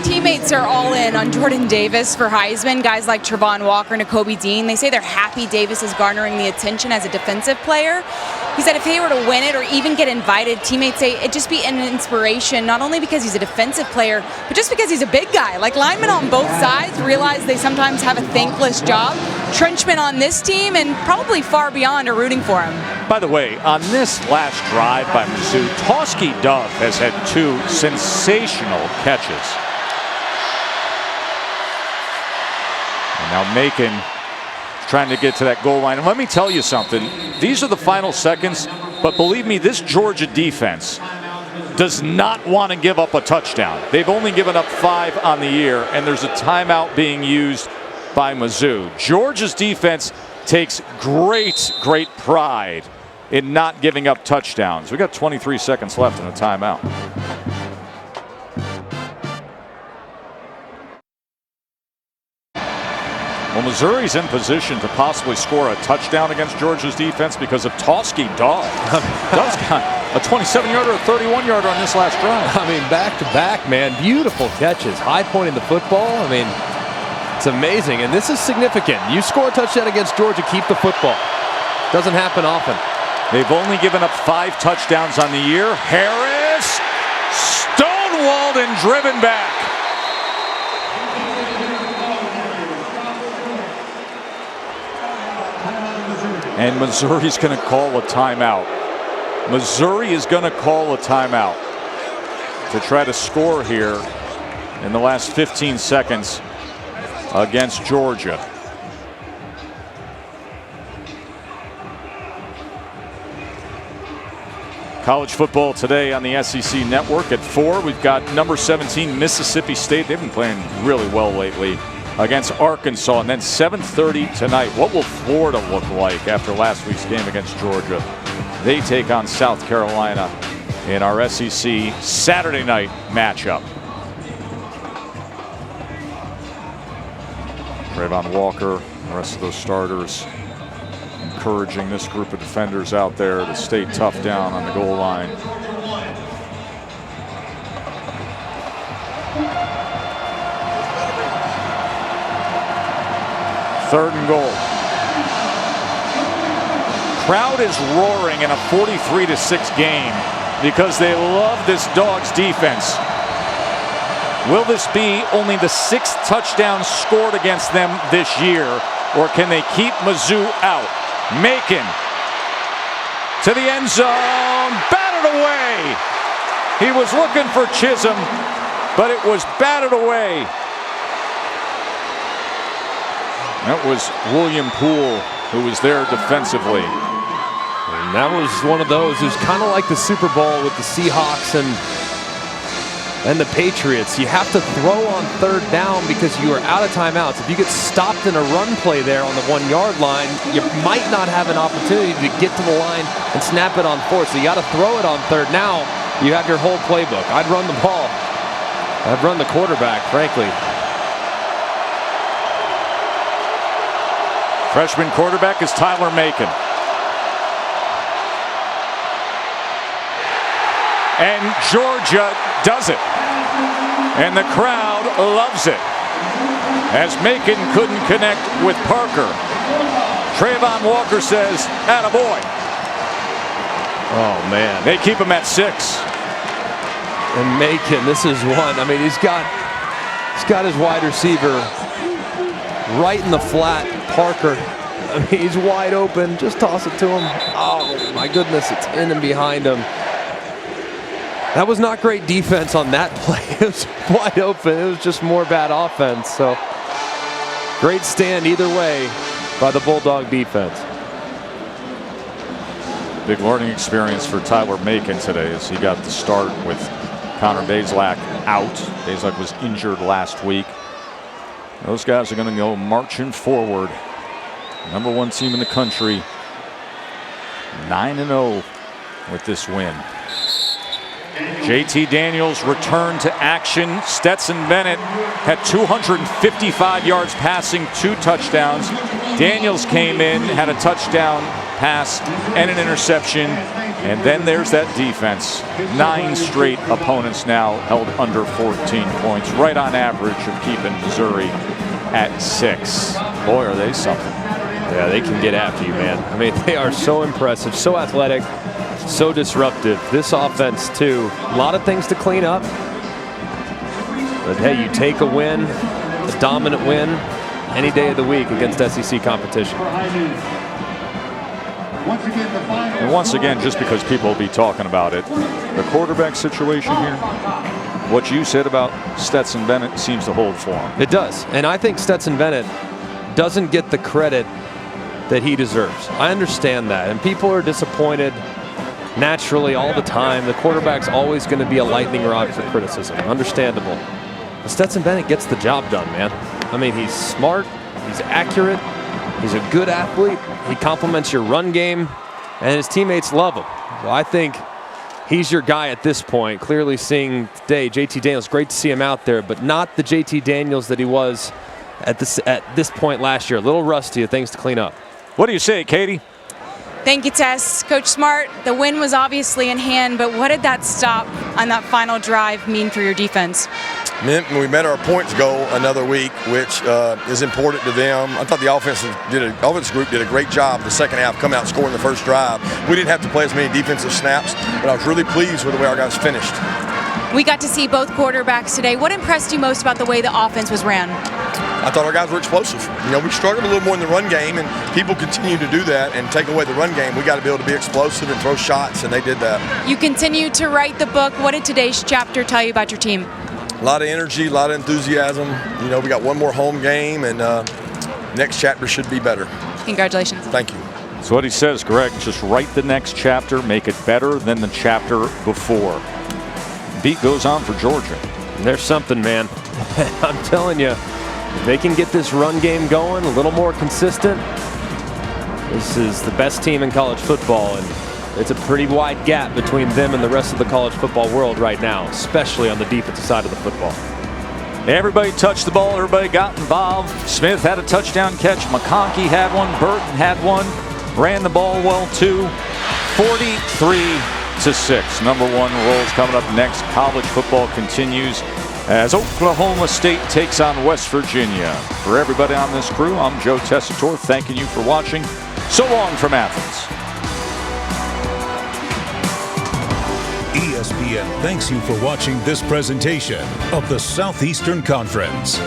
Teammates are all in on Jordan Davis for Heisman. Guys like Trevon Walker and Nakobe Dean, they say they're happy Davis is garnering the attention as a defensive player. He said if he were to win it or even get invited, teammates say it'd just be an inspiration, not only because he's a defensive player, but just because he's a big guy. Like, linemen on both sides realize they sometimes have a thankless job. Trenchmen on this team and probably far beyond are rooting for him. By the way, on this last drive by Mizzou, Tosky Dove has had 2 sensational catches. And now Macon trying to get to that goal line. And let me tell you something. These are the final seconds, but believe me, this Georgia defense does not want to give up a touchdown. They've only given up 5 on the year, and there's a timeout being used by Mizzou. Georgia's defense takes great pride in not giving up touchdowns. We got 23 seconds left in the timeout. Well, Missouri's in position to possibly score a touchdown against Georgia's defense because of Tosky Dove. Dove's got a 27-yarder, a 31-yarder on this last drive. I mean, back-to-back, man. Beautiful catches. High-pointing the football. I mean, it's amazing. And this is significant. You score a touchdown against Georgia, keep the football. Doesn't happen often. They've only given up 5 touchdowns on the year. Harris, stonewalled and driven back. And Missouri's going to call a timeout. Missouri is going to call a timeout to try to score here in the last 15 seconds against Georgia. College football today on the SEC Network at 4. We've got number 17 Mississippi State. They've been playing really well lately against Arkansas. And then 7:30 tonight. What will Florida look like after last week's game against Georgia? They take on South Carolina in our SEC Saturday night matchup. Trevon Walker, the rest of those starters encouraging this group of defenders out there to stay tough down on the goal line. Third and goal. Crowd is roaring in a 43-6 game because they love this Dogs defense. Will this be only the 6th touchdown scored against them this year, or can they keep Mizzou out? Macon to the end zone, batted away. He was looking for Chisholm, but it was batted away. That was William Poole who was there defensively. And that was one of those. It was kind of like the Super Bowl with the Seahawks and the Patriots. You have to throw on third down because you are out of timeouts. If you get stopped in a run play there on the 1-yard line, you might not have an opportunity to get to the line and snap it on fourth. So you got to throw it on third. Now you have your whole playbook. I'd run the ball. I'd run the quarterback, frankly. Freshman quarterback is Tyler Macon. And Georgia does it. And the crowd loves it. As Macon couldn't connect with Parker. Trayvon Walker says, attaboy. Oh, man. They keep him at 6. And Macon, this is one. I mean, he's got his wide receiver right in the flat. Parker, I mean, he's wide open. Just toss it to him. Oh, my goodness, it's in and behind him. That was not great defense on that play. It was wide open. It was just more bad offense. So, great stand either way by the Bulldog defense. Big learning experience for Tyler Macon today as he got the start with Connor Bazelak out. Bazelak was injured last week. Those guys are going to go marching forward. #1 team in the country. 9-0 with this win. JT Daniels returned to action. Stetson Bennett had 255 yards passing, 2 touchdowns. Daniels came in, had a touchdown pass and an interception. And then there's that defense. 9 straight opponents now held under 14 points, right on average of keeping Missouri at 6. Boy, are they something. Yeah, they can get after you, man. I mean, they are so impressive, so athletic, so disruptive. This offense, too, a lot of things to clean up. But, hey, you take a win, a dominant win, any day of the week against SEC competition. And once again, just because people will be talking about it, the quarterback situation here, what you said about Stetson Bennett seems to hold for him. It does. And I think Stetson Bennett doesn't get the credit that he deserves. I understand that. And people are disappointed naturally all the time. The quarterback's always going to be a lightning rod for criticism. Understandable. But Stetson Bennett gets the job done, man. I mean, he's smart. He's accurate. He's a good athlete. He complements your run game. And his teammates love him. So I think he's your guy at this point. Clearly seeing today JT Daniels, great to see him out there, but not the JT Daniels that he was at this point last year. A little rusty, things to clean up. What do you say, Katie? Thank you, Tess. Coach Smart, the win was obviously in hand, but what did that stop on that final drive mean for your defense? We met our points goal another week, which is important to them. I thought the offense group did a great job the second half, come out scoring the first drive. We didn't have to play as many defensive snaps, but I was really pleased with the way our guys finished. We got to see both quarterbacks today. What impressed you most about the way the offense was ran? I thought our guys were explosive. You know, we struggled a little more in the run game, and people continue to do that and take away the run game. We got to be able to be explosive and throw shots, and they did that. You continue to write the book. What did today's chapter tell you about your team? A lot of energy, a lot of enthusiasm. You know, we got one more home game, and next chapter should be better. Congratulations. Thank you. That's what he says, Greg. Just write the next chapter, make it better than the chapter before. Beat goes on for Georgia. There's something, man. I'm telling you, they can get this run game going a little more consistent. This is the best team in college football, and it's a pretty wide gap between them and the rest of the college football world right now, especially on the defensive side of the football. Everybody touched the ball. Everybody got involved. Smith had a touchdown catch. McConkey had one. Burton had one. ran the ball well too. 43-6. Number one rolls coming up next. College football continues as Oklahoma State takes on West Virginia. For everybody on this crew, I'm Joe Tessitore, thanking you for watching. So long from Athens. ESPN thanks you for watching this presentation of the Southeastern Conference.